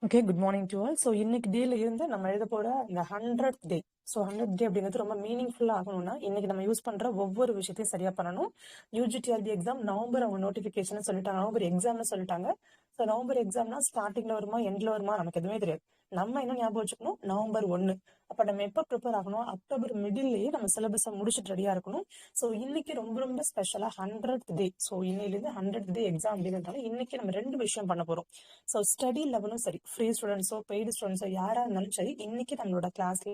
Okay, good morning to all. So இன்னைக்கு டேல இருந்து நம்ம எழுத போற இந்த 100th டே. ஸோ 100th டே அப்படிங்கிறது ரொம்ப மீனிங்ஃபுல்லா ஆகணும்னா இன்னைக்கு நம்ம யூஸ் பண்ற ஒவ்வொரு விஷயத்தையும் சரியா பண்ணணும். யூஜிடிஆர்பி எக்ஸாம் நவம்பர் அவங்க நோட்டிபிகேஷன் சொல்லிட்டாங்க, நவம்பர் எக்ஸாம்னு சொல்லிட்டாங்க. ஸோ நவம்பர் எக்ஸாம்னா ஸ்டார்டிங்ல வருமா எண்ட்ல வருமா நமக்கு எதுவுமே தெரியாது. நம்ம என்ன ஞாபகம் வச்சுக்கணும், நவம்பர் 1. அப்ப நம்ம எப்ப ப்ரிப்பேர் ஆகணும், அக்டோபர் மிடில்லயே நம்ம சிலபஸை முடிச்சுட்டு ரெடியா இருக்கணும். ஸோ இன்னைக்கு ரொம்ப ரொம்ப ஸ்பெஷலா 100th டே. ஸோ இன்னையிலிருந்து 100th டே எக்ஸாம் அப்படிங்கிறதால இன்னைக்கு நம்ம 2 விஷயம் பண்ண போறோம். ஸோ ஸ்டடி லெவலும் சரி, ஃப்ரீ ஸ்டூடெண்ட்ஸோ பெய்டு ஸ்டூடெண்ட்ஸோ யாரா இருந்தாலும் சரி, இன்னைக்கு நம்மளோட கிளாஸ்ல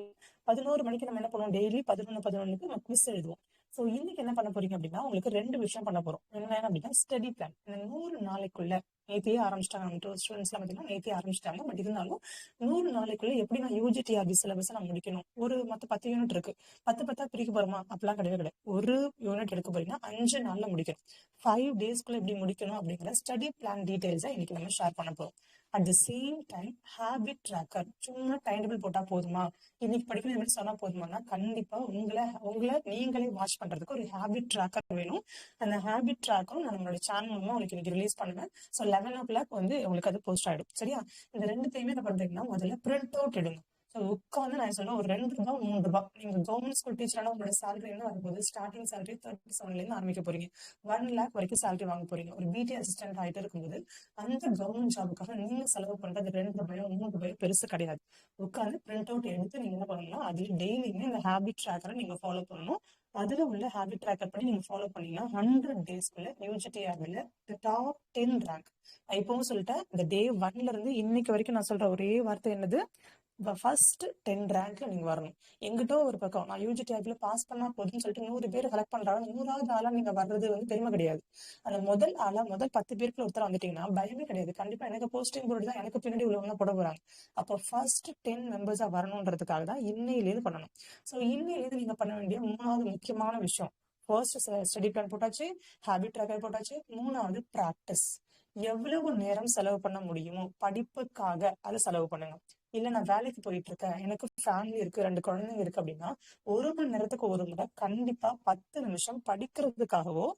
11 மணிக்கு நம்ம என்ன பண்ணுவோம், டெய்லி 11:11 நம்ம குவிஸ் எழுதுவோம். ஸோ இன்னைக்கு என்ன பண்ண போறீங்க அப்படின்னா, உங்களுக்கு 2 விஷயம் பண்ண போறோம். என்ன அப்படின்னா, ஸ்டடி பிளான். இந்த 100 நாளைக்குள்ள நேத்தையே ஆரம்பிச்சிட்டாங்க. நம்ம ஸ்டூடெண்ட்ஸ் எல்லாம் பார்த்தீங்கன்னா நேத்தையே ஆரம்பிச்சிட்டாங்க. பட் இருந்தாலும் 100 நாளைக்குள்ள எப்படி நான் யூஜிடிஆர்பி சிலபஸ் நான் முடிக்கணும். ஒரு மொத்தம் 10 யூனிட் இருக்கு. 10 பிரிக்க போறோமா அப்படிலாம் கிடையவே கிடையாது. ஒரு யூனிட் எடுக்க போறீங்கன்னா 5 நாள்ல முடிக்கணும். 5 டேஸ்க்குள்ள எப்படி முடிக்கணும் அப்படிங்கிற ஸ்டடி பிளான் டீடைல்ஸை இன்னைக்கு நம்ம ஷேர் பண்ண போறோம். At the same time habit tracker. சும்மா டைம் டேபிள் போட்டா போதுமா, இன்னைக்கு படிக்கணும் எப்படி சொன்னா போதுமானா, கண்டிப்பா உங்களை நீங்களே வாட்ச் பண்றதுக்கு ஒரு ஹேபிட் ட்ராக்கர் வேணும். அந்த ஹேபிட் ட்ராக்கரும் நான் நம்மளோட சேனல் மூலமா உங்களுக்கு இன்னைக்கு ரிலீஸ் பண்ணுவேன். ஸோ 11 o'clock உங்களுக்கு அது போஸ்ட் ஆயிடும். சரியா? இந்த ரெண்டுத்தையுமே என்ன பண்றீங்கன்னா, முதல்ல பிரிண்ட் அவுட் எடுங்க. ஸோ உட்காந்து நான் சொல்ல ஒரு ₹2 ₹3. நீங்க கவர்மெண்ட் ஸ்கூல் டீச்சரான உங்களோட சேலரி என்ன வரும்போது ஸ்டார்டிங் சேலரி 37ல இருந்து ஆரம்பிக்க போறீங்க. 1 lakh வரைக்கும் சேலரி வாங்க போறீங்க. ஒரு பிடி அசிஸ்டன்ட் ஆகிட்டு இருக்கும்போது அந்த கவர்மெண்ட் ஜாபுக்காக நீங்க செலவு பண்றது ₹2 ₹3 பெருசு கிடையாது. உட்காந்து பிரிண்ட் அவுட் எடுத்து நீங்க என்ன பண்ணணும்னா, அதுல டெய்லியுமே இந்த ஹேபிட் ட்ராக்கரை நீங்க ஃபாலோ பண்ணணும். அதுல உள்ள ஹேபிட் ட்ராக்கர் பண்ணி நீங்க ஃபாலோ பண்ணீங்கன்னா 100 டேஸ்க்குள்ள யூஜிடிஆர்பில டாப் 10 ரேங்க். இப்பவும் சொல்லிட்டேன், இந்த டே 1ல இருந்து இன்னைக்கு வரைக்கும் நான் சொல்ற ஒரே வார்த்தை என்னது, ஃபர்ஸ்ட் 10 ரேங்க்ல நீங்க வரணும். எங்கிட்ட ஒரு பக்கம் நான் யூஜிடிஆர்பில பாஸ் பண்ணா போதுன்னு சொல்லிட்டு 100 பேர் செலக்ட் பண்றாங்க. 100வது ஆளா நீங்க வர்றது பெருமை கிடையாது. அந்த முதல் ஆளா முதல் 10 பேருக்குள்ள ஒருத்தர் வந்துட்டீங்கன்னா பயமே கிடையாது. கண்டிப்பா எனக்கு போஸ்டிங் போர்டு தான் எனக்கு பின்னாடி உள்ளவங்க போட போறாங்க. அப்போ ஃபர்ஸ்ட் 10 மெம்பர்ஸா வரணுன்றதுக்காக தான் இன்னையிலேருந்து பண்ணணும். ஸோ இன்னையிலேருந்து நீங்க பண்ண வேண்டிய 3வது முக்கியமான விஷயம், ஃபர்ஸ்ட் ஸ்டடி பிளான் போட்டாச்சு, ஹேபிட் ட்ராக்கர் போட்டாச்சு, 3வது பிராக்டிஸ். எவ்வளவு நேரம் செலவு பண்ண முடியுமோ படிப்புக்காக அதை செலவு பண்ணுங்க. இல்ல நான் வேலைக்கு போயிட்டு இருக்கேன், எனக்கு ஃபேமிலி இருக்கு, 2 குழந்தைங்க இருக்கு அப்படின்னா 1 மணி நேரத்துக்கு ஒரு முறை கண்டிப்பா 10 நிமிஷம் படிக்கிறதுக்காகவோ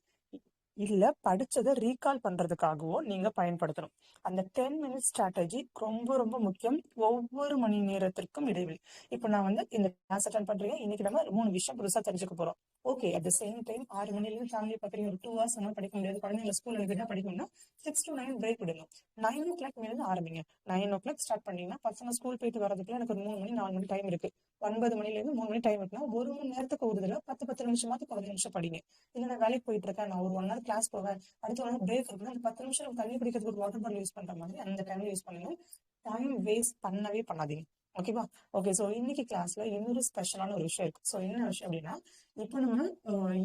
இல்ல படிச்சதை ரீகால் பண்றதுக்காகவோ நீங்க பயன்படுத்தணும். அந்த 10 மினிட்ஸ் ஸ்ட்ராட்டஜி ரொம்ப ரொம்ப முக்கியம். ஒவ்வொரு மணி நேரத்திற்கும் இடைவெளி. இப்போ நான் இந்த கிளாஸ் அட்டன் பண்றீங்க, இன்னைக்கு நம்ம 3 விஷயம் புதுசா தெரிஞ்சுக்க போறோம். Okay, at the same time 6 மணிலேருந்து ஃபேமிலி பாக்குறீங்க, ஒரு 2 hours நம்ம படிக்க முடியாது, குழந்தைங்க ஸ்கூல் அனுப்பிட்டு படிக்கணும்னா 6 to 9 பிரேக் விடுங்க. 9 o'clock மேல ஆரம்பிங்க. 9 o'clock ஸ்டார்ட் பண்ணீங்கன்னா பசங்க ஸ்கூல் போயிட்டு வரதுக்குள்ள எனக்கு ஒரு 3 மணி 4 மணி டைம் இருக்கு. 9 மணிலேருந்து 3 மணி டைம் இருக்குன்னா 1 மணி நேரத்துக்கு ஒரு தடவை 10 நிமிஷமாவது 15 நிமிஷம் படிங்க. இல்ல நான் வேலைக்கு போயிட்டு இருக்கேன், நான் ஒரு 1 hour கிளாஸ் போவேன், அடுத்த 1 hour பிரேக் இருக்குன்னா அந்த 10 நிமிஷம் தண்ணி குடிக்கிறதுக்கு ஒரு வாட்டர் பாட்டில் யூஸ் பண்ற மாதிரி அந்த டைம்ல யூஸ் பண்ணுங்க. டைம் வேஸ்ட் பண்ணவே பண்ணாதீங்க. ஓகேவா? ஓகே, ஸோ இன்னைக்கு கிளாஸ்ல இன்னொரு ஸ்பெஷலான ஒரு விஷயம் இருக்கு. ஸோ என்ன விஷயம் அப்படின்னா, இப்போ நம்ம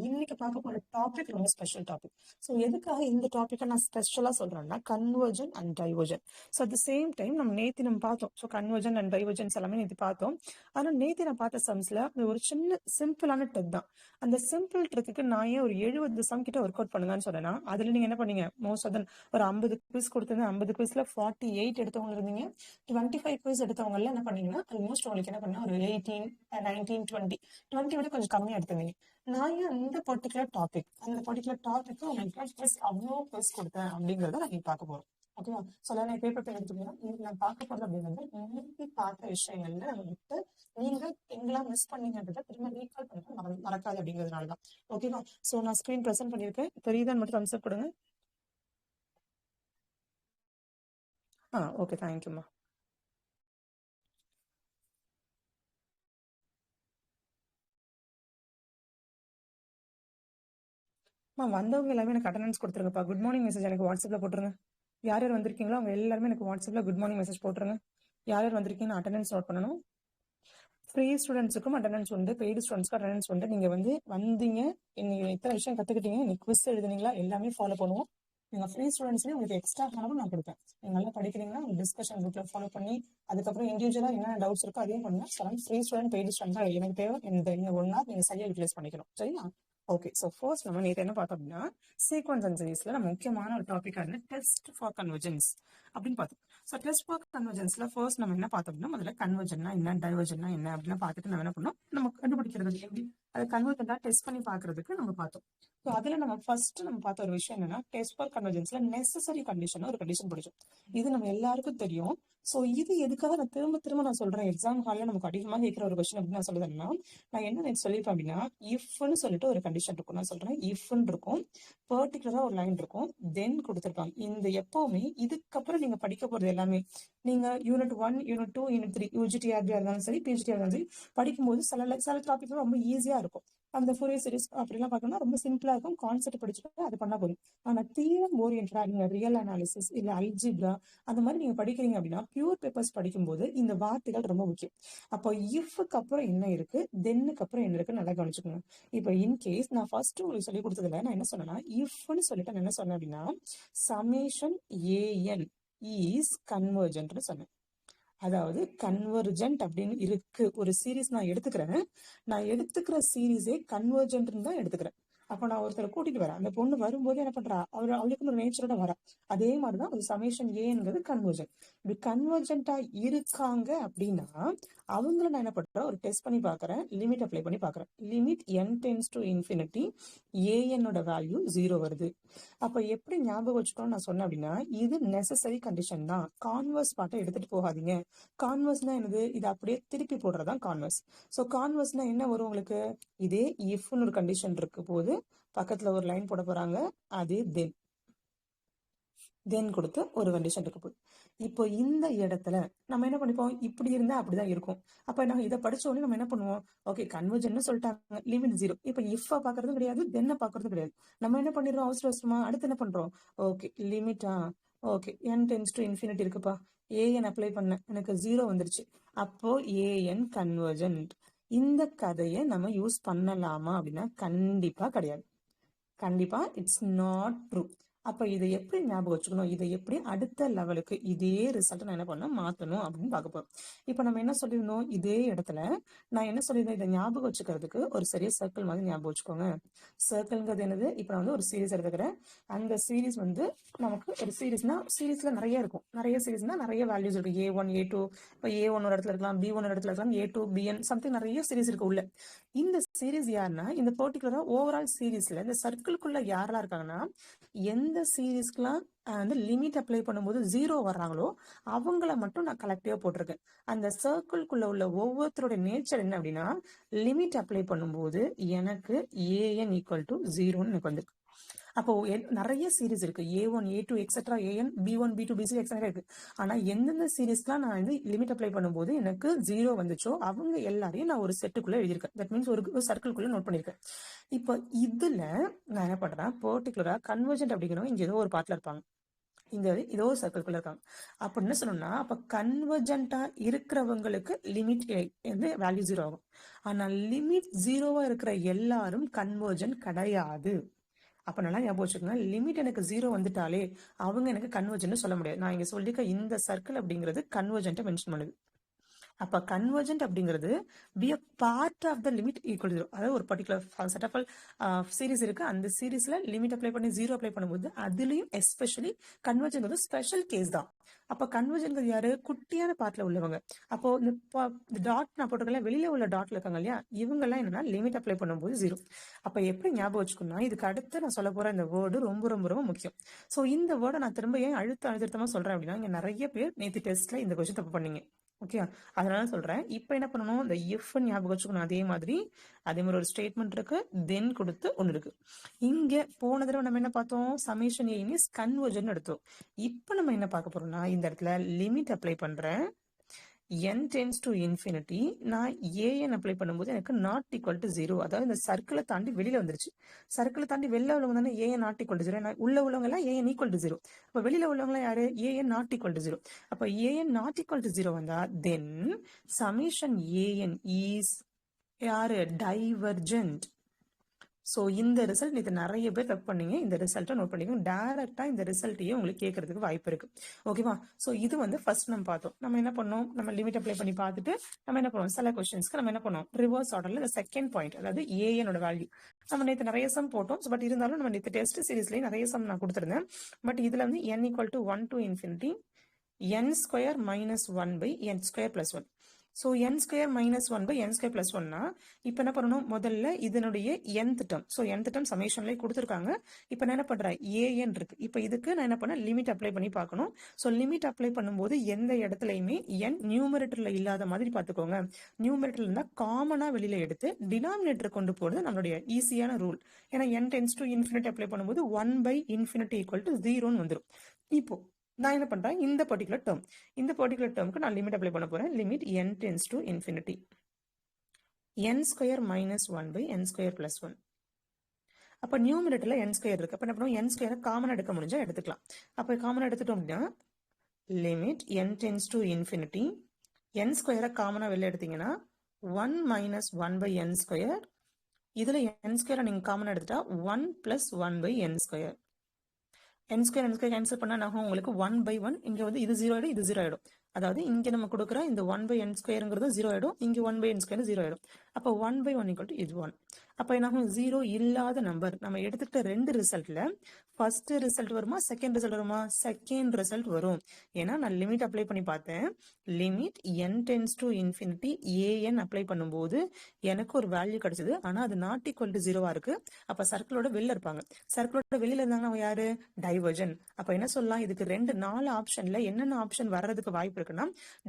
இன்னைக்கு பார்க்க போற டாபிக் ரொம்ப ஸ்பெஷல் டாபிக். ஸோ எதுக்காக இந்த டாபிக்கை நான் ஸ்பெஷலா சொல்றேன்னா, convergent and divergence. So at the same time நம்ம பார்த்தோம். ஸோ கன்வர்ஜன் அண்ட் டைவர்ஜன்ஸ் எல்லாமே நேற்று பார்த்தோம். ஆனா நேற்று நான் பார்த்த சம்ஸ்ல ஒரு சின்ன சிம்பிளான ட்ரிக் தான். அந்த சிம்பிள் ட்ரிக்கு நான் ஏன் ஒரு 70 சம் கிட்ட ஒர்க் அவுட் பண்ணுங்கன்னு சொன்னேன்னா, அதுல நீங்க என்ன பண்ணீங்க, மோஸ்ட் ஆஃப் ஒரு 50 குவிஸ் கொடுத்திருந்தேன். 50 குவிஸ்ல 48 எடுத்தவங்க இருந்தீங்க. 25 குவிஸ் எடுத்தவங்க என்ன பண்ணீங்கன்னா, ஆல்மோஸ்ட் உங்களுக்கு என்ன பண்ணா ஒரு 18, 19, 20 விட கொஞ்சம் கம்மியா எடுத்திருந்தீங்க. நான் ஏன் அந்த பர்டிகுலர் டாபிக் உங்களுக்கு அவ்வளோ குவிஸ் கொடுத்தேன் அப்படிங்கறத நான் பார்க்க போறோம். ஓகேவா? ஸோ நான் பேப்பர் பென் எடுத்துக்கலாம். இன்னைக்கு நான் பார்க்க போறது அப்படிங்கிறது, இன்னைக்கு பார்த்த விஷயங்கள்ல வந்துட்டு நீங்க எங்கெல்லாம் மிஸ் பண்ணீங்கன்றத திரும்ப ரீகால் பண்ண மறக்காது அப்படிங்கிறதுனாலதான். ஓகேவா? ஸோ நான் ஸ்கிரீன் ப்ரெசென்ட் பண்ணியிருக்கேன். தெரியுதான்னு மட்டும் தம்ஸ் அப் கொடுங்க. ஓகே, தேங்க்யூம்மா. வந்தவங்க எல்லாமே எனக்கு அட்டண்டன்ஸ் கொடுத்துருங்கப்பா. குட் மார்னிங் மெசேஜ் எனக்கு வாட்ஸ்அப்ல போட்டுருங்க. யார் யார் வந்திருக்கீங்களோ அவங்க எல்லாருமே எனக்கு வாட்ஸ்அப்ல குட் மார்னிங் மெசேஜ் போட்டுருங்க. யார் யார் வந்திருக்கீங்கன்னு அட்டண்டன்ஸ் நோட் பண்ணணும். ஃப்ரீ ஸ்டூடெண்ட்ஸுக்கும் அட்டண்டன்ஸ் உண்டு, பெய்டு ஸ்டூடெண்ட்ஸ்க்கும் அட்டண்டன்ஸ் உண்டு. நீங்க வந்தீங்க, இன்னைக்கு இத்தனை விஷயம் கத்துக்கிட்டீங்க, இன்னைக்கு குவிஸ் எழுதுனீங்களா, எல்லாமே ஃபாலோ பண்ணுவோம். நீங்க ஃப்ரீ ஸ்டூடெண்ட்ஸ்லேயே உங்களுக்கு எக்ஸ்ட்ரா ஹாலும் நான் கொடுப்பேன். நீங்க நல்லா படிக்கிறீங்கன்னா டிஸ்கஷன் குரூப்ல ஃபாலோ பண்ணி அதுக்கப்புறம் இண்டிவிஜுவலா என்ன டவுட்ஸ் இருக்கோ அதையும் பண்ணுங்க. ஃப்ரீ ஸ்டூடெண்ட் பெய்டு ஸ்டூடெண்ட் தான் எனக்கு தேவை. இந்த 1 hour நீங்க சரியா யூட்டிலைஸ் பண்ணிக்கணும். சரியா? ஓகே, ஸோ ஃபர்ஸ்ட் நம்ம நேற்று என்ன பார்த்தோம் அப்படின்னா, சீக்வன்ஸ் அண்ட் சீரீஸ்ல நம்ம முக்கியமான ஒரு டாபிக் ஆன டெஸ்ட் ஃபார் கன்வர்ஜன்ஸ் அப்படின்னு பார்த்தோம். ஸோ டெஸ்ட் ஃபார் கன்வர்ஜன்ஸ்ல ஃபர்ஸ்ட் நம்ம என்ன பார்த்தோம் அப்படின்னா, முதல்ல கன்வர்ஜன்னா என்ன, டைவர்ஜன்னா என்ன அப்படின்னு பார்த்துட்டு நம்ம என்ன பண்ணோம், நம்ம கண்டுபிடிக்கிறது எப்படி, அதை கன்வர்ஜென்டா டெஸ்ட் பண்ணி பாக்குறதுக்கு நம்ம பார்த்தோம். ஸோ அதுல நம்ம ஃபர்ஸ்ட் நம்ம பார்த்த ஒரு விஷயம் என்னன்னா, டெஸ்ட் ஃபார் கன்வர்ஜென்ஸ்ல நெசசரி கண்டிஷன் ஒரு கண்டிஷன் படிச்சோம். இது நம்ம எல்லாருக்கும் தெரியும். ஸோ இது எதுக்காக நான் திரும்ப நான் சொல்றேன், எக்ஸாம் ஹால்ல நமக்கு அதிகமாக கேட்கிற ஒரு கொஸ்டின் அப்படின்னு நான் சொல்லுறேன்னா, நான் என்ன சொல்லியிருப்பேன் அப்படின்னா, இஃப்னு சொல்லிட்டு ஒரு கண்டிஷன் இருக்கும். நான் சொல்றேன் இஃப்னு இருக்கும், பர்டிகுலரா ஒரு லைன் இருக்கும், தென் கொடுத்துருப்பாங்க. இந்த எப்பவுமே இதுக்கப்புறம் நீங்க படிக்க போறது எல்லாமே நீங்க யூனிட் 1, யூனிட் 2, யூனிட் 3 யூஜிடிஆர்பியா இருந்தாலும் சரி, பிஜிடிஆர் இருந்தாலும் சரி படிக்கும்போது சில டாபிக் ரொம்ப ஈஸியா இருக்கும். அந்த ஃபோரியர் சீரிஸ் அப்படிலாம் பார்க்கணும்னா ரொம்ப சிம்பிளா இருக்கும். கான்செப்ட் படிச்சுட்டு அது பண்ணா போதும். ஆனா தியரம் ஓரியன்டா நீங்க ரியல் அனாலிசிஸ் இல்ல அல்ஜிப்ரா அந்த மாதிரி நீங்க படிக்கிறீங்க அப்படின்னா, பியூர் பேப்பர்ஸ் படிக்கும்போது இந்த வார்த்தைகள் ரொம்ப முக்கியம். அப்போ இஃப்க்கு அப்புறம் என்ன இருக்கு, தென்னுக்கு அப்புறம் என்ன இருக்கு நல்லா கவனிச்சுக்கோங்க. இப்போ இன்கேஸ் நான் ஃபர்ஸ்ட் உங்களுக்கு சொல்லி கொடுத்ததுல நான் என்ன சொன்னேன்னா, இஃப்னு சொல்லிட்டு நான் என்ன சொன்னேன் அப்படின்னா, சமேஷன் ஏஎன் இஸ் கன்வர்ஜென்ட்னு சொன்னேன். அதாவது கன்வர்ஜென்ட் அப்படின்னு இருக்கு ஒரு சீரீஸ் நான் எடுத்துக்கிறேன். நான் எடுத்துக்கிற சீரீஸே கன்வர்ஜென்ட்னு தான் எடுத்துக்கிறேன். அப்ப நான் ஒருத்தரை கூட்டிட்டு வரேன். அந்த பொண்ணு வரும்போது என்ன பண்றா, அவளுக்கு ஒரு நேச்சரோட வரா. அதே மாதிரிதான் ஒரு சமேஷன் ஏங்கிறது கன்வர்ஜென்ட். இப்படி கன்வர்ஜென்டா இருக்காங்க அப்படின்னா அவங்கள நான் என்ன பண்றேன், ஒரு டெஸ்ட் பண்ணி பாக்குறேன், லிமிட் அப்ளை பண்ணி பாக்குறேன். Limit n tends to infinity ஏஎன்னோட வேல்யூ 0 வருது. அப்ப எப்படி ஞாபகம் வச்சுக்கணும்னு நான் சொன்னேன் அப்படின்னா, இது நெசசரி கண்டிஷன் தான். கான்வர்ஸ் பாட்டை எடுத்துட்டு போகாதீங்க. கான்வர்ஸ்னா என்னது, இது அப்படியே திருப்பி போடுறதுதான் கான்வர்ஸ். ஸோ கான்வர்ஸ்னா என்ன வரும் உங்களுக்கு, இதே இஃப்னு ஒரு கண்டிஷன் இருக்கு போது பக்கத்துல ஒரு லைன் போட போறாங்க, அதே தென் கொடுத்து ஒரு கண்டிஷன் இருக்கு போது. இப்போ இந்த இடத்துல நம்ம என்ன பண்ணிப்போம், இப்படி இருந்தா அப்படிதான் இருக்கும். அப்ப நான் இதை படிச்ச உடனே நம்ம என்ன பண்ணுவோம், ஓகே கன்வர்ஜன் சொல்லிட்டாங்க, லிமிட் 0. இப்ப இஃப் பாக்குறதும் கிடையாது, தென்ன பாக்குறதும் கிடையாது. நம்ம என்ன பண்ணிடுறோம் அவசரமா அடுத்து என்ன பண்றோம், ஓகே லிமிட்டா, okay n tends to infinity இருக்குப்பா, ஏஎன் அப்ளை பண்ண எனக்கு 0 வந்துருச்சு, அப்போ ஏஎன் கன்வர்ஜென்ட். இந்த கதையை நம்ம யூஸ் பண்ணலாமா அப்படின்னா கண்டிப்பா கிடையாது. கண்டிப்பா இட்ஸ் நாட் ட்ரூ. அப்ப இதை எப்படி ஞாபகம் வச்சுக்கணும், இதை எப்படி அடுத்த லெவலுக்கு இதே ரிசல்ட் நான் என்ன பண்ண மாத்தணும் அப்படின்னு பார்க்க போறோம். இப்ப நம்ம என்ன சொல்லியிருந்தோம், இதே இடத்துல நான் என்ன சொல்லியிருந்தேன், இதை ஞாபகம் வச்சுக்கிறதுக்கு ஒரு சரியா சர்க்கிள் மாதிரி ஞாபகம் வச்சுக்கோங்க. சர்க்கிள்ங்கிறது என்னது, இப்ப நான் ஒரு சீரீஸ் எடுத்துக்கிறேன். அந்த சீரீஸ் நமக்கு ஒரு சீரீஸ்ல நிறைய இருக்கும். நிறைய சீரீஸ்னா நிறைய வேல்யூஸ் இருக்கு. A1, A2, இப்ப A1 ஒரு இடத்துல இருக்கலாம், B1 ஒரு இடத்துல இருக்கலாம், A2, BN சம்திங் நிறைய சீரீஸ் இருக்கு உள்ள. இந்த சீரீஸ் யாருன்னா, இந்த பர்டிகுலரா ஓவரால் சீரீஸ்ல இந்த சர்க்கிள்குள்ள யாரெல்லாம் இருக்காங்கன்னா, எந்த சீரீஸ்க்குலாம் லிமிட் அப்ளை பண்ணும்போது 0 வர்றாங்களோ அவங்கள மட்டும் நான் கலெக்டிவா போட்டிருக்கேன். அந்த சர்க்கிள்குள்ள உள்ள ஒவ்வொருத்தருடைய நேச்சர் என்ன அப்படின்னா, லிமிட் அப்ளை பண்ணும்போது எனக்கு ஏஎன் ஈக்குவல் டு 0ன்னு எனக்கு வந்திருக்கு. அப்போ நிறைய சீரீஸ் இருக்கு, A1, A2 etcetera, AN, B1, B2, B3 etcetera இருக்கு. ஆனா எந்தெந்த சீரீஸ்க்குலாம் நான் லிமிட் அப்ளை பண்ணும்போது எனக்கு 0 வந்துச்சோ அவங்க எல்லாரையும் நான் ஒரு செட்டுக்குள்ள எழுதியிருக்கேன். தட் மீன்ஸ் ஒரு சர்க்கிள்குள்ள நோட் பண்ணிருக்கேன். இப்போ இதுல நான் என்ன பண்றேன், பர்டிகுலரா கன்வர்ஜென்ட் அப்படிங்கிறவங்க இங்க ஏதோ ஒரு பார்ட்ல இருப்பாங்க, இங்க ஏதோ ஒரு சர்க்கிள்குள்ள இருக்காங்க. அப்ப என்ன சொல்லணும்னா, அப்ப கன்வர்ஜென்டா இருக்கிறவங்களுக்கு லிமிட் வேல்யூ 0 ஆகும். ஆனா லிமிட் 0வா இருக்கிற எல்லாரும் கன்வர்ஜென்ட் கிடையாது. அப்ப நல்லா ஞாபகம் வச்சுக்கோங்க, லிமிட் எனக்கு 0 வந்துட்டாலே அவங்க எனக்கு கன்வர்ஜென்ட் சொல்ல முடியாது. நான் இங்க சொல்லிக்க இந்த சர்க்கிள் அப்படிங்கிறது கன்வர்ஜென்ட் மென்ஷன் பண்ணுது. அப்ப கன்வர்ஜென்ட் அப்படிங்கிறது be a part of the limit equal 0. அதாவது ஒரு பர்டிகுலர் செட் ஆஃப் சீரீஸ் இருக்கு, அந்த சீரீஸ்ல லிமிட் அப்ளை பண்ணி 0 அப்ளை பண்ணும்போது அதுலயும் எஸ்பெஷலி கன்வர்ஜென்ட் ஸ்பெஷல் கேஸ் தான். அப்ப கன்வர்ஜென்ட் யாரு, குட்டியான பார்ட்ல உள்ளவங்க. அப்போ இந்த டாட் நான் போட்டிருக்கேன், வெளியில உள்ள டாட்ல இருக்காங்க இல்லையா, இவங்க எல்லாம் என்னன்னா லிமிட் அப்ளை பண்ணும்போது 0. அப்ப எப்படி ஞாபகம் வச்சுக்கணும்னா, இதுக்கு அடுத்து நான் சொல்ல போற இந்த வேர்டு ரொம்ப ரொம்ப ரொம்ப முக்கியம். சோ இந்த வேர்டை நான் திரும்ப ஏன் அழுத்தமா சொல்றேன் அப்படின்னா, இங்க நிறைய பேர் நேற்று டெஸ்ட்ல இந்த கொஸ்டின் தப்பு பண்ணீங்க. ஓகே, அதனால சொல்றேன். இப்ப என்ன பண்ணணும், இந்த இஃப் ஞாபகம் வச்சுக்கணும். அதே மாதிரி ஒரு ஸ்டேட்மெண்ட் இருக்கு, தென் கொடுத்து ஒண்ணு இருக்கு. இங்க போன தடவை நம்ம என்ன பார்த்தோம், சமேஷன் ஏன் இஸ் கன்வர்ஜென்ட் எடுத்தோம். இப்ப நம்ம என்ன பார்க்க போறோம்னா, இந்த இடத்துல லிமிட் அப்ளை பண்றேன், n டென்ஸ் டு இன்ஃபினிட்டி, நான் ஏஎன் அப்ளை பண்ணும்போது எனக்கு நாட் ஈக்குவல் டு 0. அதாவது இந்த சர்க்கிளை தாண்டி வெளியில வந்துருச்சு. சர்க்கிளை தாண்டி வெளில உள்ளவங்க தானே ஏஎன் நாட் ஈக்குவல் டு 0, உள்ள உள்ளவங்க எல்லாம் ஏஎன் ஈக்குவல் டு 0. அப்ப வெளியில உள்ளவங்க யாரு, ஏஎன் நாட் ஈக்குவல் டு 0. அப்ப ஏஎன் நாட் ஈக்குவல் டு 0 வந்தா தென் சமேஷன் ஏஎன் இஸ் யாரு, டைவர்ஜென்ட். ஸோ இந்த ரிசல்ட் இது நிறைய பேர் தப்பு பண்ணீங்க. இந்த ரிசல்ட்டை நோட் பண்ணிக்கோங்க. டைரக்டா இந்த ரிசல்ட்டையே உங்களுக்கு கேட்கறதுக்கு வாய்ப்பு இருக்கு. ஓகேவா? ஸோ இது ஃபர்ஸ்ட் நம்ம பார்த்தோம். நம்ம என்ன பண்ணோம், நம்ம லிமிட் அப்ளை பண்ணி பார்த்துட்டு நம்ம என்ன பண்ணுவோம், சில கொஸ்டின்ஸ்க்கு நம்ம என்ன பண்ணோம், ரிவர்ஸ் ஆர்டர்ல இந்த செகண்ட் பாயிண்ட், அதாவது ஏஎனோட வேல்யூ நம்ம நேற்று நிறைய சம் போட்டோம். பட் இருந்தாலும் நம்ம நேற்று டெஸ்ட் சீரீஸ்லேயே நிறைய சம் நான் கொடுத்துருந்தேன். பட் இதுல n equal to 1 to infinity n square minus 1 by n square plus 1. So n square minus 1 by n square plus 1னா இப்போ என்ன பண்ணணும், முதல்ல இதனுடைய nth term, so nth term சமேஷன்லேயே கொடுத்துருக்காங்க. இப்போ நான் என்ன பண்ணுறேன், an இருக்கு. இப்போ இதுக்கு நான் என்ன பண்ணேன், லிமிட் அப்ளை பண்ணி பார்க்கணும். ஸோ லிமிட் அப்ளை பண்ணும்போது எந்த இடத்துலையுமே n நியூமரேட்டரில் இல்லாத மாதிரி பார்த்துக்கோங்க. நியூமரேட்டர் இருந்தால் காமனாக வெளியில் எடுத்து டினாமினேட்டர் கொண்டு போகிறது நம்மளுடைய ஈஸியான ரூல். ஏன்னா n tends to infinity apply பண்ணும்போது 1 பை இன்ஃபினிட்டி ஈக்குவல் டு 0ன்னு வந்துடும். இப்போ நான் என்ன பண்றேன், இந்த பர்டிகுலர் டேர்முக்கு நான் லிமிட் அப்ளை பண்ண போறேன். Limit n tends to infinity n square minus 1 by n square plus 1. அப்போ நியூமரேட்டர்ல n ஸ்கொயர் இருக்கு. அப்போ என்ன பண்ணுவோம், n ஸ்கொயரை காமன் எடுக்க முடிஞ்சா எடுத்துக்கலாம். அப்போ காமன் எடுத்துட்டோம் அப்படின்னா limit n tends to infinity n ஸ்கொயரை காமனாக வெளில எடுத்தீங்கன்னா 1 மைனஸ் 1 பை n ஸ்கொயர். இதில் n ஸ்கொயரை நீங்கள் காமனாக எடுத்துட்டா 1 plus 1 by n square. n square cancel பண்ணா நான் உங்களுக்கு 1 பை 1, இங்கே வந்து இது 0 ஆகிடும், இது 0 ஆகிடும். அதாவது இங்கே நம்ம கொடுக்குற இந்த 1 பை n ஸ்கொயருங்கிறது 0 ஆகிடும், இங்கே 1 பை n ஸ்கொயர் 0 ஆகிடும். அப்போ 1 பை 1 ஈக்குவல் டு இது 1. அப்போ என்னாகும், 0 இல்லாத நம்பர். நம்ம எடுத்துக்கிட்ட ரெண்டு ரிசல்ட்டில் ஃபர்ஸ்ட் ரிசல்ட் வருமா செகண்ட் ரிசல்ட் வருமா, செகண்ட் ரிசல்ட் வரும். ஏன்னா நான் லிமிட் அப்ளை பண்ணி பார்த்தேன். Limit n tends to infinity an apply பண்ணும்போது எனக்கு ஒரு வேல்யூ கிடைச்சது. ஆனால் அது நாட் ஈக்குவல் டு 0வா இருக்கு. அப்போ சர்க்கிளோட வெளில இருப்பாங்க. சர்க்கிளோட வெளியில இருந்தாங்கன்னா அவங்க யாரு, டைவர்ஜன். அப்போ என்ன சொல்லலாம், இதுக்கு 4 ஆப்ஷன்ல என்னென்ன ஆப்ஷன் வர்றதுக்கு வாய்ப்பு இருக்குன்னா,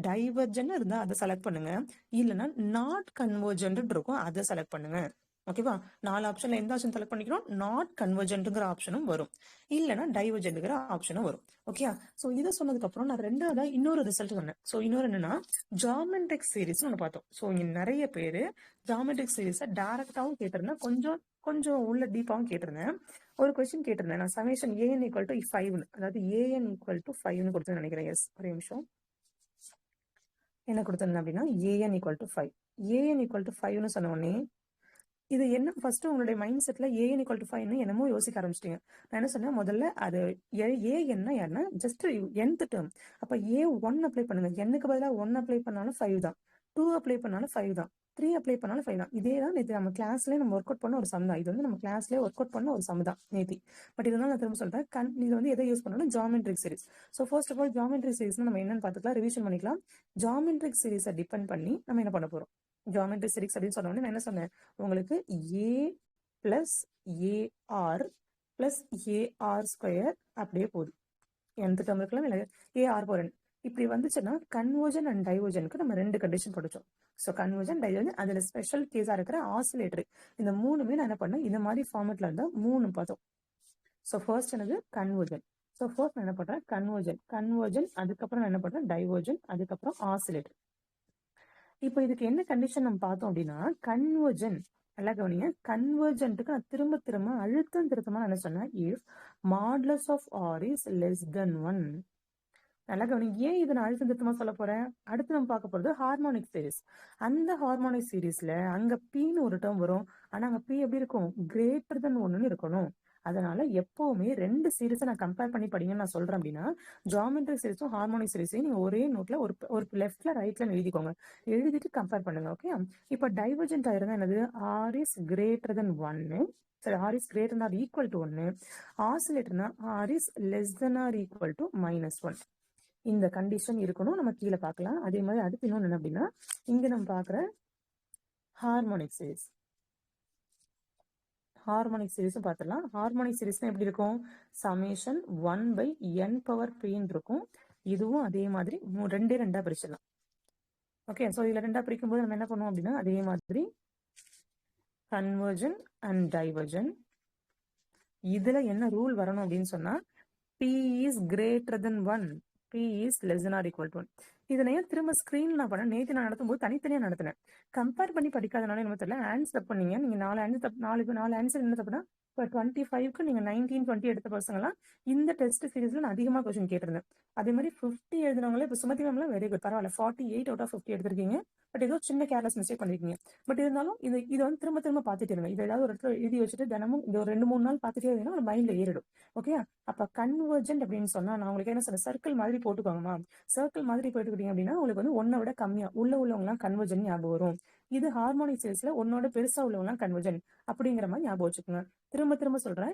டைவர்ஜன் இருந்தா அதை செலக்ட் பண்ணுங்க, இல்லைன்னா நாட் கன்வர்ஜென்ட் இருக்கும், அதை செலக்ட் பண்ணுங்க. ஓகேவா, 4 ஆப்ஷன்ல எந்த ஆப்ஷன் செலக்ட் பண்ணிக்கிறோம், நாட் கன்வர்ஜென்ட்ங்கிற ஆப்ஷனும் வரும், இல்லைன்னா டைவர்ஜென்ட்ங்கிற ஆப்ஷனும் வரும். ஓகே, ஸோ இதை சொன்னதுக்கு அப்புறம் நான் ரெண்டாவதா இன்னொரு ரிசல்ட் சொன்னேன். ஸோ இன்னொரு என்னன்னா ஜாமெட்ரிக் சீரிஸ் ஒன்று பார்த்தோம். ஸோ இங்க நிறைய பேர் ஜாமெட்ரிக் சீரிஸை டைரக்டாவும் கேட்டிருந்தேன், கொஞ்சம் உள்ள டீப்பாகவும் கேட்டிருந்தேன். ஒரு கொஸ்டின் கேட்டிருந்தேன் நான், சமேஷன் an ஈக்குவல் டு 5, அதாவது an ஈக்குவல் டு 5ன்னு கொடுத்து நினைக்கிறேன். எஸ், ஒரே நிமிஷம். என்ன கொடுத்திருந்தேன் அப்படின்னா an equal to 5. an equal to 5ன்னு சொன்ன உடனே இது என்ன, ஃபர்ஸ்ட் உங்களுடைய மைண்ட் செட்ல an ஈக்குவல் டு 5ன்னு என்னமோ யோசிக்க ஆரம்பிச்சிட்டீங்க. நான் என்ன சொன்னேன், முதல்ல அது an யாருன்னா ஜஸ்ட் nth டேர்ம். அப்ப a1 அப்ளை பண்ணுங்க. n-க்கு பதிலாக 1 அப்ளை பண்ணாலும் 5 தான், 2 அப்ளை பண்ணாலும் 5 தான், 3 அப்ளை பண்ணாலும் 5 தான். இதே தான் நேற்று நம்ம கிளாஸ்லேயே நம்ம ஒர்க் அவுட் பண்ண ஒரு சம் தான். இது வந்து நம்ம கிளாஸ்லேயே ஒர்க் அவுட் பண்ண ஒரு சம் தான் நேத்தி. பட் இதனால நான் திரும்ப சொல்றேன், இது வந்து எதை யூஸ் பண்ணணும், geometric series. So first of all geometric series நம்ம என்னன்னு பார்த்துக்கலாம், ரிவிஷன் பண்ணிக்கலாம். ஜாமெட்ரிக் சீரிஸை டிபெண்ட் பண்ணி நம்ம என்ன பண்ண போறோம், ஜாமெட்ரிக் சீரிஸ் அப்படின்னு சொன்ன உடனே நான் என்ன சொன்னேன், உங்களுக்கு a plus ar plus ar square அப்படியே போகுது. nth டேர்ம் இருக்கலாம், இல்லை ar போறேன். இப்படி வந்துச்சுன்னா கன்வர்ஜன் அண்ட் டைவர்ஜனுக்கு நம்ம 2 கண்டிஷன் படிச்சோம். ஸோ கன்வர்ஜன், டைவர்ஜன், அதில் ஸ்பெஷல் கேஸாக இருக்கிற ஆசிலேட்டர், இந்த 3மே நான் என்ன பண்ணேன், இந்த மாதிரி ஃபார்மெட்ல இருந்தால் 3 பார்த்தோம். ஸோ ஃபர்ஸ்ட் என்னது, கன்வர்ஜன். ஸோ ஃபர்ஸ்ட் நான் என்ன பண்றேன், கன்வர்ஜன், அதுக்கப்புறம் நான் என்ன பண்றேன், டைவர்ஜன், அதுக்கப்புறம் ஆசிலேட்டர். இப்போ இதுக்கு என்ன கண்டிஷன் நம்ம பார்த்தோம் அப்படின்னா, கன்வர்ஜன், நல்லா கவனிங்க, கன்வர்ஜென்ட்டுக்கு நான் திரும்ப அழுத்தம் திருத்தமா என்ன சொன்னேன், if modulus of r is less than 1. நல்லா கவனிங்க, ஏன் இதை நான் அழுத்தம் திருத்தமா சொல்ல போறேன், அடுத்து நம்ம பார்க்க போறது ஹார்மோனிக் சீரிஸ். அந்த ஹார்மோனிக் சீரிஸ்ல அங்க பின்னு ஒரு டேர்ம் வரும், ஆனா அங்க பி எப்படி இருக்கும், கிரேட்டர் தென் 1ன்னு இருக்கணும். அதனால எப்பவுமே 2 சீரிஸை நான் கம்பேர் பண்ணி படிங்கன்னு நான் சொல்றேன். அப்படின்னா ஜாமெட்ரிக் சீரிஸும் ஹார்மோனிக் சீரிஸையும் நீங்க ஒரே நோட்ல ஒரு லெஃப்ட்ல ரைட்ல எழுதிக்கோங்க, எழுதிட்டு கம்பேர் பண்ணுங்க. ஓகே, இப்போ டைவர்ஜென்ட் ஆயிருந்தா என்னது, ஆர் இஸ் கிரேட்டர் தென் 1, சரி, r is greater or equal to 1. ஆசிலேட்டர்னா r is less than or equal to -1. இந்த கண்டிஷன் இருக்கணும், நம்ம கீழே பார்க்கலாம். அதே மாதிரி அடுத்து இன்னொன்று என்ன அப்படின்னா, இங்க நம்ம பார்க்குற ஹார்மோனிக் சீரிஸ், ஹார்மோனிக் சீரிஸும் பார்த்துடலாம். ஹார்மோனிக் சீரிஸ்னா எப்படி இருக்கும், சமேஷன் 1 பை n பவர் pன்னு இருக்கும். இதுவும் அதே மாதிரி 2 பிரிச்சிடலாம். ஓகே, ஸோ இதில் 2 பிரிக்கும்போது நம்ம என்ன பண்ணுவோம் அப்படின்னா, அதே மாதிரி கன்வர்ஜன் அண்ட் டைவர்ஜன். இதுல என்ன ரூல் வரணும் அப்படின்னு சொன்னா, p is greater than 1, p is less than or equal to 1. இதனையும் திரும்ப ஸ்கிரீன்ல நான் பண்ண, நேற்று நான் நடத்தும் போது தனித்தனியா நடத்தினேன். கம்பேர் பண்ணி படிக்காதனால என்ன தெரியல, ஆன்சர் தப்பு பண்ணீங்க. நீங்க 4 ஆன்சர் என்ன தப்புனா, இப்போ 25க்கு நீங்க 19, 20 எடுத்த பசங்கலாம் இந்த டெஸ்ட் சீரீஸ்ல நான் அதிகமாக கொஸ்டின் கேட்டிருந்தேன். அதே மாதிரி 50 எழுதினவங்களே இப்போ சுமதி மேம்லாம் வெரி குட், பரவாயில்ல, 48 அவுட் ஆஃப் 50 எடுத்திருக்கீங்க. பட் ஏதோ சின்ன கேர்லெஸ் மிஸ்டேக் பண்ணிருக்கீங்க. பட் இருந்தாலும் இது வந்து திரும்ப பார்த்துட்டு இருங்க. இது ஏதாவது ஒரு இடத்துல எழுதி வச்சுட்டு தினமும் இந்த ஒரு 2-3 நாள் பார்த்துட்டே இருந்தீங்கன்னா ஒரு மைண்ட்ல ஏறிடும். ஓகே, அப்ப கன்வர்ஜென்ட் அப்படின்னு சொன்னா நான் உங்களுக்கு என்ன சொல்றேன், சர்க்கிள் மாதிரி போட்டுக்கோங்கம்மா. சர்க்கிள் மாதிரி போட்டுக்கிட்டீங்க அப்படின்னா உங்களுக்கு வந்து 1 விட கம்மியா உள்ளவங்கலாம் கன்வர்ஜன் ஞாபகம் வரும். இது ஹார்மோனிக் சீரிஸ்ல 1ஓட பெருசா உள்ளவங்கலாம் கன்வர்ஜன் அப்படிங்கிற மாதிரி ஞாபகம் வச்சுக்கோங்க. திரும்ப சொல்றேன்.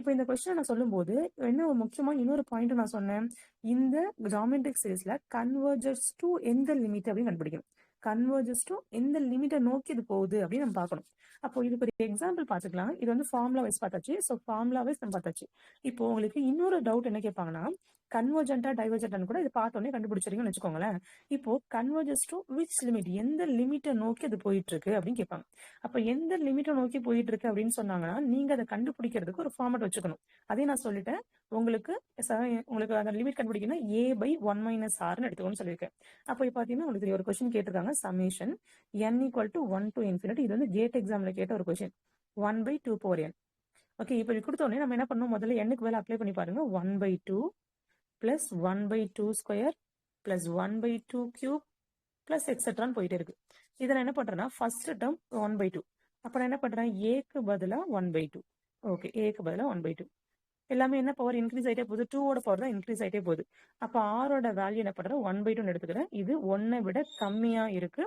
இப்போ இந்த கொஸ்டினை நான் சொல்லும் போது என்ன ஒரு முக்கியமா இன்னொரு பாயிண்ட் நான் சொன்னேன், இந்த ஜாமெட்ரிக் சீரிஸ்ல கன்வர்ஜஸ் டு எந்த லிமிட் அப்படின்னு கண்டுபிடிக்கணும். கன்வர்ஜஸ் டு எந்த லிமிட்டை நோக்கி இது போகுது அப்படின்னு நம்ம பார்க்கணும். அப்போ இதுக்கு ஒரு எக்ஸாம்பிள் பார்த்துக்கலாம். இது வந்து ஃபார்முலா வைஸ் பார்த்தாச்சு. ஸோ ஃபார்முலா வைஸ் நம்ம பார்த்தாச்சு. இப்போ உங்களுக்கு இன்னொரு டவுட் என்ன கேட்பாங்கன்னா, கன்வர்ஜென்டா டைவர்ஜென்டான்னு கூட இது பார்த்தோன்னே கண்டுபிடிச்சிருக்கீங்கன்னு வச்சுக்கோங்களேன். இப்போ கன்வர்ஜஸ் டு விச் லிமிட், எந்த லிமிட்டை நோக்கி அது போயிட்டு இருக்கு அப்படின்னு கேட்பாங்க. அப்ப எந்த லிமிட்டை நோக்கி போயிட்டு இருக்கு அப்படின்னு சொன்னாங்கன்னா, நீங்க அதை கண்டுபிடிக்கிறதுக்கு ஒரு ஃபார்மட் வச்சுக்கணும். அதே நான் சொல்லிட்டேன். உங்களுக்கு அந்த லிமிட் கண்டுபிடிக்கணும் a/1 - r எடுத்துக்கணும்னு சொல்லியிருக்கேன். அப்போ பாத்தீங்கன்னா உங்களுக்கு ஒரு கொஸ்டின் கேட்டிருக்காங்க, சமேஷன் n = 1 to infinity. இது வந்து கேட் எக்ஸாம்ல கேட்ட ஒரு கொஸ்டின், 1/2 ஓகே. இப்போ இது கொடுத்த உடனே நம்ம என்ன பண்ணணும், முதல்ல n க்கு பதிலா அப்ளை பண்ணி பாருங்க. 1/2 plus 1/2² plus 1/2³ plus எக்ஸெட்ரான்னு போயிட்டே இருக்கு. இதை நான் என்ன பண்றேன்னா, ஃபர்ஸ்ட் டேர்ம் 1/2. அப்ப நான் என்ன பண்றேன், a-க்கு பதிலா 1/2. ஓகே, a-க்கு பதிலா 1/2. எல்லாமே என்ன பவர் இன்க்ரீஸ் ஆயிட்டே போகுது, 2ஓட பவர் தான் இன்க்ரீஸ் ஆயிட்டே போகுது. அப்ப ஆரோட வேல்யூ என்ன பண்றேன், 1/2 எடுத்துக்கிறேன். இது 1 விட கம்மியா இருக்கு.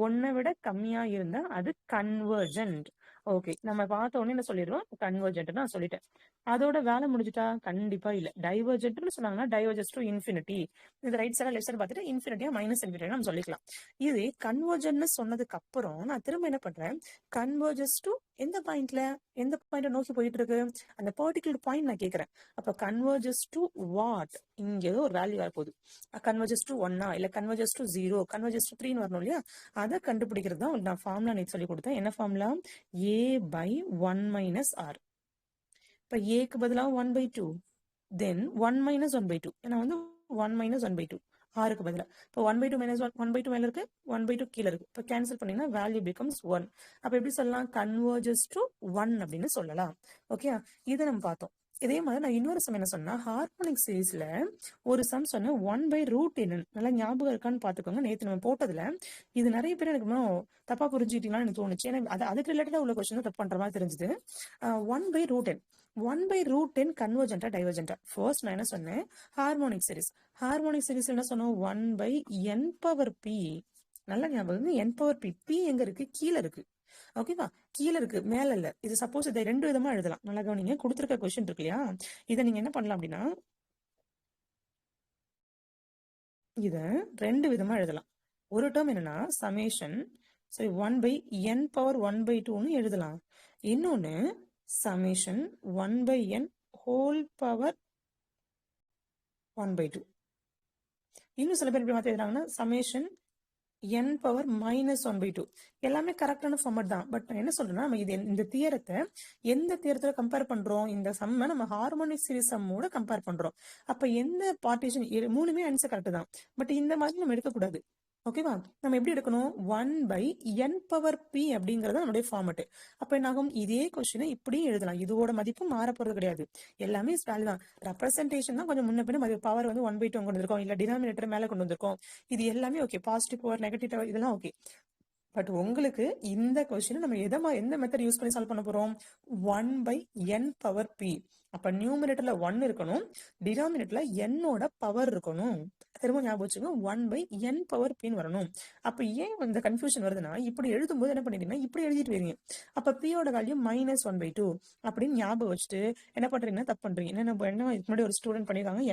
1 விட கம்மியா இருந்தா அது கன்வர்ஜென்ட். ஓகே, நம்ம பார்த்த உடனே என்ன சொல்லிடுவோம், கன்வர்ஜென்ட் நான் சொல்லிட்டேன். அதோட வேலை முடிஞ்சுட்டா, கண்டிப்பா இல்ல. டைவர்ஜென்ட்னு சொன்னாங்கன்னா டைவர்ஜஸ் டு இன்ஃபினிட்டி. இந்த ரைட் சைடா லெஃப்ட் சைடு பார்த்துட்டு இன்ஃபினிட்டியா மைனஸ் இன்ஃபினிட்டி நம்ம சொல்லிக்கலாம். இது கன்வர்ஜென்ட்னு சொன்னதுக்கு அப்புறம் நான் திரும்ப என்ன பண்றேன், கன்வர்ஜஸ் டு எந்த பாயிண்ட நோக்கி போயிட்டு இருக்கு, அந்த பர்டிகுலர் பாயிண்ட் நான் கேட்கிறேன். அப்ப கன்வர்ஜஸ் டு வாட், இங்க ஏதோ ஒரு வேல்யூ வரப்போகுது. கன்வர்ஜஸ் டு 1 இல்ல கன்வர்ஜஸ் டு 0, கன்வர்ஜஸ் டு 3 வரணும் இல்லையா? அதை கண்டுபிடிக்கிறது தான் நான் ஃபார்முலா நேற்று சொல்லி கொடுத்தேன். என்ன ஃபார்முலா, a/1 - r. இப்ப a-க்கு பதிலா 1/2, then 1 - 1/2. ஏன்னா வந்து 1 - 1/2 r-க்கு பதிலா. இப்போ 1/2 - 1/2 மேல இருக்கு, 1/2 கீழே இருக்கு. இப்போ கேன்சல் பண்ணீங்கன்னா வேல்யூ பிகம்ஸ் 1. அப்ப எப்படி சொல்லலாம், கன்வர்ஜஸ் டு 1 அப்படின்னு சொல்லலாம். ஓகே, இதை நம்ம பார்த்தோம். இதே மாதிரி நான் இன்னொரு சம் என்ன சொன்னா, ஹார்மோனிக் சீரீஸ்ல ஒரு சம் சொன்னேன், 1/√n. நல்லா ஞாபகம் இருக்கான்னு பாத்துக்கோங்க. நேற்று நம்ம போட்டதுல இது நிறைய பேர் எனக்கு இன்னும் தப்பா புரிஞ்சுக்கிட்டீங்களான்னு எனக்கு தோணுச்சு. ஏன்னா அதுக்கு ரிலேட்டடா உள்ள கொஸ்டின் தப்பு பண்ற மாதிரி தெரிஞ்சுது. 1/√n 1/√n கன்வர்ஜென்டா டைவர்ஜென்டா? ஃபர்ஸ்ட் நான் என்ன சொன்னேன், ஹார்மோனிக் சீரிஸ் என்ன சொன்னோம், 1/n⁻p. நல்லா ஞாபகம், n⁻p. p எங்க இருக்கு, கீழே இருக்கு. ஓகேவா, கீழே இருக்கு, மேல இல்ல. இது சப்போஸ் இதை 2 விதமா எழுதலாம். நல்லா கவனிங்க, கொடுத்துருக்க கொஸ்டின் இருக்கு இல்லையா, இதை நீங்க என்ன பண்ணலாம் அப்படின்னா, இத 2 விதமா எழுதலாம். ஒரு டேர்ம் என்னன்னா சமேஷன் 1/n⁻1/2ன்னு எழுதலாம். இன்னொன்னு summation 1/n whole power 1/2. இன்னும் சில பேர் எப்படி மாத்தி எழுதுறாங்கன்னா summation n⁻ -1/2. எல்லாமே கரெக்டான ஃபார்மட் தான். பட் நான் என்ன சொல்றேன்னா, நம்ம இது இந்த தியரத்தை எந்த தியரத்துல கம்பேர் பண்றோம், இந்த சம்மை நம்ம ஹார்மோனிக் சீரிஸ் சம்மோட கம்பேர் பண்றோம். அப்ப எந்த பார்ட்டிஷன், மூணுமே ஆன்சர் கரெக்ட் தான். பட் இந்த மாதிரி நம்ம எடுக்கக்கூடாது. ஓகேவா, நம்ம எப்படி எடுக்கணும், 1/n⁻p அப்படிங்கறது நம்மளுடைய ஃபார்மட். அப்ப என்ன ஆகும், இதே கொஸ்டினை இப்படியும் எழுதலாம். இதோட மதிப்பும் மாற போறது கிடையாது. எல்லாமே வேல்யூ தான். ரெப்ரசன்டேஷன் தான் கொஞ்சம் முன்ன பின்ன பவர் வந்து 1/2 கொண்டு வந்திருக்கோம், இல்ல டினாமினேட்டர் மேல கொண்டு வந்திருக்கோம். இது எல்லாமே okay. Positive power, negative power, இதெல்லாம் ஓகே. பட் உங்களுக்கு இந்த கொஸ்டின் நம்ம எந்த மெத்தட் யூஸ் பண்ணி சால்வ் பண்ண போறோம், 1/n⁻p. அப்ப நியூமினேட்டர்ல 1 இருக்கணும், டினாமினேட்டர்ல n-ஓட பவர் இருக்கணும். திரும்ப ஞாபகம் வச்சுங்க, 1/n⁻p வரணும். அப்ப ஏன் இந்த கன்ஃபியூஷன் வருதுன்னா, இப்படி எழுதும்போது என்ன பண்ணிட்டீங்கன்னா, இப்படி எழுதிட்டு வரீங்க. அப்ப p-யோட வேல்யூ -1/2 அப்படின்னு ஞாபகம் வச்சுட்டு என்ன பண்றீங்கன்னா தப்பு பண்றீங்க. என்ன முன்னாடி ஒரு ஸ்டூடெண்ட் பண்ணிருக்காங்க,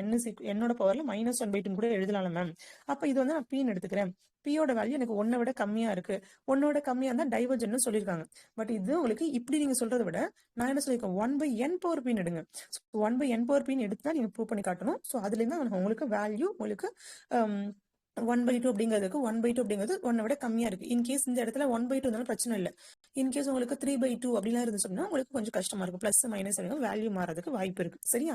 n-ஓட பவர்ல -1/2 கூட எழுதலாம் மேம். அப்ப இது வந்து நான் p-ன்னு எடுத்துக்கிறேன். p-யோட வேல்யூ எனக்கு 1 விட கம்மியா இருக்கு, 1 கம்மியா இருந்தா டைவர்ஜென்ட்னு சொல்லியிருக்காங்க. பட் இது உங்களுக்கு இப்படி நீங்க சொல்றதை விட நான் என்ன சொல்லியிருக்கேன், 1/n⁻p எடுங்க. 1/n⁻p எடுத்து நீங்க ப்ரூவ் பண்ணி காட்டணும். ஸோ அதுல இருந்து உங்களுக்கு வேல்யூ உங்களுக்கு 1/2 அப்படிங்கிறதுக்கு 1/2 அப்படிங்கிறது 1 விட கம்மியா இருக்கு. இன்கேஸ் இந்த இடத்துல 1/2 இருந்தாலும் பிரச்சனை இல்லை. இன்கேஸ் உங்களுக்கு 3/2 அப்படிலாம் இருந்துச்சுன்னா உங்களுக்கு கொஞ்சம் கஷ்டமா இருக்கும். பிளஸ் மைனஸ் வேல்யூ மாறதுக்கு வாய்ப்பு இருக்கு. சரியா,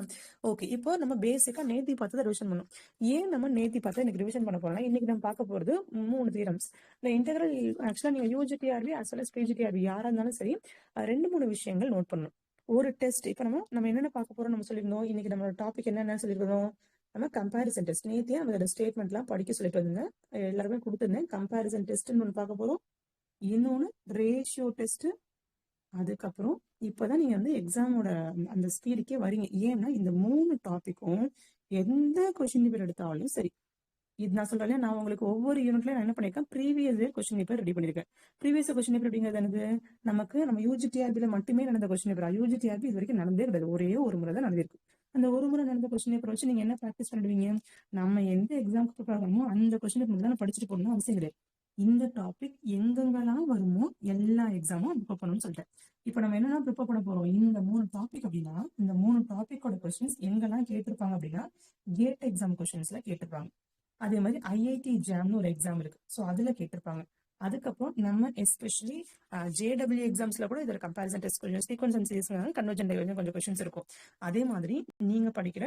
ஓகே. இப்போ நம்ம பேசிக்கா நேத்தி பார்த்ததை ரிவிஷன் பண்ணணும். ஏன் நம்ம நேத்தி பார்த்தா எனக்கு ரிவிஷன் பண்ண போறோம்னா, இன்னைக்கு நம்ம பார்க்க போறது 3 தியரம்ஸ். இந்த இன்டெகிரல் ஆக்சுவலா நீங்க UGTRB as well as PGTRB யாரா இருந்தாலும் சரி, 2-3 விஷயங்கள் நோட் பண்ணணும். ஒரு டெஸ்ட். இப்ப நம்ம என்னென்ன பார்க்க போறோம் நம்ம சொல்லியிருந்தோம். இன்னைக்கு நம்மளோட டாபிக் என்ன சொல்லியிருக்கோம், நம்ம கம்பேரிசன் டெஸ்ட். நேத்தியே நம்ம ஸ்டேட்மெண்ட்லாம் படிக்க சொல்லிட்டு வந்திருந்தேன், எல்லாருமே கொடுத்துருந்தேன். கம்பேரிசன் டெஸ்ட்னு ஒன்று பார்க்க போறோம், இன்னொன்னு ரேஷியோ டெஸ்ட். அதுக்கப்புறம் இப்பதான் நீங்க வந்து எக்ஸாமோட அந்த ஸ்பீடுக்கே வரீங்க. ஏன்னா இந்த 3 டாபிக்கும் எந்த கொஸ்டின் பேப்பர் எடுத்தாலும் சரி, இது நான் சொல்றேன், நான் உங்களுக்கு ஒவ்வொரு யூனிட்லயும் நான் என்ன பண்ணிருக்கேன், previous year question paper ready பண்ணிருக்கேன். ப்ரீவியஸ் கொஸ்டின் பேப்பர் அப்படிங்கிறது எனக்கு நம்ம யூஜிடிஆர்பில மட்டுமே நடந்த கொஸ்டின் பேப்பர். யூஜிடிஆர்பி இது வரைக்கும் நடந்தே கிடையாது, ஒரே ஒரு முறை தான் நடந்திருக்கு. அந்த ஒரு முறை நடந்த கொஸ்டின் பேப்பர் வச்சு நீங்க என்ன ப்ராக்டிஸ் பண்ணிடுவீங்க, நம்ம எந்த எக்ஸாமுக்கு ப்ரிப்பேர் பண்ணணுமோ அந்த கொஸ்டின் பேப்பர் மட்டும் தான் படிச்சுட்டு போகணும்னு அவசியம் கிடையாது. இந்த டாபிக் எங்கெங்கெல்லாம் வருமோ எல்லா எக்ஸாமும் ப்ரிப்பேர் பண்ணணும்னு சொல்லிட்டேன். இப்போ நம்ம என்னென்ன ப்ரிப்பேர் பண்ண போறோம், இந்த 3 டாபிக் அப்படின்னா இந்த 3 டாபிக்கோட கொஸ்டின்ஸ் எங்கெல்லாம் கேட்டிருப்பாங்க அப்படின்னா கேட் எக்ஸாம் கொஸ்டின்ஸ்ல கேட்டிருப்பாங்க. அதே மாதிரி ஐஐடி ஜாம்னு ஒரு எக்ஸாம் இருக்கு, ஸோ அதுல கேட்டிருப்பாங்க. அதுக்கப்புறம் நம்ம எஸ்பெஷலி ஜேடபிள்யூ எக்ஸாம்ஸ்ல கூட இதுல comparison test question sequence and series convergent கொஞ்சம் கொஸ்டின்ஸ் இருக்கும். அதே மாதிரி நீங்க படிக்கிற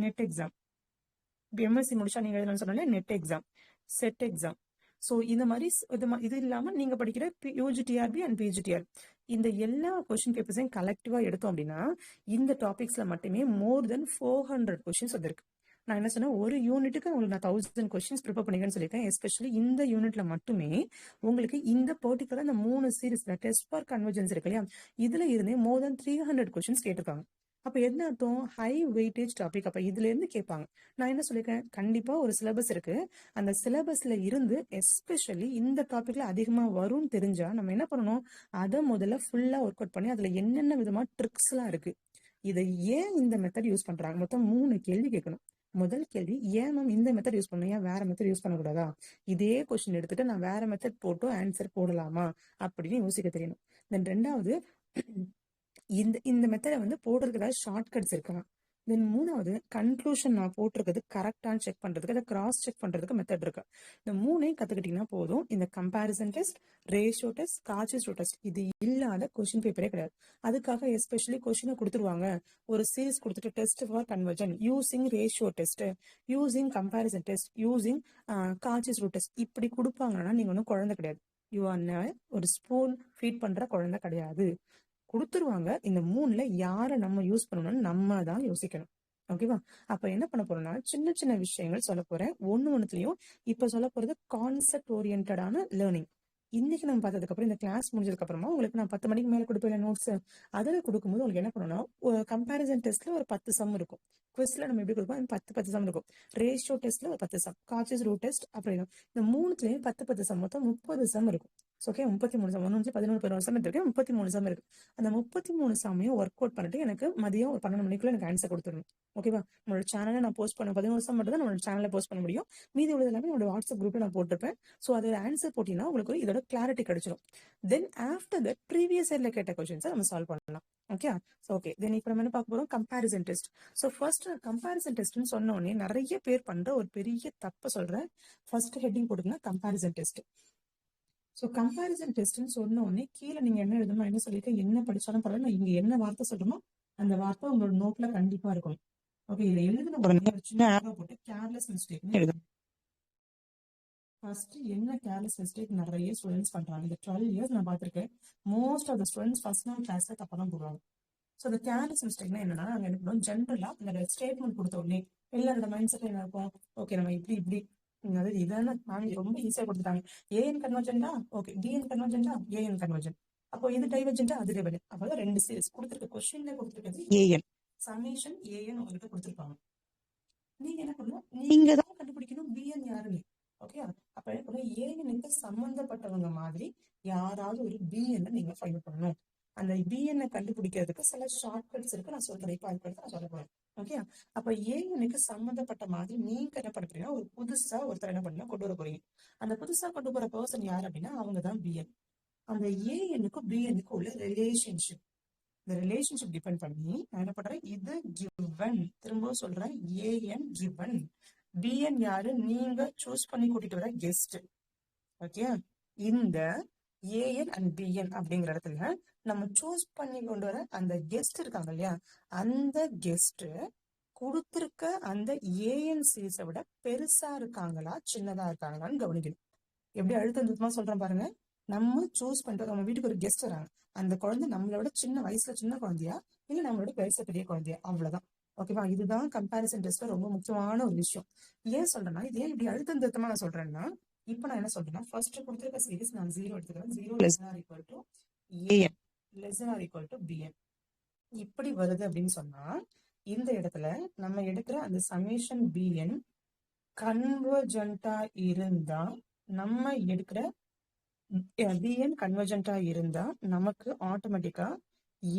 நெட் எக்ஸாம், எம்எஸ்சி முடிச்சா நீங்க எழுதணும்னு சொன்னாலே net exam, set exam, so இந்த மாதிரி இது இல்லாம நீங்க படிக்கிற யூஜிடிஆர்பி அண்ட் பிஜிடிஆர், இந்த எல்லா கொஸ்டின் பேப்பர்ஸையும் கலெக்டிவா எடுத்தோம் அப்படின்னா இந்த டாபிக்ஸ்ல மட்டுமே மோர் தென் 400 கொஸ்டின்ஸ் வந்திருக்கு. நான் என்ன சொன்னேன், ஒரு யூனிட்டுக்கு உங்களுக்கு நான் 1000 கொஸ்டின்ஸ் ப்ரிப்பேர் பண்ணிக்கிறேன்னு சொல்லியிருக்கேன். எஸ்பெஷலி இந்த யூனிட்ல மட்டுமே உங்களுக்கு இந்த பர்டிகுலர் இந்த 3 சீரீஸ்ல டெஸ்ட் ஃபார் கன்வர்ஜென்ஸ் இருக்கு இல்லையா, இதுல இருந்தே மோர் தென் 300 கொஸ்டின்ஸ் கேட்டிருக்காங்க. அப்ப என்ன அர்த்தம், ஹை வெயிட்டேஜ் டாபிக். அப்ப இதுல இருந்து கேட்பாங்க. நான் என்ன சொல்லியிருக்கேன், கண்டிப்பா ஒரு சிலபஸ் இருக்கு, அந்த சிலபஸ்ல இருந்து எஸ்பெஷலி இந்த டாபிக்ல அதிகமா வரும்னு தெரிஞ்சா நம்ம என்ன பண்ணணும், அதை முதல்ல ஃபுல்லா ஒர்க் அவுட் பண்ணி அதுல என்னென்ன விதமா ட்ரிக்ஸ் எல்லாம் இருக்கு, இதை ஏன் இந்த மெத்தட் யூஸ் பண்றாங்க, மொத்தம் 3 கேள்வி கேட்கணும். முதல் கேள்வி, ஏன் மேம் இந்த மெத்தட் யூஸ் பண்ணணும், ஏன் வேற மெத்தட் யூஸ் பண்ணக்கூடாதா, இதே கொஸ்டின் எடுத்துட்டு நான் வேற மெத்தட் போட்டு ஆன்சர் போடலாமா அப்படின்னு யோசிக்க தெரியணும். தென் ரெண்டாவது, இந்த மெத்தடை வந்து போடுறதுக்கு ஷார்ட்கட்ஸ் இருக்கலாம். தென் மூணாவது, கன்க்ளூஷன் நான் போட்டிருக்கிறது கரெக்டான செக் பண்றதுக்கு, அதை கிராஸ் செக் பண்றதுக்கு மெத்தட் இருக்கு. இந்த 3ஐயும் கத்துக்கிட்டீங்கன்னா போதும். இந்த comparison test, ratio test, Cauchy's root test இது இல்லாத கொஸ்டின் பேப்பரே கிடையாது. அதுக்காக எஸ்பெஷலி கொஸ்டினை கொடுத்துருவாங்க, ஒரு சீரிஸ் கொடுத்துட்டு test for convergence using ratio test, using comparison test, using Cauchy's root test இப்படி கொடுப்பாங்கன்னா நீங்க ஒன்றும் குழந்தை கிடையாது. யூ ஆர் ஒரு ஸ்பூன் ஃபீட் பண்ற குழந்தை கிடையாது. கொடுத்துருவாங்க. இந்த 3ல யாரை நம்ம யூஸ் பண்ணணும்னு நம்ம தான் யோசிக்கணும். ஓகேவா? அப்ப என்ன பண்ண போறோம்னா சின்ன சின்ன விஷயங்கள் சொல்ல போறேன். ஒண்ணுலயும் இப்ப சொல்ல போறது கான்செப்ட் ஓரியன்டான லேர்னிங். இன்னைக்கு நம்ம பார்த்ததுக்கு அப்புறம் இந்த கிளாஸ் முடிஞ்சதுக்கு அப்புறமா உங்களுக்கு நான் 10 மணிக்கு மேல கொடுப்பேன் நோட்ஸ். அதுல கொடுக்கும்போது உங்களுக்கு என்ன பண்ணணும்னா கம்பேரிசன் டெஸ்ட்ல ஒரு 10 சம் இருக்கும். குவிஸ்ல நம்ம எப்படி கொடுப்போம், 10 சம் இருக்கும். ரேஷியோ டெஸ்ட்ல ஒரு 10 சம், காட்சிஸ் ரூட் டெஸ்ட் அப்புறம் இந்த 3த்துலயும் 10 சம், மொத்தம் 30 சம் இருக்கும். ஓகே, 33 சம், 1 11 சம் இருக்கு, 33 சம் இருக்கு. அந்த 33 சமையும் ஒர்க் அவுட் பண்ணிட்டு எனக்கு மதியம் ஒரு 12 மணிக்குள்ள எனக்கு ஆன்சர் கொடுத்துடணும். ஓகேவா? நம்மளோட சேனலை நான் போஸ்ட் பண்ண 11 சம் மட்டும் தான் நம்மளோட சேனல்ல போஸ்ட் பண்ண முடியும். மீதி உள்ளது எல்லாமே என்னோட வாட்ஸ்அப் குரூப்ல நான் போட்டிருப்பேன். ஸோ அதோட ஆன்சர் போட்டீங்கன்னா உங்களுக்கு இதோட கிளாரிட்டி கிடைச்சிடும். தென் ஆஃப்டர் தட் ப்ரீவியஸ் இயர்ல கேட்ட கொஸ்டின்ஸை நம்ம சால்வ் பண்ணலாம். Okay, okay. தென் இப்போ நம்ம என்ன பார்க்க போறோம், comparison test. So first comparison டெஸ்ட்னு சொன்ன உடனே நிறைய பேர் பண்ற ஒரு பெரிய தப்பை சொல்றேன். ஃபர்ஸ்ட் ஹெட்டிங் போட்டுங்கன்னா கம்பேரிசன் டெஸ்ட். ஸோ கம்பேரிசன் டெஸ்ட்னு சொன்ன உடனே கீழே நீங்க என்ன எழுதணும், என்ன சொல்லியிருக்கேன், என்ன படிச்சாலும் பரவாயில்ல, இங்க என்ன வார்த்தை சொல்றோமோ அந்த வார்த்தை உங்களோட நோட்ல கண்டிப்பா இருக்கும். ஓகே, இதை எழுதின உடனே ஒரு சின்ன ஆரோ போட்டு கேர்லெஸ் மிஸ்டேக்னு எழுதணும். ஃபர்ஸ்ட் என்ன கேர்லெஸ் மிஸ்டேக் நிறைய ஸ்டூடெண்ட்ஸ் பண்றாங்க. இந்த 12 இயர்ஸ் நான் பார்த்திருக்கேன். Most of the students first நாள் கிளாஸ்ல தப்பா தான் போடுவாங்க. ஸோ அந்த கேர்லெஸ் மிஸ்டேக்னா என்னன்னா, நாங்கள் என்ன பண்ணுவோம், ஜென்ரலா அந்த ஸ்டேட்மெண்ட் கொடுத்த உடனே எல்லாரோட மைண்ட் செட் என்ன இருக்கும், ஓகே நம்ம இப்படி அதாவது இதெல்லாம் தாண்டி ரொம்ப ஈஸியா கொடுத்துட்டாங்க. ஏஎன் கன்வர்ஜென்டா, ஓகே டிஎன் கன்வர்ஜென்டா, ஏஎன் கன்வர்ஜென்ட், அப்போ இது டைவர்ஜென்டா, அது டைவர்ஜென்ட். அப்போ 2 சீரிஸ் கொடுத்துருக்க கொஸ்டின்ல கொடுத்துருக்கிறது ஏஎன் சமேஷன் ஏஎன் உங்ககிட்ட கொடுத்துருப்பாங்க. நீங்க என்ன பண்ணணும், நீங்க தான் கண்டுபிடிக்கணும் பிஎன் யாருன்னு. ஓகே, அப்ப என்ன பண்ணணும், ஏஎனுக்கு சம்பந்தப்பட்டவங்க மாதிரி யாராவது ஒரு பிஎன் நீங்க ஃபைண்ட் பண்ணணும். அந்த பிஎன் கண்டுபிடிக்கிறதுக்கு சில ஷார்ட்கட்ஸ் இருக்கு, நான் சொல்றேன். இப்போ அதுக்கு நான் சொல்ல போறேன். ஓகே, அப்ப ஏஎனுக்கு சம்பந்தப்பட்ட மாதிரி நீங்க என்ன பண்றீங்கன்னா ஒரு புதுசா ஒருத்தர் என்ன பண்ணா கொண்டு வர போறீங்க. அந்த புதுசா கொண்டு போற பர்சன் யார் அப்படின்னா அவங்கதான் பிஎன். அந்த ஏஎனுக்கும் பிஎனுக்கும் உள்ள ரிலேஷன்ஷிப், இந்த ரிலேஷன்ஷிப் டிபெண்ட் பண்ணி நான் என்ன பண்றேன், இது கிவன், திரும்ப சொல்றேன், ஏஎன் கிவன், பிஎன் யாரு, நீங்க சூஸ் பண்ணி கூட்டிட்டு வர கெஸ்ட். ஓகே, இந்த ஏஎன் அண்ட் பிஎன் அப்படிங்கிற இடத்துல நம்ம சூஸ் பண்ணி கொண்டு வர அந்த கெஸ்ட் இருக்காங்க இல்லையா, அந்த கெஸ்ட் கொடுத்திருக்க அந்த ஏஎன் சீரிஸை விட பெருசா இருக்காங்களா சின்னதா இருக்காங்களான்னு கவனிக்கணும். எப்படி அழுத்தம் திருத்தமா சொல்றேன் பாருங்க. நம்ம சூஸ் பண்றது, நம்ம வீட்டுக்கு ஒரு கெஸ்ட் வராங்க, அந்த குழந்தை நம்மளோட சின்ன வயசுல சின்ன குழந்தையா இல்ல நம்மளோட வயசுல பெரிய குழந்தையா, அவ்வளவுதான். ஓகேவா? இதுதான் கம்பேரிசன் டெஸ்ட்ல ரொம்ப முக்கியமான ஒரு விஷயம். ஏன் சொல்றேன்னா, இது ஏன் இப்படி அழுத்தம் திருத்தமா நான் சொல்றேன்னா, இப்ப நான் என்ன சொல்றேன்னா, ஃபர்ஸ்ட் கொடுத்திருக்க சீரிஸ் நான் 0 எடுத்துக்கிறேன். 0 less than or equal to a n less than or equal to b n இப்படி வருது அப்படின்னு சொன்னா, இந்த இடத்துல நம்ம எடுக்கிற அந்த சமேஷன் பிஎன் கன்வர்ஜென்டா இருந்தா, நம்ம எடுக்கிற பிஎன் கன்வர்ஜென்டா இருந்தா நமக்கு ஆட்டோமேட்டிக்கா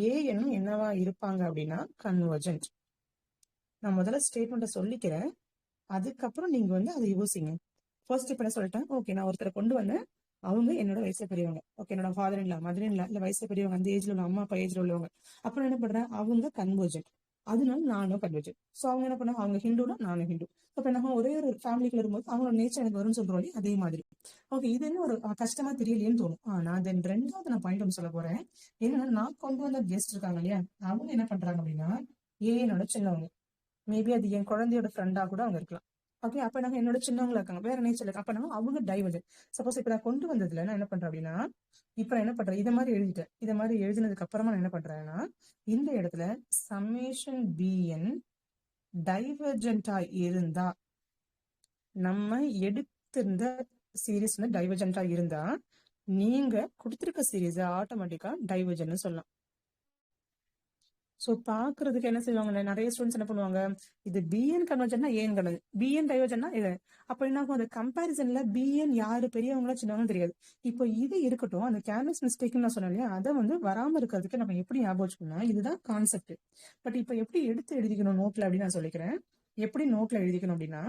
ஏஎன் என்னவா இருப்பாங்க அப்படின்னா கன்வர்ஜென்ட். நான் முதல்ல ஸ்டேட்மெண்ட்டை சொல்லிக்கிறேன், அதுக்கப்புறம் நீங்க வந்து அதை யோசிங்க. ஃபர்ஸ்ட் இப்ப என்ன சொல்லிட்டேன், ஓகே நான் ஒருத்தரை கொண்டு வந்தேன், அவங்க என்னோட வயசுல பெரியவங்க, ஓகே என்னோட ஃபாதர் இல்ல மதர் இல்ல வயசுல பெரியவங்க, அந்த ஏஜ்ல உள்ள அம்மா அப்பா ஏஜ்ல உள்ளவங்க. அப்புறம் என்ன பண்றேன், அவங்க கன்வர்ஜென்ட், அதனால நானும் கன்வர்ஜென்ட். ஸோ அவங்க என்ன பண்ணாங்க, அவங்க ஹிந்துனா நானும் ஹிந்து. அப்ப என்ன ஒரே ஒரு ஃபேமிலிக்குள்ள இருக்கும்போது அவங்களோட நேச்சர் எனக்கு வரும்னு சொல்றோம், அதே மாதிரி. ஓகே இது என்ன ஒரு கஷ்டமா தெரியலையேன்னு தோணும். ஆனா தென் ரெண்டாவது நான் பாயிண்ட் ஒன்று சொல்ல போறேன். என்னன்னா நான் கொண்டு வந்த கெஸ்ட் இருக்காங்க இல்லையா, அவங்க என்ன பண்றாங்க அப்படின்னா என்னோட சின்னவங்க, மேபி அது என் குழந்தையோட ஃப்ரெண்டா கூட அவங்க இருக்கலாம். ஓகே அப்ப நாங்க என்னோட சின்னவங்களா இருக்காங்க, வேற நேச்சர் இருக்கு. அப்ப நாங்க அவங்க டைவர்ஜென்ட். சப்போஸ் இப்ப நான் கொண்டு வந்ததுல நான் என்ன பண்றேன் அப்படின்னா, இப்ப நான் என்ன பண்றேன், இதை மாதிரி எழுதிட்டேன். இதை மாதிரி எழுதினதுக்கு அப்புறமா நான் என்ன பண்றேன்னா, இந்த இடத்துல சம்மேஷன் பிஎன் டைவர்ஜென்டா இருந்தா, நம்ம எடுத்திருந்த சீரீஸ் வந்து டைவர்ஜென்டா இருந்தா, நீங்க கொடுத்திருக்க சீரீஸ் ஆட்டோமேட்டிக்கா டைவர்ஜென்ட்னு சொல்லலாம். ஸோ பாக்குறதுக்கு என்ன செய்வாங்க, நிறைய ஸ்டூடெண்ட்ஸ் என்ன பண்ணுவாங்க, இது பிஎன் கன்வர்ஜன்னா ஏன் கன்வர்ஜன், பிஎன் டைவர்ஜன்னா இது. அப்ப என்ன ஆகும், அந்த கம்பேரிசன்ல பிஎன் யாரு பெரியவங்களா சின்னவங்களும் தெரியாது. இப்போ இது இருக்கட்டும், அந்த கேர்லெஸ் மிஸ்டேக்னு நான் சொன்னேன் இல்லையா, அதை வந்து வராம இருக்கிறதுக்கு நம்ம எப்படி ஞாபகம் வச்சுக்கணும், இதுதான் கான்செப்ட். பட் இப்போ எப்படி எடுத்து எழுதிக்கணும் நோட்ல அப்படின்னு நான் சொல்லிக்கிறேன். எப்படி நோட்ல எழுதிக்கணும் அப்படின்னா,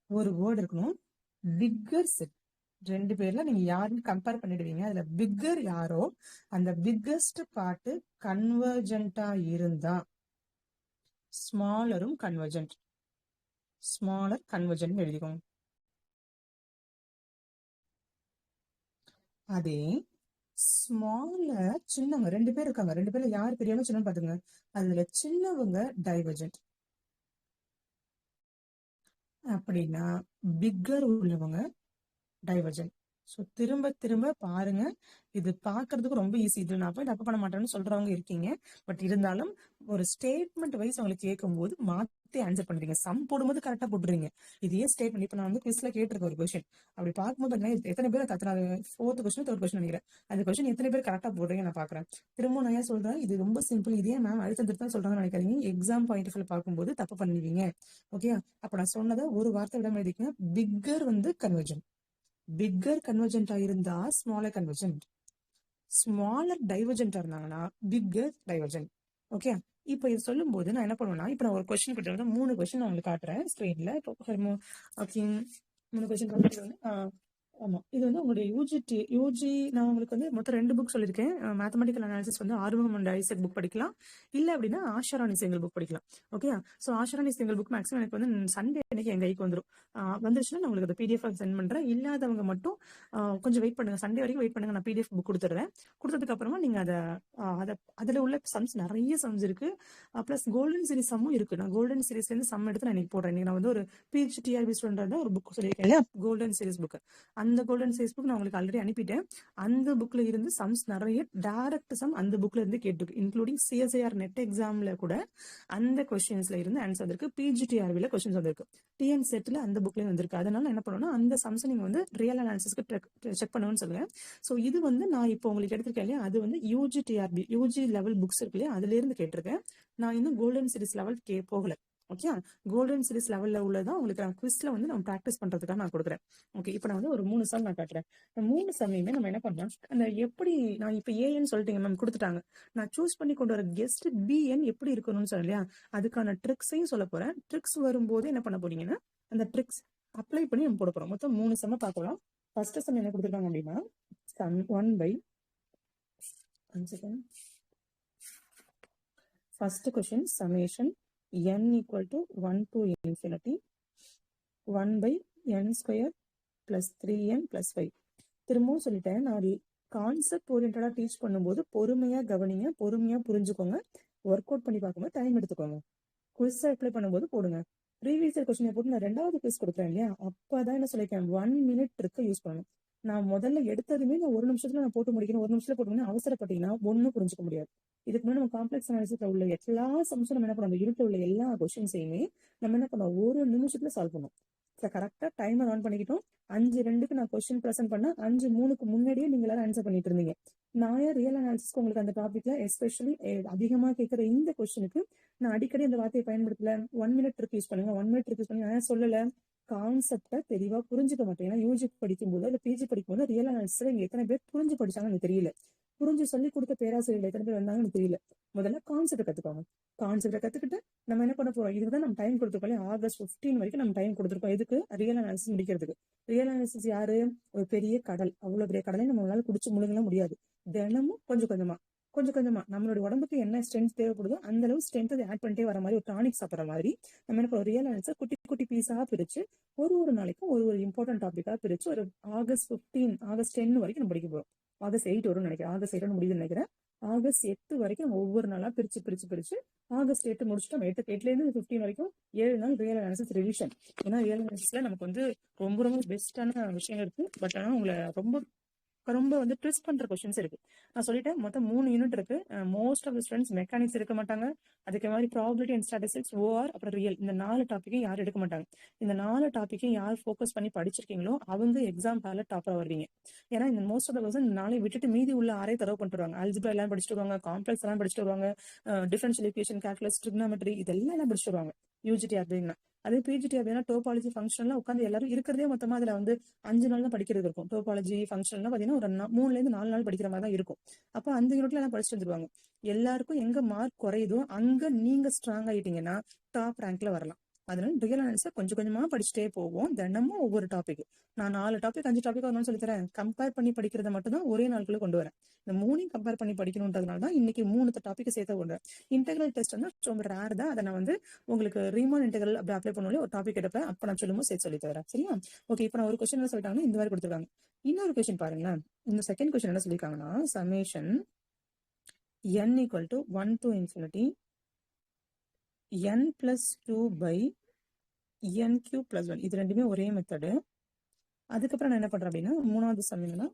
ஒரு வேர்டு இருக்கணும், பிக்கர் செட். ரெண்டு பேர்ல நீங்க யாருன்னு கம்பேர் பண்ணிடுவீங்க, அதுல பிக்கர் யாரோ அந்த பிக்கஸ்ட் பார்ட் கன்வர்ஜென்டா இருந்தா ஸ்மாலரும் கன்வர்ஜென்ட், ஸ்மாலர் கன்வர்ஜென்ட் எழுதிக்கோங்க. அதே ஸ்மாலர் சின்னவங்க ரெண்டு பேர் இருக்காங்க, ரெண்டு பேர்ல யார் பெரியவங்க சின்ன பாத்துங்க, அதுல சின்னவங்க டைவர்ஜென்ட். அப்படின்னா பிக்கர் உள்ளவங்க டைவர்ஜென்ட். ஸோ திரும்ப திரும்ப பாருங்க, இது பாக்குறதுக்கு ரொம்ப ஈஸி, இது நான் போய் தப்பு பண்ண மாட்டேன்னு சொல்றவங்க இருக்கீங்க. பட் இருந்தாலும் ஒரு ஸ்டேட்மெண்ட் வைஸ் அவங்களுக்கு கேட்கும் போது மாத்தி ஆன்சர் பண்றீங்க, சம் போடும்போது கரெக்டா போட்டுறீங்க. இதே ஸ்டேட்மெண்ட் இப்ப நான் வந்து குவிஸ்ல கேட்டிருக்க ஒரு கொஸ்டின், அப்படி பார்க்கும்போது எத்தனை பேர் கத்துறாங்க, ஃபோர்த் கொஸ்டின் தேர்ட் கொஸ்டின் நினைக்கிறேன், அந்த கொஸ்டின் எத்தனை பேர் கரெக்டா போடுறீங்க நான் பாக்குறேன். திரும்ப நான் ஏன் சொல்றேன், இது ரொம்ப சிம்பிள், இதே மேம் அடுத்த திருத்தம் சொல்றாங்கன்னு நினைக்காதீங்க, எக்ஸாம் பாயிண்ட் ஆஃப் பார்க்கும்போது தப்பு பண்ணுவீங்க. ஓகே அப்ப நான் சொன்னதை ஒரு வார்த்தை விட எழுதிக்கங்க, பிக்கர் வந்து கன்வர்ஜன், பிக்கர் கன்வர்ஜென்டா இருந்தா ஸ்மாலர் கன்வர்ஜென்ட், ஸ்மாலர் டைவர்ஜென்டா இருந்தாங்கன்னா பிக்கர் டைவர்ஜென்ட். ஓகே இப்போ இது சொல்லும் போது நான் என்ன பண்ணுவேன்னா, இப்போ நான் ஒரு கொஸ்டின் கொடுத்துருந்தேன், 3 கொஸ்டின் நான் உங்களுக்கு காட்டுறேன் ஸ்கிரீன்ல. Okay 3 question. ஆமா இது வந்து உங்களுடைய யூஜி நான் உங்களுக்கு வந்து மொத்தம் 2 புக் சொல்லியிருக்கேன். மேத்தமெட்டிக்கல் அனாலிசிஸ் வந்து ஆறுமுகம் அண்ட் ஐசக் புக் படிக்கலாம், இல்ல அப்படின்னா ஆஷாராணி சிங்கிள் புக் படிக்கலாம். Okay so Asharani single book maximum எனக்கு வந்து சண்டே அன்னைக்கு என் கைக்கு வந்துடும். வந்துருச்சுன்னா நான் உங்களுக்கு அந்த பிடிஎஃப் சென்ட் பண்றேன். இல்லாதவங்க மட்டும் கொஞ்சம் வெயிட் பண்ணுங்க, சண்டே வரைக்கும் வெயிட் பண்ணுங்க, நான் பிடிஎஃப் புக் கொடுத்துட்றேன். கொடுத்ததுக்கு அப்புறமா நீங்க அதுல உள்ள சம்ஸ் நிறைய சம்ஸ் இருக்கு, பிளஸ் கோல்டன் சீரிஸ் சம்மும் இருக்கு. நான் கோல்டன் சீரிஸ்ல இருந்து சம் எடுத்து நான் இன்னைக்கு போடுறேன். நான் வந்து ஒரு பிஹெச்டிஆர்பி ஸ்டூடெண்ட் ஒரு புக் சொல்லியிருக்கேன் இல்லையா, கோல்டன் சீரிஸ் புக். அந்த கோல்டன் சீரிஸ் புக் நான் உங்களுக்கு ஆல்ரெடி அனுப்பிட்டேன். அந்த புக்ல இருந்து சம்ஸ் நிறைய டைரக்ட் சம் அந்த புக்ல இருந்து கேட்டிருக்கு, இன்க்ளூடிங் சிஎஸ்ஐஆர் நெட் எக்ஸாம்ல கூட அந்த கொஸ்டின்ஸ்ல இருந்து ஆன்சர் வந்திருக்கு, பிஜிடிஆர்பில கொஸ்டின்ஸ் வந்திருக்கு, டிஎன் செட்ல அந்த புக்லயும் வந்திருக்கு. அதனால என்ன பண்ணணும்னா அந்த சம்ஸ் நீங்க வந்து ரியல் அனாலிசிஸ்க்கு செக் பண்ணுன்னு சொல்லுங்க. ஸோ இது வந்து நான் இப்போ உங்களுக்கு எடுத்திருக்கேன் இல்லையா, அது வந்து யூஜி லெவல் புக்ஸ் இருக்கு இல்லையா, அதுல இருந்து கேட்டிருக்கேன். நான் இன்னும் கோல்டன் சீரிஸ் லெவல் போகல. ஓகே கோல்டன் சீரிஸ் லெவல்ல உள்ளதான் உங்களுக்கு நான் குவிஸ்ல வந்து நம்ம ப்ராக்டிஸ் பண்றதுக்காக நான் கொடுக்குறேன். ஓகே இப்போ நான் வந்து ஒரு 3 சம் நான் காட்டுறேன். 3 சம்மையுமே நம்ம என்ன பண்ணலாம், அந்த எப்படி நான் இப்போ ஏன்னு சொல்லிட்டீங்க மேம் கொடுத்துட்டாங்க, நான் சூஸ் பண்ணி கொண்டு வர கெஸ்ட் பிஎன் எப்படி இருக்கணும்னு சொன்னேன் இல்லையா, அதுக்கான ட்ரிக்ஸையும் சொல்ல போறேன். ட்ரிக்ஸ் வரும்போது என்ன பண்ண போறீங்கன்னா அந்த ட்ரிக்ஸ் அப்ளை பண்ணி நம்ம போட போறோம். மொத்தம் 3 சம்ம பார்க்கலாம். ஃபர்ஸ்ட் சம் என்ன கொடுத்துருக்காங்க அப்படின்னா, sum 1 by first question summation n equal to 1 to infinity 1 by n square plus 3n plus 5. திரும்பவும் சொல்லிட்டேன், நான் கான்செப்ட் ஓரியன்டா டீச் பண்ணும்போது பொறுமையா கவனிங்க, பொறுமையா புரிஞ்சுக்கோங்க, ஒர்க் அவுட் பண்ணி பார்க்கும்போது டைம் எடுத்துக்கோங்க. குவிஸ் அப்ளை பண்ணும்போது போடுங்க. ப்ரீவியஸ் இயர் கொஸ்டினை போட்டு நான் 2வது குவிஸ் கொடுக்குறேன் இல்லையா, அப்பதான் என்ன சொல்லியிருக்கேன், 1 minute ட்ரிக்கை யூஸ் பண்ணணும். நான் முதல்ல எடுத்ததுமே நான் 1 நிமிஷத்துல நான் போட்டு முடிக்கணும், 1 நிமிஷத்துல போட்டு அவசரப்பட்டீங்கன்னா ஒன்னும் புரிஞ்சுக்க முடியாது. இதுக்கு முன்னாடி நம்ம காம்ப்ளெக்ஸ் அனாலிசிஸ்ல உள்ள எல்லா சம்ஸும் நம்ம என்ன பண்ணோம், யூனிட்ல உள்ள எல்லா கொஸ்டின்ஸையுமே நம்ம என்ன பண்ணோம் 1 நிமிஷத்துல சால்வ் பண்ணோம். கரெக்டா டைமர் ஆன் பண்ணிக்கிட்டோம். 5:02 நான் கொஸ்டின் ப்ரெசென்ட் பண்ண 5:03 முன்னாடியே நீங்க எல்லாரும் ஆன்சர் பண்ணிட்டு இருந்தீங்க. நான் ரியல் அனாலிசிஸ்க்கு உங்களுக்கு அந்த டாபிக்ல எஸ்பெஷலி அதிகமா கேட்கிற இந்த கொஸ்டினுக்கு நான் அடிக்கடி அந்த வார்த்தையை பயன்படுத்தல, 1 minute ட்ரிக் யூஸ் பண்ணுங்க, 1 minute ட்ரிக் யூஸ் பண்ணுங்க சொல்லல. கான்செப்டை தெளிவா புரிஞ்சுக்க மாட்டேன். ஏன்னா யூஜி படிக்கும்போது இல்ல பிஜி படிக்கும்போது ரியல் அனாலிசிஸ் இங்க எத்தனை பேர் புரிஞ்சு படிச்சாங்கன்னு எனக்கு தெரியல. புரிஞ்சு சொல்லி கொடுத்த பேராசிரியர்கள் எத்தனை பேர் வந்தாங்கன்னு தெரியல. முதல்ல கான்செப்ட் கத்துக்கோங்க. கான்செப்டை கத்துக்கிட்டு நம்ம என்ன பண்ண போறோம், இதுதான் நம்ம டைம் கொடுத்துருக்கோம். August 15 வரைக்கும் நம்ம டைம் கொடுத்துருக்கோம். எதுக்கு? ரியல் அனாலிசிஸ் முடிக்கிறதுக்கு. ரியல் அனாலிசிஸ் யாரு? ஒரு பெரிய கடல். அவ்வளவு பெரிய கடலை நம்மளால குடிச்சு முழுங்கலாம் முடியாது. தினமும் கொஞ்சம் கொஞ்சமா நம்மளோட உடம்புக்கு என்ன ஸ்ட்ரென்த் தேவைப்படுதோ அந்த அளவு ஸ்ட்ரென்த் ஆட் பண்ணிட்டே வர மாதிரி, ஒரு டானிக் சாப்பிட்ற மாதிரி நம்ம என்ன பண்ணுவோம், ரியல் அனாலிசிஸ் குட்டி குட்டி பீஸா பிரிச்சு ஒரு நாளைக்கும் ஒரு இம்பார்ட்டன்ட் டாபிக்கா பிரிச்சு ஒரு August 15 August 10 வரைக்கும் நம்ம படிக்க போறோம். August 8 வரும்னு நினைக்கிறேன். August 8 முடியுதுன்னு நினைக்கிறேன். August 8 வரைக்கும் நம்ம ஒவ்வொரு நாளா பிரிச்சு August 8 முடிச்சுட்டு நம்ம 8ல இருந்து 15 வரைக்கும் 7 நாள் ரியல் அனாலிசிஸ் ரிவிஷன். ஏன்னா ரியல் அனாலிசிஸ்ல நமக்கு வந்து ரொம்ப பெஸ்டான விஷயங்கள் இருக்கு. பட் ஆனா உங்களை ரொம்ப வந்து ட்விஸ்ட் பண்ற கொஸ்டின்ஸ் இருக்கு. நான் சொல்லிட்டேன், மொத்தம் 3 யூனிட் இருக்கு. Most of the students mechanics எடுக்க மாட்டாங்க. அதுக்கு மாதிரி ப்ராபபிலிட்டி அண்ட் ஸ்டாட்டிஸ்டிக்ஸ், ஓஆர், அப்புறம் ரியல், இந்த 4 டாப்பிக்கும் யாரும் எடுக்க மாட்டாங்க. இந்த 4 டாப்பிக்கும் யார் ஃபோக்கஸ் பண்ணி படிச்சிருக்கீங்களோ அவங்க எக்ஸாம் ஹாலில் டாப்பரா வருவீங்க. ஏன்னா இந்த மோஸ்ட் ஆஃப் த பர்சன் 4 விட்டுட்டு மீதி உள்ள 6 தடவை பண்ணிட்டு வருவாங்க. அல்ஜிப்ரா எல்லாம் படிச்சுட்டு வருவாங்க, காம்ப்ளெக்ஸ் எல்லாம் படிச்சுட்டு வருவாங்க, டிஃபரன்ஷியல் ஈக்குவேஷன், கால்குலஸ், ட்ரிக்னாமெட்ரி இதெல்லாம் படிச்சுட்டு வருவாங்க யூஜிடி அப்படின்னா. அதே பிஜிடி அப்படின்னா டோபாலஜி ஃபங்க்ஷன்லாம் உட்காந்து எல்லாரும் இருக்கிறதே மொத்தமா அதுல வந்து 5 நாள் தான் படிக்கிறது இருக்கும். டோபாலஜி ஃபங்க்ஷன்லாம் பாத்தீங்கன்னா ஒரு 3ல இருந்து 4 நாள் படிக்கிற மாதிரி தான் இருக்கும். அப்ப அந்த யூனிட்ல எல்லாம் படிச்சுட்டு வந்துருவாங்க. எல்லாருக்கும் எங்க மார்க் குறையுதோ அங்க நீங்க ஸ்ட்ராங் ஆயிட்டீங்கன்னா டாப் ரேங்க்ல வரலாம். அதனால ரியல் அனாலிசிஸ் கொஞ்சமா படிச்சுட்டே போவோம். தினமும் ஒவ்வொரு டாபிக். நான் 4 டாபிக் 5 டாபிக் வரணும்னு சொல்லி தரேன். கம்பேர் பண்ணி படிக்கிறத மட்டும் தான் ஒரே நாளுக்குள்ள கொண்டு வரேன். இந்த 3 கம்பேர் பண்ணி படிக்கணும்ன்றதுனால தான் இன்னைக்கு 3 டாபிக் சேர்த்து கொண்டு வரேன். இன்டெகிரல் டெஸ்ட் வந்து ரொம்ப ரேர் தான். அதை நான் வந்து உங்களுக்கு ரீமான் இன்டெகிரல் அப்படி அப்ளை பண்ணுவோம், ஒரு டாபிக் எடுப்பேன். அப்ப நான் சொல்லும்போது சேர்த்து சொல்லி தரேன். சரியா? ஓகே. இப்ப நான் ஒரு கொஸ்டின் என்ன சொல்லிட்டாங்கன்னா இந்த மாதிரி கொடுத்துருக்காங்க. இன்னொரு கொஸ்டின் பாருங்களேன். இந்த செகண்ட் கொஸ்டின் என்ன சொல்லியிருக்காங்கன்னா, summation n equal to 1 to infinity n plus 2 by n cube plus 1. இது ரெண்டுமே ஒரே மெத்தடு. அதுக்கப்புறம் நான் என்ன பண்றேன் அப்படின்னா, மூணாவது சம் என்னன்னா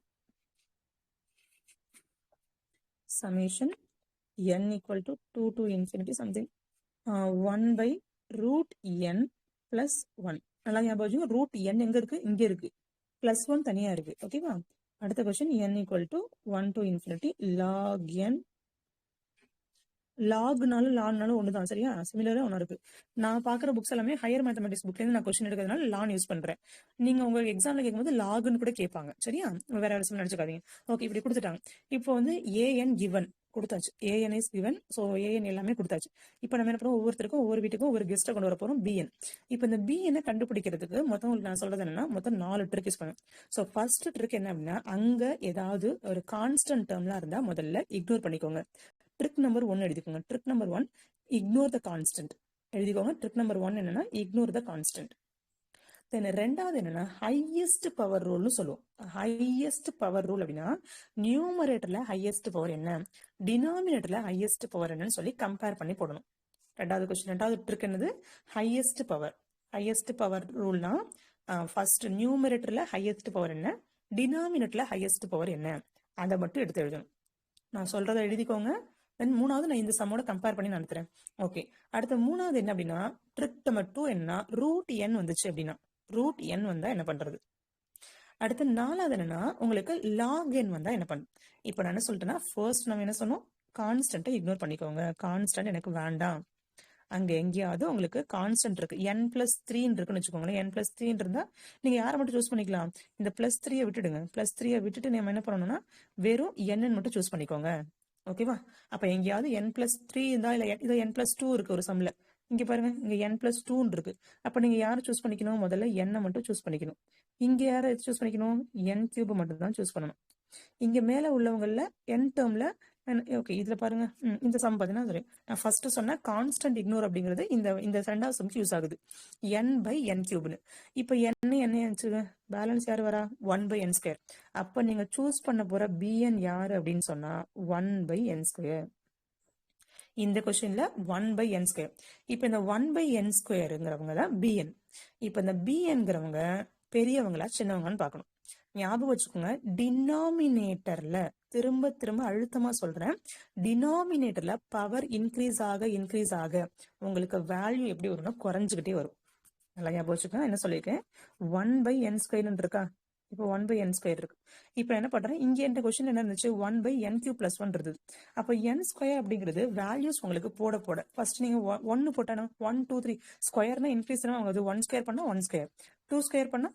summation n equal to 2 to infinity something 1 by root n plus 1. நல்லா ஞாபகம், ரூட் n எங்க இருக்கு? இங்க இருக்கு. பிளஸ் 1 தனியா இருக்கு. ஓகேவா? அடுத்த question n equal to 1 to infinity log n. லாக்னாலும் லான்னாலும் ஒண்ணுதான். சரியா? சிமிலரா ஒண்ணு இருக்கு. நான் பாக்குற புக்ஸ் எல்லாமே ஹையர் மேத்தமெட்டிக்ஸ் புக்ல இருந்து நான் கொஸ்டின் எடுக்கிறதுனால லான் யூஸ் பண்றேன். நீங்க உங்க எக்ஸாம்ல கேட்கும்போது லாக்னு கூட கேட்பாங்க. சரியா? வேற விஷயம் நினைச்சுக்காதீங்க. ஓகே, இப்படி கொடுத்துட்டாங்க. இப்போ வந்து an given கொடுத்தாச்சு. an is given. So an எல்லாமே கொடுத்தாச்சு. இப்போ நம்ம என்ன பண்ணுவோம், ஒவ்வொருத்தருக்கும் ஒவ்வொரு வீட்டுக்கும் ஒரு கெஸ்ட்டை கொண்டு வர போறோம், bn. இப்போ இந்த bn கண்டுபிடிக்கிறதுக்கு மொத்தம் நான் சொல்றது என்னன்னா மொத்தம் 4 ட்ரிக் யூஸ் பண்ணுவேன். ஸோ ஃபர்ஸ்ட் ட்ரிக் என்ன அப்படின்னா, அங்க ஏதாவது ஒரு கான்ஸ்டன்ட் டேர்ம்லாம் இருந்தா முதல்ல இக்னோர் பண்ணிக்கோங்க. ட்ரிக் நம்பர் 1 எழுதிக்கோங்க. ட்ரிக் நம்பர் 1 இக்னோர் த கான்ஸ்டன்ட் எழுதிக்கோங்க. ட்ரிக் நம்பர் 1 என்னன்னா இக்னோர் த கான்ஸ்டன்ட். தென் ரெண்டாவது என்னன்னா ஹையஸ்ட் பவர் ரூல்னு சொல்லுவோம். ஹையஸ்ட் பவர் ரூல் அப்படின்னா நியூமரேட்டர்ல ஹையஸ்ட் பவர் என்ன, டினாமினேட்டர்ல ஹையஸ்ட் பவர் என்னன்னு சொல்லி கம்பேர் பண்ணி போடணும். ரெண்டாவது கொஸ்டின், ரெண்டாவது ட்ரிக் என்னது, ஹையஸ்ட் பவர். ஹையஸ்ட் பவர் ரூல்னா ஃபர்ஸ்ட் நியூமரேட்டர்ல ஹையஸ்ட் பவர் என்ன, டினாமினேட்டர்ல ஹையஸ்ட் பவர் என்ன, அதை மட்டும் எடுத்து எழுதணும். நான் சொல்றதை எழுதிக்கோங்க. தென் மூணாவது நான் இந்த சம்மோட கம்பேர் பண்ணி நான் தரேன். ஓகே. அடுத்த மூணாவது என்ன அப்படின்னா, ட்ரிக் நம்பர் 2 என்ன, ரூட் n வந்துச்சு அப்படின்னா ரூட் n வந்தா என்ன பண்றது. அடுத்து நாலாவது என்னன்னா, உங்களுக்கு லாக் n வந்தா என்ன பண்ணும். இப்போ நான் என்ன சொல்லிட்டேன்னா, ஃபர்ஸ்ட் நம்ம என்ன சொன்னோம், கான்ஸ்டன்ட்டை இக்னோர் பண்ணிக்கோங்க. கான்ஸ்டன்ட் எனக்கு வேண்டாம். அங்க எங்கேயாவது உங்களுக்கு கான்ஸ்டன்ட் இருக்கு, n+3 இருக்குன்னு வச்சுக்கோங்களேன். n+3 இருந்தா நீங்க யாரை மட்டும் சூஸ் பண்ணிக்கலாம், இந்த +3 விட்டுடுங்க. +3 விட்டுட்டு நம்ம என்ன பண்ணணும்னா வெறும் n மட்டும் சூஸ் பண்ணிக்கோங்க. ஓகேவா? அப்ப எங்கேயாவது n+3 இருந்தா, இல்ல இது n+2 இருக்கு ஒரு சம்ல, இங்க பாருங்க, இங்க n+2 இருக்கு. அப்ப நீங்க யாரை சூஸ் பண்ணிக்கணும், முதல்ல n மட்டும் சூஸ் பண்ணிக்கணும். இங்க யாரை சூஸ் பண்ணிக்கணும், n³ மட்டும் தான் சூஸ் பண்ணணும். இங்க மேல உள்ளவங்கல n டேர்ம்ல ஓகே, இதுல பாருங்க, இந்த சம் பாத்தீங்கன்னா சரி, நான் ஃபர்ஸ்ட் சொன்ன கான்ஸ்டன்ட் இக்னோர் அப்படிங்கிறது இந்த ரெண்டாவது சம்க்கு யூஸ் ஆகுது, n/n³. இப்போ என்ன பேலன்ஸ் யார் வரா, 1/n². அப்ப நீங்க சூஸ் பண்ண போற bn யாரு அப்படின்னு சொன்னா 1/n². இந்த கொஸ்டின்ல 1/n². இப்போ இந்த 1/n²ங்கிறவங்க தான் bn. இப்போ இந்த bnங்கிறவங்க பெரியவங்களா சின்னவங்கன்னு பார்க்கணும். ஞாபகம் வச்சுக்கோங்க, டினாமினேட்டர்ல திரும்ப அழுத்தமா சொல்றேன், டினாமினேட்டர்ல பவர் இன்க்ரீஸ் ஆக உங்களுக்கு வேல்யூ எப்படி வரும்னா குறைஞ்சுக்கிட்டே வரும். நல்லா ஞாபகம் வச்சுக்கோங்க. என்ன சொல்லியிருக்கேன், 1/n² இருக்கா, இப்போ 1/n² இருக்கு. இப்போ என்ன பண்றேன், இங்க இந்த கொஸ்டின் என்ன இருந்துச்சு, 1/n³ + 1 இருந்தது. அப்போ n² அப்படிங்கிறது வேல்யூஸ் உங்களுக்கு போட ஃபர்ஸ்ட் நீங்க 1 போட்டானா 1 2 3 ஸ்கொயர்னா இன்க்ரீஸ் ஆகுது. 1² பண்ணா 1², 2² பண்ணா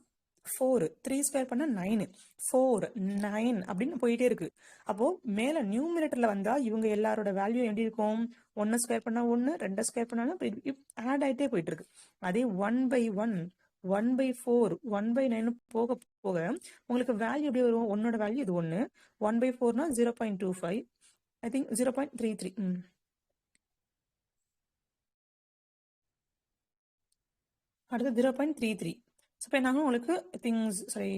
4 3 ஸ்கொயர் பண்ணா 9 4 9 அப்படின்னு போயிட்டே இருக்கு. அப்போ மேல நியூமினேட்டர்ல வந்தா இவங்க எல்லாரோட வேல்யூ எப்படி இருக்கும்? 1 ஸ்கொயர் பண்ணா 1, 2 ஸ்கொயர் பண்ணாலும் ஆட் ஆயிட்டே போயிட்டு இருக்கு. அதே 1/1 1/4 1/9 போக போக உங்களுக்கு வேல்யூ எப்படி வரும்? 1ஓட வேல்யூ இது 1, 1/4னா 0.25, ஐ திங்க் 0.33. அடுத்து 0.33. இப்போ என்ன உங்களுக்கு திங்ஸ் சாரி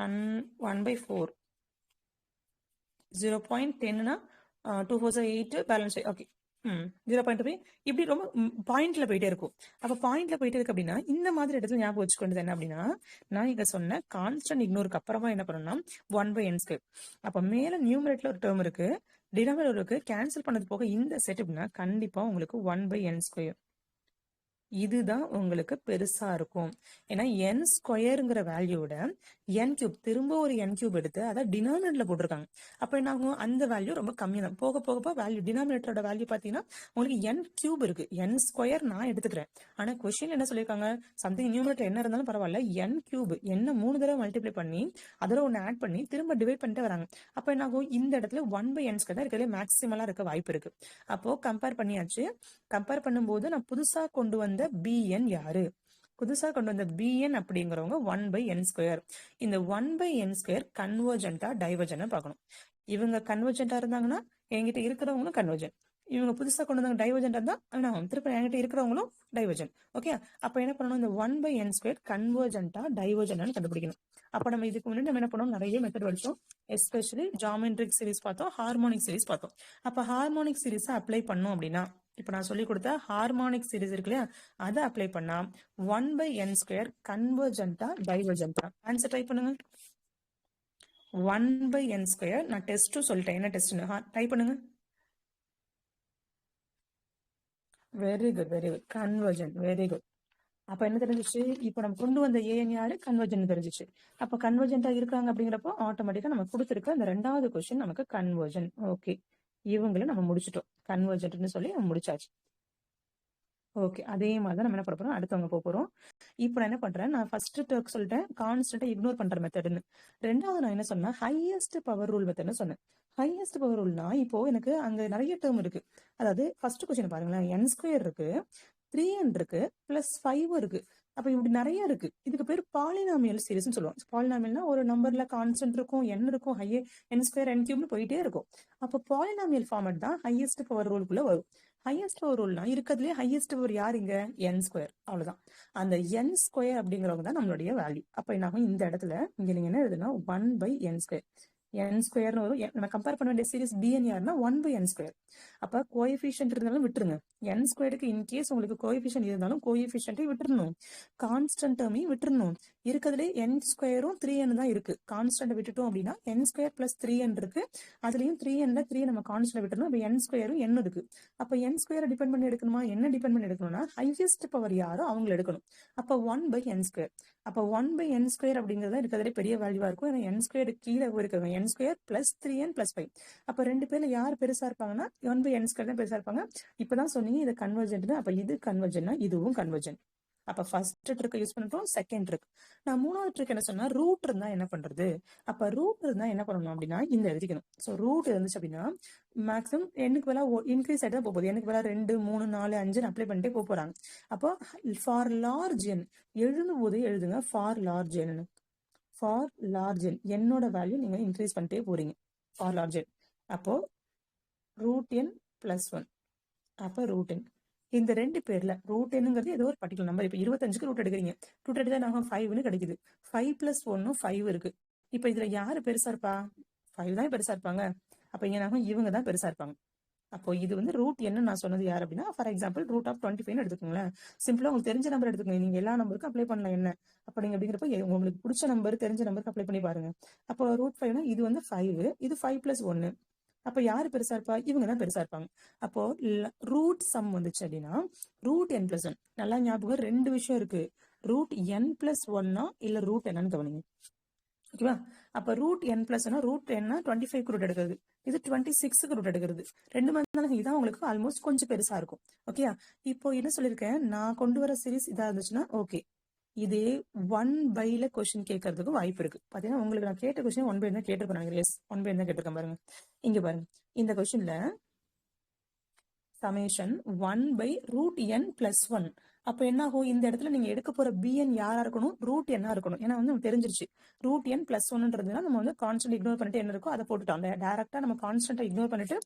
1/4 0.10னா 2 4 8 பேலன்ஸ். ஓகே 0.2 இப்படி ரொம்ப பாயிண்ட்ல போயிட்டே இருக்கும். அப்ப பாயிண்ட்ல போயிட்டே இருக்கு அப்படின்னா இந்த மாதிரி இடத்துல ஞாபகம் வச்சுக்கொண்டது என்ன அப்படின்னா, நான் இங்க சொன்ன கான்ஸ்டன்ட் இக்னோருக்கு அப்புறமா என்ன பண்ணணும்னா 1/n². அப்ப மேல நியூமரேட்டர்ல ஒரு டேர்ம் இருக்கு, டினாமினேட்டருக்கு கேன்சல் பண்ணது போக இந்த செட் அப்படின்னா கண்டிப்பா உங்களுக்கு 1/n². இதுதான் உங்களுக்கு பெருசா இருக்கும். ஏன்னா n ஸ்கொயருங்கிற வேல்யூட n கியூப் திரும்ப ஒரு n கியூப் எடுத்து அதை டினாமினேட்டர்ல போட்டிருக்காங்க. அப்ப என்ன ஆகும்? அந்த வேல்யூ ரொம்ப கம்மி தான். போக போக வேல்யூ டினாமினேட்டரோட வேல்யூ பாத்தீங்கன்னா உங்களுக்கு n கியூப் இருக்கு. n ஸ்கொயர் நான் எடுத்துக்கிறேன். ஆனா கொஸ்டின் என்ன சொல்லியிருக்காங்க? சம்திங் நியூமரேட்டர் என்ன இருந்தாலும் பரவாயில்ல, n கியூப் என்ன 3 தடவை மல்டிப்ளை பண்ணி அதோட ஒன்று ஆட் பண்ணி திரும்ப டிவைட் பண்ணிட்டு வராங்க. அப்ப என்ன ஆகும்? இந்த இடத்துல 1/n² தான் இருக்கிறதுல மேக்ஸிமலா இருக்க வாய்ப்பு இருக்கு. அப்போ கம்பேர் பண்ணியாச்சு. கம்பேர் பண்ணும்போது நான் புதுசா கொண்டு வந்த bn யாரு? புதுசா கொண்டு வந்த bn அப்படிங்கிறவங்க 1/n². இந்த 1/n² கன்வர்ஜென்ட்டா டைவர்ஜென்ட்டா பார்க்கணும். இவங்க கன்வர்ஜென்ட்டா இருந்தாங்கன்னா என்கிட்ட இருக்கிறவங்களும் கன்வர்ஜென்ட். இவங்க புதுசா கொண்டு வந்தாங்க டைவர்ஜென்ட்டா இருந்தா நான் திருப்பி என்கிட்ட இருக்கிறவங்களும் டைவர்ஜென்ட். ஓகே, அப்ப என்ன பண்ணணும்? இந்த 1/n² கன்வர்ஜென்ட்டா டைவர்ஜென்ட்னு கண்டுபிடிக்கணும். அப்ப நம்ம இதுக்கு முன்னாடி நம்ம என்ன பண்ணோம்? நிறைய மெத்தட் படிச்சோம். எஸ்பெஷலி ஜாமெட்ரிக் சீரிஸ் பார்த்தோம், ஹார்மோனிக் சீரிஸ் பார்த்தோம். அப்ப ஹார்மோனிக் சீரிஸ் அப்ளை பண்ணோம் அப்படின்னா இப்ப நான் சொல்லி கொடுத்த ஹார்மோனிக் சீரிஸ் இருக்கு இல்லையா, அதை அப்ளை பண்ணா 1/n² கன்வர்ஜென்ட்டா டைவர்ஜென்ட்டா? ஆன்சர் ட்ரை பண்ணுங்க. 1/n². நான் டெஸ்ட்டும் சொல்லிட்டேன், என்ன டெஸ்ட்னு டைப் பண்ணுங்க. Very good very good, convergent. Very good. அப்ப என்ன தெரிஞ்சிச்சு? இப்ப நம்ம கொண்டு வந்த ஏஎன் யாரு? கன்வர்ஜென்ட் தெரிஞ்சிச்சு. அப்ப கன்வர்ஜென்ட்டா இருக்காங்க அப்படிங்கிறப்போ ஆட்டோமேட்டிக்கா நம்ம கொடுத்துருக்க அந்த 2வது கொஸ்டின் நமக்கு கன்வர்ஜன். ஓகே, இவங்களும் நம்ம முடிச்சிட்டோம். கன்வர்ஜென்ட்னு சொல்லி நம்ம முடிச்சாச்சு. ஓகே, அதே மாதிரி தான் நம்ம என்ன பண்ண போறோம்? அடுத்தவங்க போறோம். இப்போ நான் என்ன பண்றேன்? நான் ஃபர்ஸ்ட் டர்க் சொல்லிட்டேன் கான்ஸ்டன்ட்டை இக்னோர் பண்ற மெத்தட்னு. 2வது நான் என்ன சொன்னேன்? ஹையஸ்ட் பவர் ரூல் மெத்தட்னு சொன்னேன். ஹையஸ்ட் பவர் ரூல்னா இப்போ எனக்கு அங்க நிறைய டேர்ம் இருக்கு. அதாவது ஃபர்ஸ்ட் கொஸ்டின் பாருங்களேன், n² இருக்கு, 3n இருக்கு, +5 இருக்கு. அப்ப இப்படி நிறைய இருக்கு. இதுக்கு பேர் பாலினாமியல் சீரிஸ்னு சொல்லுவோம். பாலினாமியல்னா ஒரு நம்பர்ல கான்ஸ்டன்ட் இருக்கும், n இருக்கும், n² n³ போயிட்டே இருக்கும். அப்ப பாலினாமியல் ஃபார்மட் தான் ஹையஸ்ட் பவர் ரூலுக்குள்ள வரும். ஹையஸ்ட் பவர் ரூல்னா இருக்கிறதுலே ஹையஸ்ட் பவர் யார் இங்க? n². அவ்வளவுதான். அந்த n² அப்படிங்கிறவங்க தான் நம்மளுடைய வேல்யூ. அப்ப என்ன ஆகும்? இந்த இடத்துல இங்க நீங்க என்ன எழுதுனா 1/n². n² வரும். நம்ம கம்பேர் பண்ண வேண்டிய சீரிஸ் bn யாருன்னா 1/n². அப்ப கோஎஃபிஷியன்ட் இருந்தாலும் விட்டுருங்க. n²க்கு இன்கேஸ் உங்களுக்கு கோஎஃபிஷியன்ட் இருந்தாலும் கோஎஃபிஷியன்ட்டை விட்டுறணும், கான்ஸ்டன்ட் டேர்மையும் விட்டுறணும். இருக்கிறதுலே n²ம் 3n தான் இருக்கு. கான்ஸ்டன்ட் விட்டுட்டோம் அப்படின்னா n² + 3n இருக்கு. அதுலயும் 3nல 3 நம்ம கான்ஸ்டன்ட் விட்டுறணும். அப்ப n²ம் n இருக்கு. அப்ப n² டிபெண்ட் பண்ணி எடுக்கணுமா? என்ன டிபெண்ட் பண்ணி எடுக்கணும்னா ஹையஸ்ட் பவர் யாரோ அவங்க எடுக்கணும். அப்ப 1/n². அப்ப 1/n² அப்படிங்கிறது இருக்கிறதுலே பெரிய வேல்யூவா இருக்கும். ஏன்னா n² கீழே இருக்கிறவங்க n² + 3n + 5. அப்ப ரெண்டு பேர்ல யார் பெருசா இருப்பாங்கன்னா 1/n² தான் பெருசா இருப்பாங்க. இப்பதான் சொன்னீங்க இது கன்வர்ஜென்ட். அப்ப இது கன்வர்ஜென்ட்னா இதுவும் கன்வர்ஜென்ட். அப்ப ஃபர்ஸ்ட் ட்ரிக் யூஸ் பண்ணிட்டோம், செகண்ட் ட்ரிக். நான் 3வது ட்ரிக் என்ன சொன்னா, ரூட் இருந்தா என்ன பண்றது? அப்ப ரூட் இருந்தா என்ன பண்ணணும் அப்படின்னா இந்த எழுதிக்கணும். ஸோ ரூட் இருந்துச்சு அப்படின்னா மேக்ஸிமம் எண்ணுக்கு வேலை இன்க்ரீஸ் ஆகிட்டு தான் போகுது. எனக்கு வேலை 2 3 4 5 அப்ளை பண்ணிட்டே போறாங்க. அப்போ ஃபார் லார்ஜ் எண் எழுதும் போது எழுதுங்க ஃபார் லார்ஜ் எண். ஃபார் லார்ஜ் எண் என்னோட வேல்யூ நீங்க இன்க்ரீஸ் பண்ணிட்டே போறீங்க. ஃபார் லார்ஜ் எண் அப்போ √n + 1. அப்ப √n இந்த ரெண்டு பேர்ல √nங்கிறது ஏதோ ஒரு பர்டிகுலர் நம்பர். இப்ப 25க்கு ரூட் எடுக்கிறீங்க, ரூட் எடுத்தா நாங்க 5ன்னு கிடைக்குது. 5 + 1 5 இருக்கு. இப்ப இதுல யாரு பெருசா இருப்பா? 5 தான் பெருசா இருப்பாங்க. அப்ப என்ன இவங்க தான் பெருசா இருப்பாங்க. அப்போ இது வந்து √n நான் சொன்னது யார் அப்படின்னா, ஃபார் எக்ஸாம்பிள் √25 எடுத்துக்கோங்களேன். சிம்பிளா உங்களுக்கு தெரிஞ்ச நம்பர் எடுத்துக்கோங்க. நீங்க எல்லா நம்பருக்கும் அப்ளை பண்ணலாம் என்ன அப்படிங்க அப்படிங்கிறப்ப உங்களுக்கு பிடிச்ச நம்பர் தெரிஞ்ச நம்பருக்கு அப்ளை பண்ணி பாருங்க. அப்போ √5னா இது வந்து 5, இது 5 + 1. அப்ப யாரு பெருசா இருப்பா? இவங்க தான் பெருசா இருப்பாங்க. அப்போ ரூட் சம் வந்துச்சு அப்படின்னா √n + 1. நல்லா ஞாபகம், ரெண்டு விஷயம் இருக்கு. √n + 1 இல்ல ரூட் என்னன்னு கவனிங்க. ஓகேவா? அப்ப √n + 1 √n 25க்கு ரூட் எடுக்கிறது, இது 26க்கு ரூட் எடுக்கிறது. ரெண்டு மாதிரி இதான் உங்களுக்கு ஆல்மோஸ்ட் கொஞ்சம் பெருசா இருக்கும். ஓகேயா? இப்போ என்ன சொல்லியிருக்கேன், நான் கொண்டு வர சீரிஸ் இதா இருந்துச்சுன்னா ஓகே, இதே 1/ல கொஸ்டின் கேட்கறதுக்கு வாய்ப்பு இருக்கு. பாத்தீங்கன்னா உங்களுக்கு நான் கேட்ட கொஸ்டின் 1/, தான் கேட்டிருக்கேன். எஸ் 1/, தான் கேட்டிருக்கேன் பாருங்க. இங்க பாருங்க, இந்த கொஸ்டின்ல சமேஷன் 1/√n + 1. அப்ப என்ன ஆகும், இந்த இடத்துல நீங்க எடுக்க போற bn யாரா இருக்கணும், √n இருக்கணும். ஏன்னா வந்து நமக்கு தெரிஞ்சிருச்சு √n + 1ன்றதுனா நம்ம வந்து கான்ஸ்டன்ட் இக்னோர் பண்ணிட்டு என்ன இருக்கோ அதை போட்டுட்டோம். டைரக்டா நம்ம கான்ஸ்டன்ட் இக்னோர் பண்ணிட்டு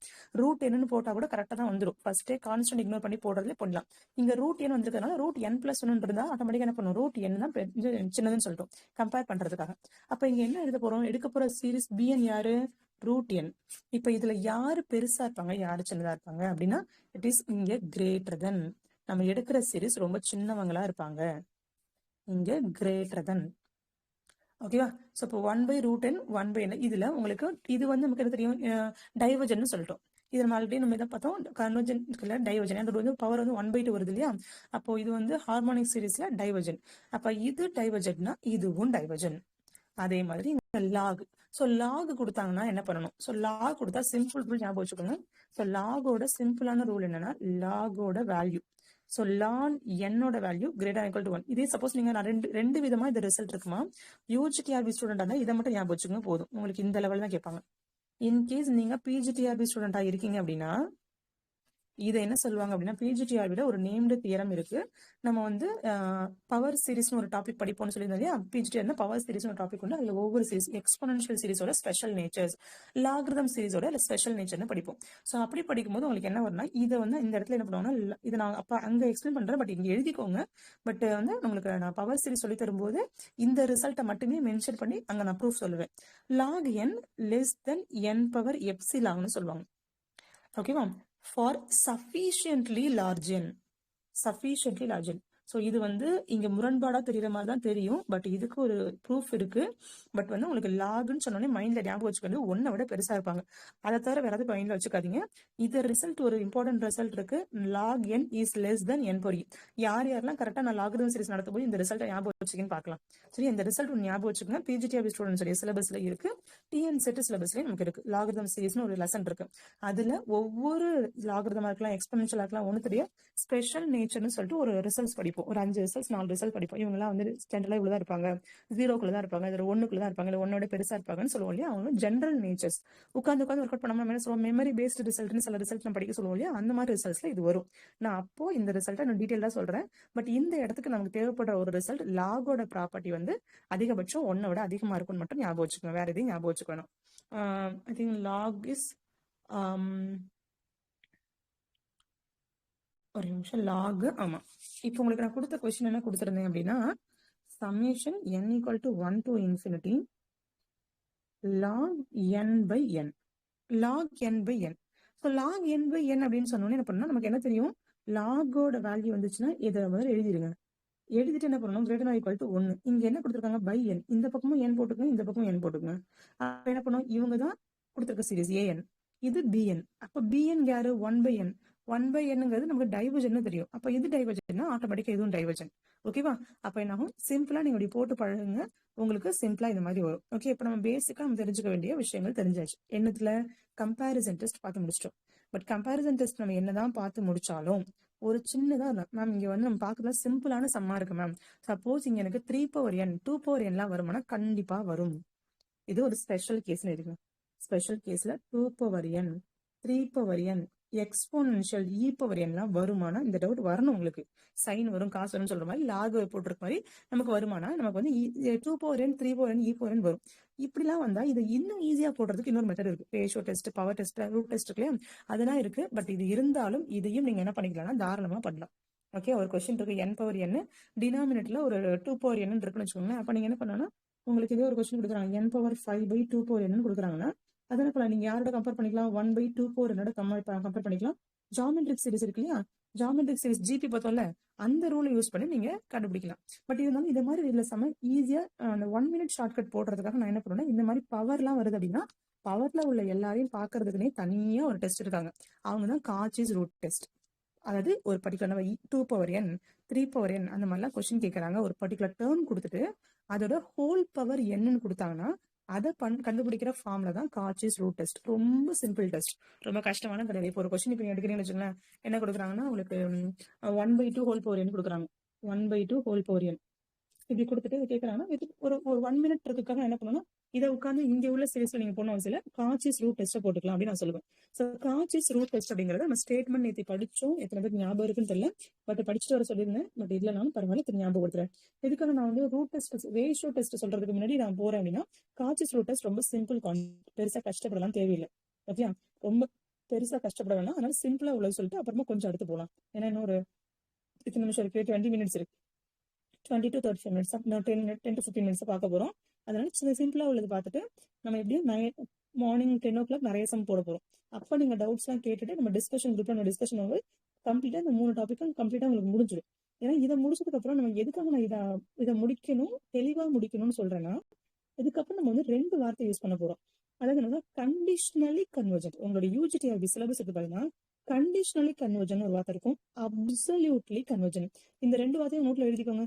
√n போட்டா கூட கரெக்டா தான் வந்துடும். ஃபர்ஸ்டே கான்ஸ்டன்ட் இக்னோர் பண்ணி போடுறதுல பண்ணலாம். இங்க √n வந்திருக்கனால √n + 1 இருந்தா ஆட்டோமேட்டிக்கா என்ன பண்ணும், √n தான் சின்னதுன்னு சொல்லிட்டோம் கம்பேர் பண்றதுக்காக. அப்ப இங்க என்ன எழுத போறோம், எடுக்க போற சீரிஸ் bn யாரு, √n. இப்ப இதுல யாரு பெருசா இருப்பாங்க, யாரு சின்னதா இருப்பாங்க அப்படின்னா இட் இஸ் இங்க கிரேட்டர் தென். நம்ம எடுக்கிற சீரிஸ் ரொம்ப சின்னவங்களா இருப்பாங்க, இங்க கிரேட்டர் தென். ஓகேவா? ஸோ இப்போ 1/√n 1/n இதுல உங்களுக்கு இது வந்து நமக்கு என்ன தெரியும், டைவர்ஜன் சொல்லிட்டோம். இது நம்ம ஆல்ரெடி நம்ம இதை பார்த்தோம், கன்வர்ஜன் டைவர்ஜன். அது வந்து பவர் வந்து 1/2 வருது இல்லையா? அப்போ இது வந்து ஹார்மோனிக் சீரிஸ்ல டைவர்ஜன். அப்ப இது டைவர்ஜன்ட்னா இதுவும் டைவர்ஜன். அதே மாதிரி லாக். ஸோ லாக் கொடுத்தாங்கன்னா என்ன பண்ணணும், ஸோ லாக் கொடுத்தா சிம்பிள் ரூல் ஞாபகம் வச்சுக்கோங்க. ஸோ லாகோட சிம்பிளான ரூல் என்னன்னா, லாகோட வேல்யூ, ஸோ லான் என்னோட வேல்யூ கிரேட்டர் ஈக்குவல் டு 1. இதே சப்போஸ் நீங்க ரெண்டு விதமா இந்த ரிசல்ட் இருக்குமா, யூஜிடிஆர்பி ஸ்டூடெண்டா இருந்தா இதை மட்டும் ஞாபகம் வச்சுக்கோங்க போதும், உங்களுக்கு இந்த லெவல் தான் கேட்பாங்க. இன்கேஸ் நீங்க பிஜிடிஆர்பி ஸ்டூடெண்டா இருக்கீங்க அப்படின்னா இதை என்ன சொல்லுவாங்க அப்படின்னா, பிஜிடிஆர்பியோட ஒரு நேம்டு தியரம் இருக்கு. நம்ம வந்து பவர் சீரிஸ்னு ஒரு டாபிக் படிப்போம்னு சொல்லியிருந்தோம் இல்லையா? பிஜிடிஆர் பவர் சீரிஸ் ஒரு டாபிக் உண்டு. அதுல ஒவ்வொரு சீரிஸ் எக்ஸ்போனன்ஷியல் சீரிஸோட ஸ்பெஷல் நேச்சர்ஸ், லாகிரிதம் சீரிஸோட ஸ்பெஷல் நேச்சர்னு படிப்போம். ஸோ அப்படி படிக்கும்போது உங்களுக்கு என்ன வரும்னா, இதை வந்து இந்த இடத்துல என்ன பண்ணுவாங்கன்னா, இதை நான் அப்ப அங்க எக்ஸ்பிளைன் பண்றேன், பட் இங்க எழுதிக்கோங்க. பட் வந்து உங்களுக்கு நான் பவர் சீரிஸ் சொல்லி தரும்போது இந்த ரிசல்ட்டை மட்டுமே மென்ஷன் பண்ணி அங்க நான் ப்ரூஃப் சொல்லுவேன். Lock n less than n⁻epsilon சொல்லுவாங்க. ஓகேவா? for sufficiently large n. So இது வந்து இங்க முரண்பாடா தெரியற மாதிரி தான் தெரியும், பட் இதுக்கு ஒரு ப்ரூஃப் இருக்கு. பட் வந்து உங்களுக்கு லாக்னு சொன்னோடனே மைண்ட்ல ஞாபகம் வச்சுக்கிறது 1 விட பெருசா இருப்பாங்க. அதை தவிர வேற எதாவது மைண்ட்ல வச்சுக்காதீங்க. இது ரிசல்ட் ஒரு இம்பார்ட்டன்ட் ரிசல்ட் இருக்கு, log n is less than n/e. யாரெல்லாம் கரெக்டா நான் லாகிரிதம் சீரிஸ் நடத்தும் போது இந்த ரிசல்ட்டை ஞாபகம் வச்சுக்கன்னு பார்க்கலாம். சரி, இந்த ரிசல்ட் ஞாபகம் வச்சுக்கோங்க. பிஜிடிஆர்பி ஸ்டூடெண்ட்ஸ் சிலபஸ்ல இருக்கு, டிஎன் செட் சிலபஸ்லயும் நமக்கு இருக்கு. லாகிரிதம் சீரிஸ்னு ஒரு லெசன் இருக்கு. அதுல ஒவ்வொரு லாகிரிதமா இருக்கலாம், எக்ஸ்பெனன்ஷியலா இருக்கலாம், ஒண்ணு தெரியும் ஸ்பெஷல் நேச்சர்னு சொல்லிட்டு ஒரு ரிசல்ட்ஸ் படிப்போம். ஒரு 5 ரிசல்ட்ஸ் 4 ரிசல்ட் படிப்போம். இவங்கலாம் வந்து ஜென்ரலா இவ்வளவுதான் இருப்பாங்க, 0க்குள்ள தான் இருப்பாங்க, இதுல 1க்குள்ள தான் இருப்பாங்க, இல்ல 1 பெருசா இருப்பாங்கன்னு சொல்லுவோம் இல்லையா? அவங்க ஜென்ரல் நேச்சர்ஸ். உட்காந்து ஒர்க் அவுட் பண்ணாம என்ன சொல்லுவோம், மெமரி பேஸ்ட் ரிசல்ட்னு சில ரிசல்ட் நம்ம படிக்க சொல்லுவோம் இல்லையா? அந்த மாதிரி ரிசல்ட்ஸ்ல இது வரும். நான் அப்போ இந்த ரிசல்ட்டை நான் டீட்டெயிலா சொல்றேன். பட் இந்த இடத்துக்கு நமக்கு தேவைப்படுற ஒரு ரிசல்ட் லாகோட ப்ராப்பர்ட்டி வந்து அதிகபட்சம் 1 விட அதிகமா இருக்கும்னு மட்டும் ஞாபகம் வச்சுக்கோங்க. வேற எதையும் ஞாபகம் வச்சுக்கணும். ஐ திங்க் லாக் இஸ் ஒரு நிமிஷம், லாக். ஆமா, இப்போ உங்களுக்கு நான் கொடுத்த கொஸ்டின் என்ன கொடுத்துருந்தேன் அப்படின்னா, summation n = 1 to infinity log n/n. log n/n. So log n/n அப்படின்னு சொன்னோன்னே என்ன பண்ணணும், நமக்கு என்ன தெரியும், லாகோட வேல்யூ வந்துச்சுன்னா இதை முதல்ல எழுதிடுங்க. எழுதிட்டு என்ன பண்ணணும், greater than or equal to 1. இங்க என்ன கொடுத்துருக்காங்க, பை n. இந்த பக்கமும் n போட்டுக்கோங்க, இந்த பக்கமும் n போட்டுக்கோங்க. அப்ப என்ன பண்ணும், இவங்க தான் கொடுத்துருக்க சீரிஸ் an, இது bn. அப்ப bn யாரு, 1/n. 1/nங்கிறது நமக்கு டைவர்ஜன் தெரியும். அப்ப இது டைவர்ஜன்னா ஆட்டோமேட்டிக்கா இதுவும் டைவர்ஜன். ஓகேவா? அப்ப என்ன ஆகும், சிம்பிளா நீங்க இப்படி போட்டு பழகுங்க, உங்களுக்கு சிம்பிளா இந்த மாதிரி வரும். ஓகே, இப்ப நம்ம பேசிக்கா நம்ம தெரிஞ்சுக்க வேண்டிய விஷயங்கள் தெரிஞ்சாச்சு. என்னத்துல, கம்பேரிசன் டெஸ்ட் பார்த்து முடிச்சிட்டோம். பட் கம்பேரிசன் டெஸ்ட் நம்ம என்னதான் பார்த்து முடிச்சாலும் ஒரு சின்னதா மேம் இங்க வந்து நம்ம பார்க்கறது சிம்பிளான சம்மா இருக்கு மேம். சப்போஸ் இங்க எனக்கு 3/n 2/n வருமானா கண்டிப்பா வரும். இது ஒரு ஸ்பெஷல் கேஸ்னு இருக்கு. ஸ்பெஷல் கேஸ்ல 2/n 3/n எக்ஸ்போனன்ஷியல் e/n வருமானா இந்த டவுட் வரணும் உங்களுக்கு. சைன் வரும், காசு வரும்னு சொல்ற மாதிரி லாக் போட்டிருக்க மாதிரி நமக்கு வருமானா நமக்கு வந்து 2/n 3/n e/n வரும். இப்படிலாம் வந்தா இது இன்னும் ஈஸியா போடுறதுக்கு இன்னொரு மெத்தட் இருக்கு. Ratio test, power test, root test இல்லையா, அதெல்லாம் இருக்கு. பட் இது இருந்தாலும் இதையும் நீங்க என்ன பண்ணிக்கலாம்னா தாராளமா பண்ணலாம். ஓகே, ஒரு கொஸ்டின் இருக்கு n/n, டினாமினேட்டர்ல ஒரு 2/n இருக்குன்னு வச்சுக்கோங்களேன். அப்ப நீங்க என்ன பண்ணலாம், உங்களுக்கு இதே ஒரு கொஸ்டின் கொடுக்குறாங்க n/5/2/n கொடுக்குறாங்கன்னா அதனால நீங்க யாரோட கம்பேர் பண்ணிக்கலாம், 1/2/n கம்பேர் பண்ணிக்கலாம். ஜாமெட்ரிக் சீரிஸ் இருக்கு இல்லையா, ஜாமெட்ரிக் சீரிஸ் ஜிபி பார்த்தோம்ல, அந்த ரூலை யூஸ் பண்ணி நீங்க கண்டுபிடிக்கலாம். பட் இருந்தாலும் இந்த மாதிரி இதுல செம ஈஸியா அந்த 1 minute ஷார்ட்கட் போடுறதுக்காக நான் என்ன பண்ணுவேன்னா, இந்த மாதிரி பவர்லாம் வருது அப்படின்னா பவர்ல உள்ள எல்லாரையும் பாக்குறதுக்குன்னே தனியா ஒரு டெஸ்ட் இருக்காங்க. அவங்கதான் காச்சிஸ் ரூட் டெஸ்ட். அதாவது ஒரு பர்டிகுலர் 2/n 3/n அந்த மாதிரிலாம் கொஸ்டின் கேட்கறாங்க. ஒரு பர்டிகுலர் டேர்ம் கொடுத்துட்டு அதோட ஹோல் பவர் என்னன்னு கொடுத்தாங்கன்னா அதை கண்டுபிடிக்கிற ஃபார்ம்ல தான் காச்சிஸ் ரூட் டெஸ்ட். ரொம்ப சிம்பிள் டெஸ்ட், ரொம்ப கஷ்டமான கிடையாது. இப்போ ஒரு கொஸ்டின் இப்போ எடுக்கிறீங்கன்னு வச்சுக்கோங்களேன், என்ன கொடுக்குறாங்கன்னா உங்களுக்கு 1/2 ஹோல் பவர் n கொடுக்குறாங்க. 1/2 ஹோல் பவர் n இப்படி கொடுத்துட்டு இதை கேட்கறாங்கன்னா ஒரு 1 மினிட் இருக்குக்காக என்ன பண்ணணும், இதை உட்காந்து இங்க உள்ள சீரிஸ்ல நீங்க போன அவசியம் காட்சிஸ் ரூட் டெஸ்ட் போட்டுக்கலாம் அப்படின்னு நான் சொல்லுவேன். ஸோ காட்சிஸ் ரூட் டெஸ்ட் அப்படிங்கறது நம்ம ஸ்டேட்மெண்ட் நேற்று படிச்சோம், எத்தனை பேருக்கு ஞாபகம் இருக்குன்னு தெரியல, பட் படிச்சுட்டு வர சொல்லியிருந்தேன். பட் இல்லைனாலும் பரவாயில்ல, திரும்ப ஞாபகம் கொடுத்துறேன். எதுக்காக நான் வந்து ரூட் டெஸ்ட் ரேஷியோ டெஸ்ட் சொல்றதுக்கு முன்னாடி நான் போறேன் அப்படின்னா, காட்சிஸ் ரூட் டெஸ்ட் ரொம்ப சிம்பிள் கான்செப்ட், பெருசா கஷ்டப்படலாம் தேவையில்லை. ஓகே, ரொம்ப பெருசா கஷ்டப்பட வேணாம். அதனால சிம்பிளா உள்ளது சொல்லிட்டு அப்புறமா கொஞ்சம் அடுத்து போகலாம். ஏன்னா இன்னொரு 10 நிமிஷம் இருக்கு, 20 மினிட்ஸ் இருக்கு, 20 to 35 மினிட்ஸ், 10 to 15 மினிட்ஸ் பார்க்க போறோம். அதனால சிம்பிளா உள்ளது பார்த்துட்டு நம்ம எப்படியும் மார்னிங் 10 o'clock நிறைய சம் போட போறோம். அப்ப நீங்க டவுட்ஸ் எல்லாம் கேட்டுட்டு நம்ம டிஸ்கஷன் குரூப்ல நம்ம டிஸ்கஷன் வந்து கம்ப்ளீட்டா இந்த 3 டாபிக்கும் கம்ப்ளீட்டா உங்களுக்கு முடிஞ்சிடும். ஏன்னா இதை முடிச்சதுக்கு அப்புறம் நம்ம எதுக்காக நான் இதை முடிக்கணும், தெளிவா முடிக்கணும்னு சொல்றேன்னா, இதுக்கப்புறம் நம்ம வந்து 2 வார்த்தை யூஸ் பண்ண போறோம். அதாவது கண்டிஷனலி கன்வர்ஜென்ட். உங்களோட யூஜிடிஆர்பி சிலபஸ் எடுத்து பாத்தீங்கன்னா கண்டிஷனலி கன்வர்ஜன் ஒரு வார்த்தை இருக்கும், அப்சல்யூட்லி கன்வர்ஜன். இந்த 2 வார்த்தையும் நோட்ல எழுதிக்கோங்க.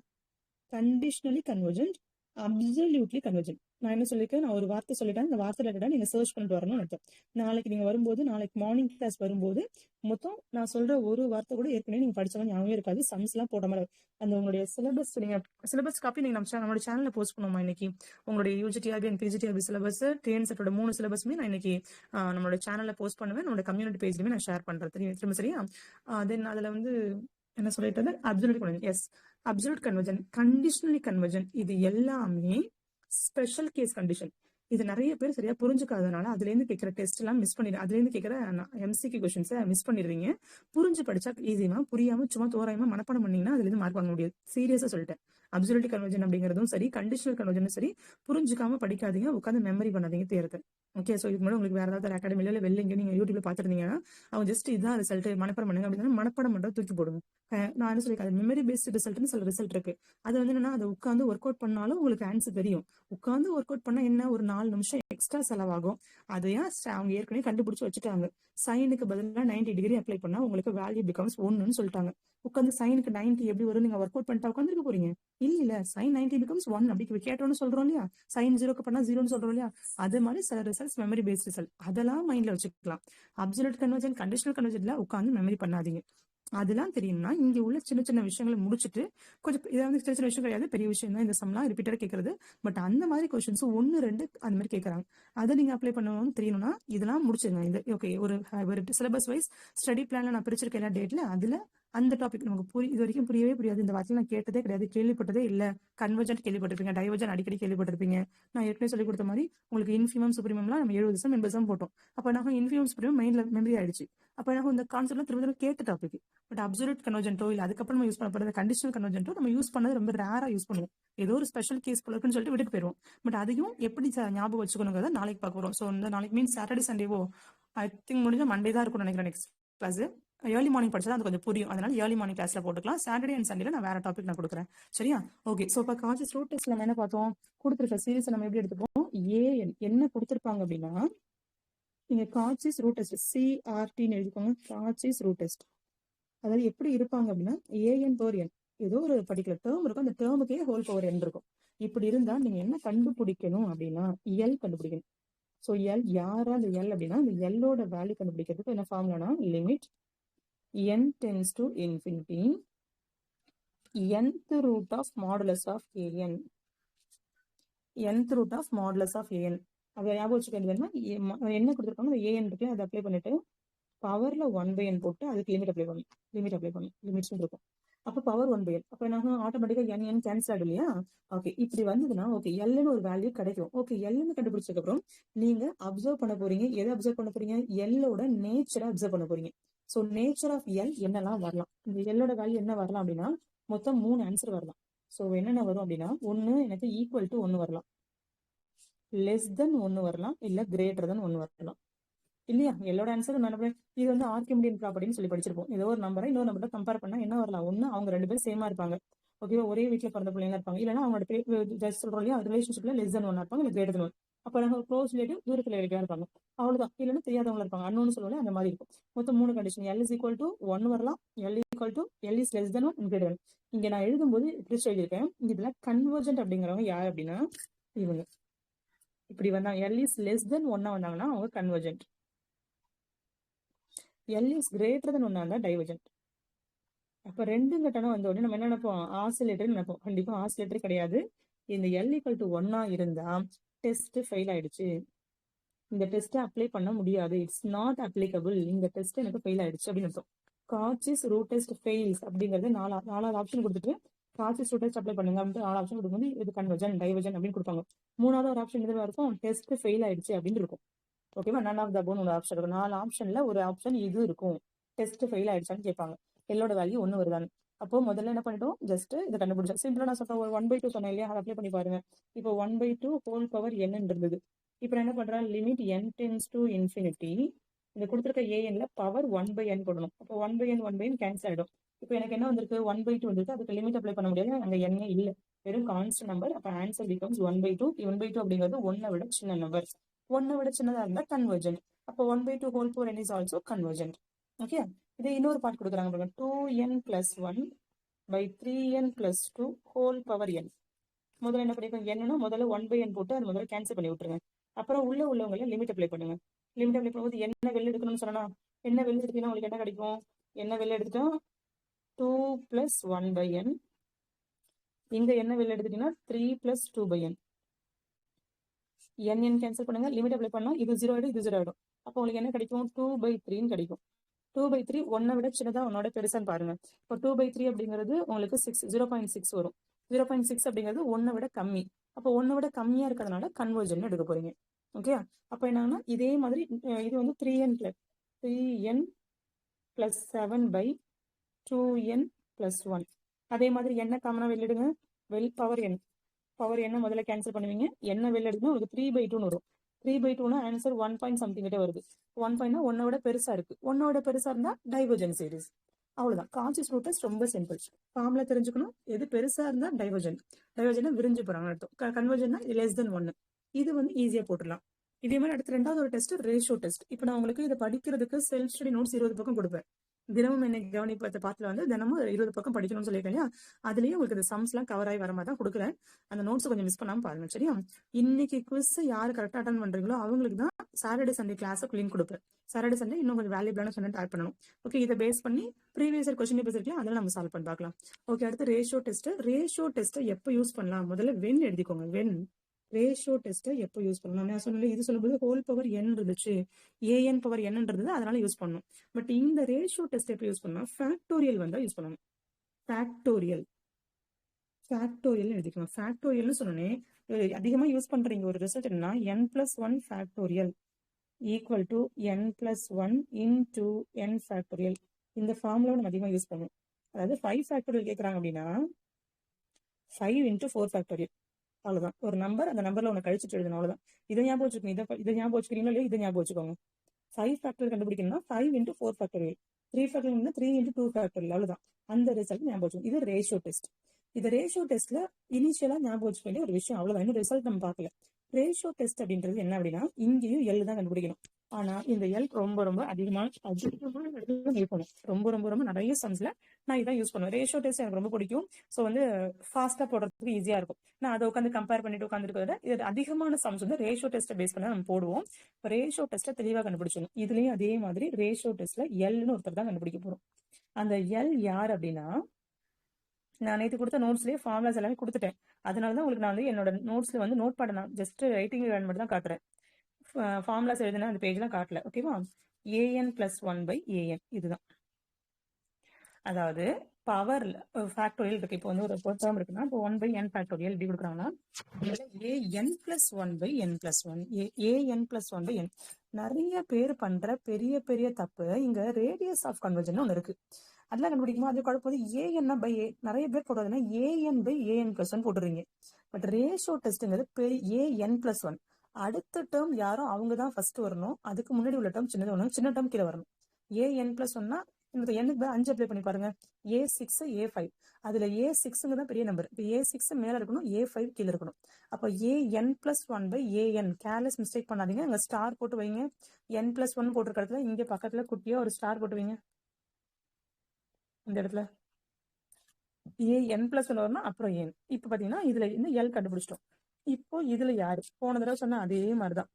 Conditionally convergent, absolutely convergent. நான் என்ன சொல்லியிருக்கேன், நான் ஒரு வார்த்தை சொல்லிட்டேன், இந்த வார்த்தை ரிலேட்டடா நீங்க சர்ச் பண்ணிட்டு வரணும்னு அர்த்தம். நாளைக்கு நீங்க வரும்போது, நாளைக்கு மார்னிங் கிளாஸ் வரும்போது மொத்தம் நான் சொல்ற ஒரு வார்த்தை கூட ஏற்கனவே நீங்க படிச்ச மாதிரி ஞாபகம் இருக்காது, சம்ஸ் எல்லாம் போட்ட மாதிரி. அந்த உங்களுடைய சிலபஸ் நீங்க சிலபஸ் காப்பி நீங்க நம்மளோட சேனல்ல போஸ்ட் பண்ணுவோமா இன்னைக்கு, உங்களுடைய யூஜிடிஆர்பி அண்ட் பிஜிடிஆர்பி சிலபஸ், டிஎன்செட்டோட 3 சிலபஸுமே நான் இன்னைக்கு நம்மளோட சேனல்ல போஸ்ட் பண்ணுவேன். நம்மளோட கம்யூனிட்டி பேஜ்லயுமே நான் ஷேர் பண்றேன், திரும்ப சரியா? தென் அதுல வந்து என்ன சொல்லிட்டு, absolute convergence, as absolute convergence, conditionally convergence, இது எல்லாமே ஸ்பெஷல் கேஸ் கண்டிஷன். இது நிறைய பேர் சரியா புரிஞ்சுக்காதனால அதுல இருந்து கேட்கிற டெஸ்ட் எல்லாம் மிஸ் பண்ணிடு, அதுல இருந்து கேட்கிற எம்சிக்யூ கொஸ்டின்ஸ் மிஸ் பண்ணிடுவீங்க. புரிஞ்சு படிச்சா ஈஸியா, புரியாம சும்மா தோராயமா மனப்பாடம் பண்ணீங்கன்னா அதுல இருந்து மார்க் வாங்க முடியாது. சீரியஸா சொல்லிட்டேன். அப்சல்யூட் கன்வர்ஜன் அப்படிங்கிறதும் சரி, கண்டிஷனல் கன்வர்ஜனும் சரி, புரிஞ்சுக்காம படிக்காதீங்க, உட்காந்து மெமரி பண்ணாதீங்க தேர்வு. ஓகே, ஸோ இதுக்கு முன்னாடி உங்களுக்கு வேற ஏதாவது அகாடமில இல்லை வெளில நீங்க யூடியூப்ல பாத்துருந்தீங்கன்னா அவங்க ஜஸ்ட் இதான் ரிசல்ட் மனப்பாடம் பண்ணுங்க அப்படின்னா மனப்பாடம் பண்றது தூக்கி போடுங்க. நான் என்ன சொல்லியிருக்கேன், மெமரி பேஸ்ட் ரிசல்ட்னு சில ரிசல்ட் இருக்கு. அது வந்து என்னன்னா, அதை உட்காந்து ஒர்க் அவுட் பண்ணாலும் உங்களுக்கு ஆன்சர் தெரியும். உட்காந்து ஒர்க் அவுட் பண்ணா என்ன, ஒரு 4 நிமிஷம் எக்ஸ்ட்ரா செலவாகும். அதையா அவங்க ஏற்கனவே கண்டுபிடிச்சு வச்சுட்டாங்க. சைனுக்கு பதிலாக 90 டிகிரி அப்ளை பண்ணா உங்களுக்கு வேல்யூ பிகம்ஸ் 1ன்னு சொல்லிட்டாங்க. உட்காந்து சைனுக்கு 90 எப்படி வரும் நீங்க ஒர்க் அவுட் பண்ணிட்டு உட்காந்துருக்க போறீங்க? இல்ல, சைன் 90 பிகம்ஸ் 1 அப்படி கேட்டோன்னு சொல்றோம் இல்லையா, சைன் 0க்கு பண்ணா 0ன்னு சொல்றோம் இல்லையா, அது மாதிரி சில ரிசல்ட்ஸ் மெமரி பேஸ்ட் ரிசல்ட், அதெல்லாம் மைண்ட்ல வச்சுக்கலாம். அப்சல்யூட் கன்வர்ஜன், கண்டிஷனல் கன்வர்ஜன்ல உட்காந்து மெமரி பண்ணாதீங்க. அதெல்லாம் தெரியும்னா இங்க உள்ள சின்ன சின்ன விஷயங்களை முடிச்சுட்டு, கொஞ்சம் இதாவது சின்ன சின்ன விஷயம் கிடையாது, பெரிய விஷயம் தான் இந்த சம்லாம் ரிப்பீட்டடா கேட்கறது. பட் அந்த மாதிரி கொஸ்டின்ஸ் 1, 2 அந்த மாதிரி கேட்கறாங்க. அதை நீங்க அப்ளை பண்ணணும்னு தெரியணும்னா இதெல்லாம் முடிச்சிருங்க. இது ஓகே, ஒரு சிலபஸ் வைஸ் ஸ்டடி பிளான்ல நான் பிரிச்சிருக்கேன் எல்லா டேட்ல, அதுல அந்த டாபிக் நமக்கு இது வரைக்கும் புரியவே புரியாது, இந்த வார்த்தை நான் கேட்டதே கிடையாது, கேள்விப்பட்டதே இல்ல. கன்வர்ஜென்ட் கேள்விப்பட்டிருப்பீங்க, டைவர்ஜன் அடிக்கடி கேள்விப்பட்டிருப்பீங்க. நான் ஏற்கனவே சொல்லி கொடுத்த மாதிரி உங்களுக்கு இன்ஃபிமம் சுப்ரீமம்லாம் நம்ம 70 சம் 80 சம் போட்டோம். அப்ப நான் இன்ஃபிமம் சுப்ரீமம் மைண்ட்ல மெமரி ஆயிடுச்சு. அப்ப எனக்கு இந்த கான்செப்ட்ல திரும்ப கேட்ட டாபிக். பட் அப்சல்யூட் கன்வர்ஜென்ட்டோ இல்ல அதுக்கப்புறம் யூஸ் பண்ண போறது கண்டிஷனல் கன்வர்ஜென்ட்டோ நம்ம யூஸ் பண்ணது ரொம்ப ரேரா யூஸ் பண்ணுவோம். ஏதோ ஒரு ஸ்பெஷல் கேஸ் போல இருக்குன்னு சொல்லிட்டு விட்டுட்டு போயிருவோம். பட் அதையும் எப்படி ஞாபகம் வச்சுக்கணுங்கிறத நாளைக்கு பார்க்க போறோம். ஸோ இந்த நாளைக்கு மீன் சாட்டர்டே சண்டேவோ ஐ திங்க் முடிஞ்ச மண்டே தான் இருக்கும்னு நினைக்கிறேன் நெக்ஸ்ட் கிளாஸ். ஏர்லி மார்னிங் படிச்சா அது கொஞ்சம் புரியும், அதனால ஏர்லி மார்னிங் கிளாஸ்ல போட்டுக்கலாம். சாட்டர்டே அண்ட் சண்டேல நான் வேற டாபிக் நான் கொடுக்குறேன், சரியா? ஓகே, ஸோ இப்போ கான்சியஸ் ரூட் டெஸ்ட்ல நம்ம என்ன பார்த்தோம், கொடுத்துருக்க சீரிஸ் நம்ம எப்படி எடுத்துப்போம், ஏஎன் என்ன கொடுத்துருப்பாங்க அப்படின்னா, நீங்க கான்சியஸ் ரூட் டெஸ்ட் சிஆர்டின்னு எழுதிக்கோங்க. கான்சியஸ் ரூட் டெஸ்ட் அதாவது எப்படி இருப்பாங்க அப்படின்னா, ஏஎன் பவர் என் ஏதோ ஒரு பர்டிகுலர் டேர்ம் இருக்கும், அந்த டேர்முக்கே ஹோல் பவர் என் இருக்கும். இப்படி இருந்தா நீங்க என்ன கண்டுபிடிக்கணும் அப்படின்னா, எல் கண்டுபிடிக்கணும். ஸோ எல் யாரா அந்த எல் அப்படின்னா, இந்த எல்லோட வேல்யூ கண்டுபிடிக்கிறதுக்கு என்ன ஃபார்முலானா, limit n tends to infinity nth root of modulus of an, nth root of modulus of an. அதை ஞாபகம் வச்சுக்க வேண்டியதுன்னா, என்ன கொடுத்துருக்காங்க அந்த ஏஎன் இருக்கு, அதை அப்ளை பண்ணிட்டு பவர்ல 1/n போட்டு அதுக்கு லிமிட் அப்ளை பண்ணணும் லிமிட்ஸ் இருக்கும். அப்போ பவர் 1/n, அப்போ என்ன ஆட்டோமேட்டிக்கா n கேன்சல் ஆகும் இல்லையா? ஓகே, இப்படி வந்ததுன்னா ஓகே எல்னு ஒரு வேல்யூ கிடைக்கும். ஓகே, எல்னு கண்டுபிடிச்சதுக்கு அப்புறம் நீங்க அப்சர்வ் பண்ண போறீங்க. எதை அப்சர்வ் பண்ண போறீங்க, எல்லோட நேச்சரை அப்சர்வ் பண்ண போறீங்க. ஸோ நேச்சர் ஆஃப் எல் என்னெல்லாம் வரலாம், இந்த எல்லோட வேல்யூ என்ன வரலாம் அப்படின்னா மொத்தம் 3 ஆன்சர் வரலாம். ஸோ என்னென்ன வரும் அப்படின்னா, 1 எனக்கு ஈக்குவல் டு 1 வரலாம், லெஸ் தென் 1 வரலாம், இல்ல கிரேட்டர் தென் 1 வரலாம் இல்லையா? எல்லோட ஆன்சர் இது வந்து ஆர்கிமிடியன் ப்ராப்பர்ட்டின்னு சொல்லி படிச்சிருப்போம். ஏதோ ஒரு நம்பரை இன்னொரு நம்பரை கம்பேர் பண்ணா என்ன வரலாம், ஒண்ணு அவங்க 2 பேரும் சேமா இருப்பாங்க, ஓகேவா, ஒரே வீட்டுல பிறந்த பிள்ளைங்க இருப்பாங்க, இல்லைன்னா அவங்களோட சொல்றோம் இல்லையா ரிலேஷன்ஷிப்ல லெஸ் தென் 1 இருப்பாங்க, இல்ல கிரேட்டர் தென் 1. அப்ப நாங்க க்ளோஸ் ரிலேட்டிவ் தூரத்துல இருக்கா இருப்பாங்க, அவ்வளவுதான். இல்லைன்னா தெரியாதவங்க இருப்பாங்க, அன்னோன்னு சொல்லுவாங்க, அந்த மாதிரி இருக்கும். மொத்தம் 3 condition, L is equal to 1 வரலாம், L is less than 1, greater. இங்க நான் எழுதும்போது இப்படி எழுதியிருக்கேன். இதுல கன்வர்ஜென்ட் அப்படிங்கிறவங்க யார் அப்படின்னா இவங்க. இப்படி வந்தாங்க, எல் இஸ் லெஸ் தென் 1 வந்தாங்கன்னா அவங்க convergent, L is greater than 1 இருந்தா டைவர்ஜென்ட். அப்ப 2 கட்டணம் வந்த உடனே நம்ம என்ன நினைப்போம்? ஆசிலேட்டர் நினைப்போம். கண்டிப்பா ஆசிலேட்டர் கிடையாது. இந்த L = 1 இருந்தா டெஸ்ட் ஃபெயில் ஆயிடுச்சு. இந்த டெஸ்ட்டை அப்ளை பண்ண முடியாது. It's not applicable. இந்த டெஸ்ட் எனக்கு ஃபெயில் ஆயிடுச்சு அப்படின்னு அர்த்தம். காட்சிஸ் ரூட் டெஸ்ட் ஃபெயில்ஸ் அப்படிங்கிறது நாலாவது ஆப்ஷன் கொடுத்துட்டு காட்சிஸ் ரூட் டெஸ்ட் அப்ளை பண்ணுங்க அப்படின்ட்டு 4 ஆப்ஷன் கொடுக்கும்போது இது கன்வர்ஜன் டைவர்ஜன் அப்படின்னு கொடுப்பாங்க. 3வது ஒரு ஆப்ஷன் எதுவாக இருக்கும்? டெஸ்ட் ஃபெயில் ஆயிடுச்சு அப்படின்னு இருக்கும். ஓகேவா? நன் ஆஃப் த அபோவ்னு ஒரு ஆப்ஷன் இருக்கும். 4 ஆப்ஷன்ல ஒரு ஆப்ஷன் இது இருக்கும். டெஸ்ட் ஃபெயில் ஆயிடுச்சான்னு கேட்பாங்க. எல்லோட வேல்யூ 1 வருதான்னு. அப்போ முதல்ல என்ன பண்ணிட்டோம்? ஜஸ்ட் இதை கண்டுபிடிச்சோம். சிம்பிளா நான் சொல்றேன், ஒரு 1/2 சொன்னேன் இல்லையா, அதை அப்ளை பண்ணி பாருங்க. இப்போ 1/2 ஹோல் பவர் n இருந்தது. இப்போ என்ன பண்றேன்? Limit n tends to infinity. இந்த கொடுத்துருக்க ஏஎன்ல பவர் 1/n போடணும். அப்போ 1/n கேன்சல் ஆயிடும். இப்போ எனக்கு என்ன வந்திருக்கு? 1/2 வந்திருக்கு. அதுக்கு லிமிட் அப்ளை பண்ண முடியாது, அங்க n இல்லை, வெறும் கான்ஸ்டன்ட் நம்பர். அப்போ ஆன்சர் பிகம்ஸ் 1/2. 1/2 அப்படிங்கிறது 1 விட சின்ன நம்பர். 1 விட சின்னதா இருந்தா கன்வர்ஜென்ட். அப்போ 1/2 whole power n is also convergent. Okay, இதே இன்னொரு பார்ட் கொடுக்குறாங்க பாருங்க. 2n + 1/3n + 2 whole power n. முதல்ல என்ன பண்ணிருக்கோம்? என்னன்னா முதல்ல 1/n போட்டு அது முதல்ல கேன்சல் பண்ணி விட்டுருங்க. அப்புறம் உள்ளவங்களை லிமிட் அப்ளை பண்ணுங்க. லிமிட் அப்ளை பண்ணும்போது என்ன வெளில எடுக்கணும்னு சொன்னா, என்ன வெளில எடுத்தீங்கன்னா உங்களுக்கு என்ன கிடைக்கும்? என்ன வெளில எடுத்துட்டா 2 + 1/n. இங்க என்ன வெளில எடுத்துட்டீங்கன்னா 3 + 2/n. n கேன்சல் பண்ணுங்க, லிமிட் அப்ளை பண்ணா இது 0 ஆயிடும், இது 0 ஆயிடும். அப்போ உங்களுக்கு என்ன கிடைக்கும்? 2/3 கிடைக்கும். 2/3 1 விட சின்னதா உன்னோட பெருசான்னு பாருங்க. இப்போ 2/3 அப்படிங்கிறது உங்களுக்கு 0.6 வரும். 0.6 அப்படிங்கிறது 1 விட கம்மி. அப்போ 1 விட கம்மியா இருக்கிறதுனால கன்வர்ஜன் எடுக்க போறீங்க. ஓகே, அப்போ என்னன்னா இதே மாதிரி இது வந்து 3n + 7/2n + 1. அதே மாதிரி என்ன காமனா வெளியிடுங்க? பவர் என்ன முதல்ல கேன்சல் பண்ணுவீங்க. என்ன வெளில எடுக்கணும்? உங்களுக்கு 3/2 வரும். 3/2 ஆன்சர் 1 பாயிண்ட் சம்திங் கிட்ட வருது. 1 பாயிண்ட்னா 1 விட பெருசா இருக்கு. 1 விட பெருசா இருந்தா டைவர்ஜன் சீரிஸ். அவ்வளவுதான். கான்சியஸ் ரூட் டெஸ்ட் ரொம்ப சிம்பிள். ஃபார்முலா தெரிஞ்சுக்கணும். எது பெருசா இருந்தா டைவர்ஜன், விரிஞ்சு போறாங்க அர்த்தம். கன்வர்ஜன்னா லெஸ் தென் 1. இது வந்து ஈஸியா போட்டுடலாம். இதே மாதிரி அடுத்த 2வது ஒரு டெஸ்ட் ரேஷியோ டெஸ்ட். இப்போ நான் உங்களுக்கு இதை படிக்கிறதுக்கு செல்ஃப் ஸ்டடி நோட்ஸ் 20 பக்கம் கொடுப்பேன். தினமும் என்னை கவனிப்பத்தை பார்த்துல வந்து தினமும் 20 பக்கம் படிக்கணும்னு சொல்லியிருக்கேன் இல்லையா, அதுலயும் உங்களுக்கு இந்த சம்ஸ் எல்லாம் கவர் ஆகி வர மாதிரி தான் கொடுக்குறேன். அந்த நோட்ஸ் கொஞ்சம் மிஸ் பண்ணாம பாருங்க, சரியா? இன்னைக்கு குவிஸ் யார் கரெக்டா அட்டன் பண்றீங்களோ அவங்களுக்கு தான் சாட்டர்டே சண்டே கிளாஸுக்கு லிங்க் கொடுப்பேன். சாட்டர்டே சண்டே இன்னும் கொஞ்சம் வேல்யூபிளான கண்டென்ட் ஆட் பண்ணணும். ஓகே, இதை பேஸ் பண்ணி ப்ரீவியஸ் கொஸ்டின் பேப்பர்ஸ் இருக்கலாம், அதெல்லாம் நம்ம சால்வ் பண்ணி பார்க்கலாம். ஓகே, அடுத்து ரேஷியோ டெஸ்ட். ரேஷியோ டெஸ்ட்டை எப்போ யூஸ் பண்ணலாம்? முதல்ல வென் எழுதிக்கோங்க. வென் ரேஷியோ டெஸ்ட்டை எப்போ யூஸ் பண்ணலாம்? நான் சொன்னேன், இது சொல்லும்போது ஹோல் பவர் n இருந்துச்சு, an பவர் n இருந்தது, அதனால யூஸ் பண்ணணும். பட் இந்த ரேஷியோ டெஸ்ட் எப்போ யூஸ் பண்ணலாம்? ஃபேக்டோரியல் வந்தா யூஸ் பண்ணணும். ஃபேக்டோரியல் எழுதிக்கணும். ஃபேக்டோரியல்னு சொன்னோன்னே அதிகமா யூஸ் பண்றீங்க ஒரு ரிசல்ட் என்னன்னா n + 1 factorial equal to n + 1 into n factorial. இந்த ஃபார்முலா நம்ம அதிகமாக யூஸ் பண்ணுவோம். அதாவது 5 ஃபேக்டோரியல் கேட்குறாங்க அப்படின்னா 5 × 4 ஃபேக்டோரியல். அவ்வளவுதான். ஒரு நம்பர், அந்த நம்பர்ல ஒன்று கழிச்சுட்டு எழுதணும், அவ்வளவுதான். இதை ஞாபகம் வச்சுக்கோங்க. இதை ஞாபகம் வச்சுக்கிறீங்களோ இல்லையா, இதை ஞாபகம் வச்சுக்கோங்க. 5 ஃபேக்டோரியல் கண்டுபிடிக்கணும்னா 5 × 4 ஃபேக்டோரியல். 3 factorial 3 × 2 factorial. அவ்வளவுதான். அந்த ரிசல்ட் ஞாபகம் வச்சுக்கோங்க. இது ரேஷியோ டெஸ்ட். இது ரேஷியோ டெஸ்ட்ல இனிஷியலா ஞாபகம் வச்சுக்க வேண்டிய ஒரு விஷயம், அவ்வளவுதான். இன்னும் ரிசல்ட் நம்ம பார்க்கல. ரேஷியோ டெஸ்ட் அப்படின்றது என்ன அப்படின்னா, இங்கேயும் எல் தான் கண்டுபிடிக்கணும். ஆனா இந்த எல் ரொம்ப ரொம்ப அதிகமான இருக்கணும். ரொம்ப நிறைய சம்ஸ்ல நான் இதான் யூஸ் பண்ணுவேன். ரேஷியோ டெஸ்ட் எனக்கு ரொம்ப பிடிக்கும். ஸோ வந்து ஃபாஸ்டா போடுறதுக்கு ஈஸியா இருக்கும். நான் அதை உட்காந்து கம்பேர் பண்ணிட்டு உட்காந்துருக்கிறத இது அதிகமான சம்ஸ் வந்து ரேஷியோ டெஸ்ட்டை பேஸ் பண்ணி நம்ம போடுவோம். ரேஷியோ டெஸ்ட்டை தெளிவாக கண்டுபிடிச்சணும். இதுலயும் அதே மாதிரி ரேஷியோ டெஸ்ட்ல எல்னு ஒருத்தர் தான் கண்டுபிடிக்க போறோம். அந்த எல் யார் அப்படின்னா, நான் நேற்று கொடுத்த நோட்ஸ்லேயே ஃபார்முலாஸ் எல்லாமே கொடுத்துட்டேன். அதனால தான் உங்களுக்கு நான் வந்து என்னோட நோட்ஸ்ல வந்து நோட் பண்ண நான் ஜஸ்ட் ரைட்டிங் மட்டும் தான் காட்டுறேன். ஃபார்முலாஸ் எழுதுனா அந்த பேஜ்லாம் காட்டல. ஓகேவா? an + 1/an இதுதான். அதாவது பவர் ஃபேக்டோரியல் இருக்கு. இப்போ வந்து ஒரு டேர்ம் இருக்குன்னா இப்போ 1/n ஃபேக்டோரியல் எப்படி கொடுக்குறாங்கன்னா an + 1/n + 1 an + 1/n. நிறைய பேர் பண்ற பெரிய பெரிய தப்பு இங்க ரேடியஸ் ஆஃப் கன்வர்ஜன் ஒன்று இருக்கு. அதெல்லாம் கண்டுபிடிக்குமா அது குழப்பது. ஏஎன்னா பை ஏ நிறைய பேர் போடுறதுன்னா an/an + 1 போட்டுறீங்க. பட் ரேஷியோ டெஸ்ட்ங்கிறது an + 1. அடுத்த டேர்ம் யாரோ அவங்க தான் ஃபர்ஸ்ட் வரணும். அதுக்கு முன்னாடி உள்ள டேர்ம் சின்னது வரணும், சின்ன டேர்ம் கீழே வரணும். an + 1னா இந்த எண்ணுக்கு 5 அப்ளை பண்ணி பாருங்க. a6 a5. அதுல a6 தான் பெரிய நம்பர். இப்போ a6 மேல இருக்கணும், a5 கீழே இருக்கணும். அப்போ an + 1/an. கேர்லெஸ் மிஸ்டேக் பண்ணாதீங்க. அங்க ஸ்டார் போட்டு வைங்க. n + 1 போட்டிருக்க இடத்துல இங்க பக்கத்துல குட்டியா ஒரு ஸ்டார் போட்டு வைங்க. இந்த இடத்துல an + 1 வரணும், அப்புறம் n. இப்போ பாத்தீங்கன்னா இதுல இருந்து l கண்டுபிடிச்சிட்டோம். இப்போ இதுல யாரு போன தடவை சொன்ன அதே மாதிரிதான்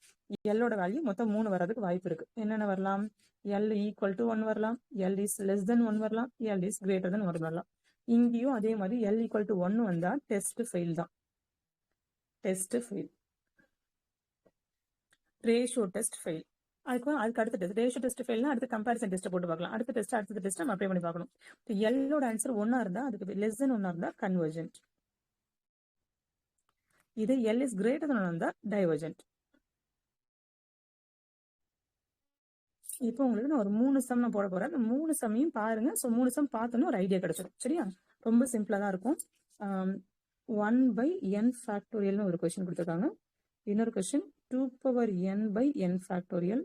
எல்லோட வேல்யூ மொத்தம் 3 வர்றதுக்கு வாய்ப்பு இருக்கு. என்னென்ன வரலாம்? எல் ஈக்குவல் டு 1 வரலாம், எல் இஸ் லெஸ் தென் 1 வரலாம், எல் இஸ் கிரேட்டர் தென் 1 வரலாம். இங்கேயும் அதே மாதிரி எல் ஈக்குவல் டு 1 வந்தா டெஸ்ட் ஃபெயில் தான். Test fail, ratio test fail. அதுக்கு அடுத்த டெஸ்ட் ரேஷியோ டெஸ்ட் ஃபெயில்னா அடுத்து கம்பேரிசன் டெஸ்ட் போட்டு பார்க்கலாம். அடுத்த டெஸ்ட் நம்ம அப்ளை பண்ணி பார்க்கணும். எல்லோட ஆன்சர் 1 இருந்தா அதுக்கு லெஸ் தென் 1 இருந்தா கன்வர்ஜென்ட். இது எல் இஸ் கிரேட்டர் தென் 1 இருந்தா டைவர்ஜென்ட். இப்போ உங்களுக்கு நான் ஒரு 3 சம் நான் போட போறேன். 3 சம்மையும் பாருங்க. ஸோ 3 சம் பார்த்தோன்னா ஒரு ஐடியா கிடைச்சிடும். சரியா? ரொம்ப சிம்பிளா தான் இருக்கும். 1/n ஃபேக்டோரியல்னு ஒரு கொஸ்டின் கொடுத்துருக்காங்க. இன்னொரு கொஸ்டின் 2/n/n ஃபேக்டோரியல்.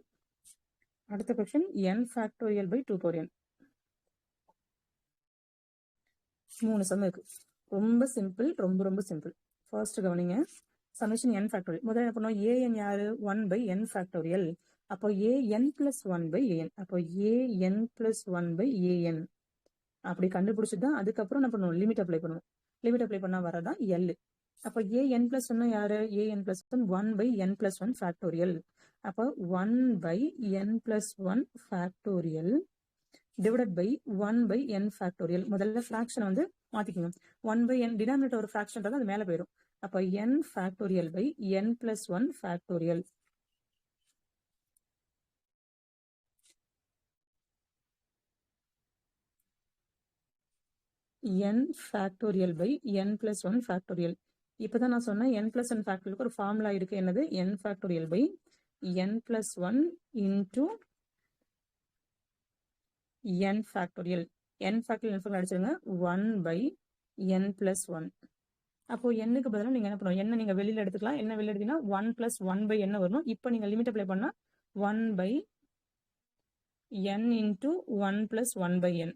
அடுத்த question n factorial by 2/n. 3 sum இருக்கு. ரொம்ப சிம்பிள், ரொம்ப ரொம்ப சிம்பிள். ஃபர்ஸ்ட் கவனிங்க. Summation n factorial. முதல்ல என்ன பண்ணுவோம்? an யாரு? 1/n factorial. அப்போ an plus 1/an. அப்போ an plus 1/an அப்படி கண்டுபிடிச்சிட்டு தான் அதுக்கப்புறம் என்ன பண்ணுவோம்? லிமிட் அப்ளை பண்ணுவோம். லிமிட் அப்ளை பண்ணா வரதான் எல். அப்போ an plus 1 யாரு? an plus 1 1/n plus 1 factorial. அப்போ 1/n plus 1 factorial divided by 1/n factorial. முதல்ல ஃபிராக்ஷன் வந்து மாத்திக்கணும். 1/n டினாமினேட்டர் ஒரு ஃபிராக்ஷன் அது மேல போயிடும். அப்போ n factorial by n plus 1 factorial. n factorial by n plus 1 factorial. இப்பதான் நான் சொன்னேன் n plus 1 ஃபேக்டோரியலுக்கு ஒரு ஃபார்முலா இருக்கு. என்னது? n factorial by n plus 1 into n factorial. n factorial அடிச்சிருங்க 1/n plus 1. அப்போ n-க்கு பதிலாக நீங்க என்ன பண்ணுவோம்? n நீங்க வெளியில எடுத்துக்கலாம். என்ன வெளியில எடுத்தீங்கன்னா 1 plus 1/n வரணும். இப்போ நீங்க லிமிட் அப்ளை பண்ணா 1/n into 1 plus 1/n.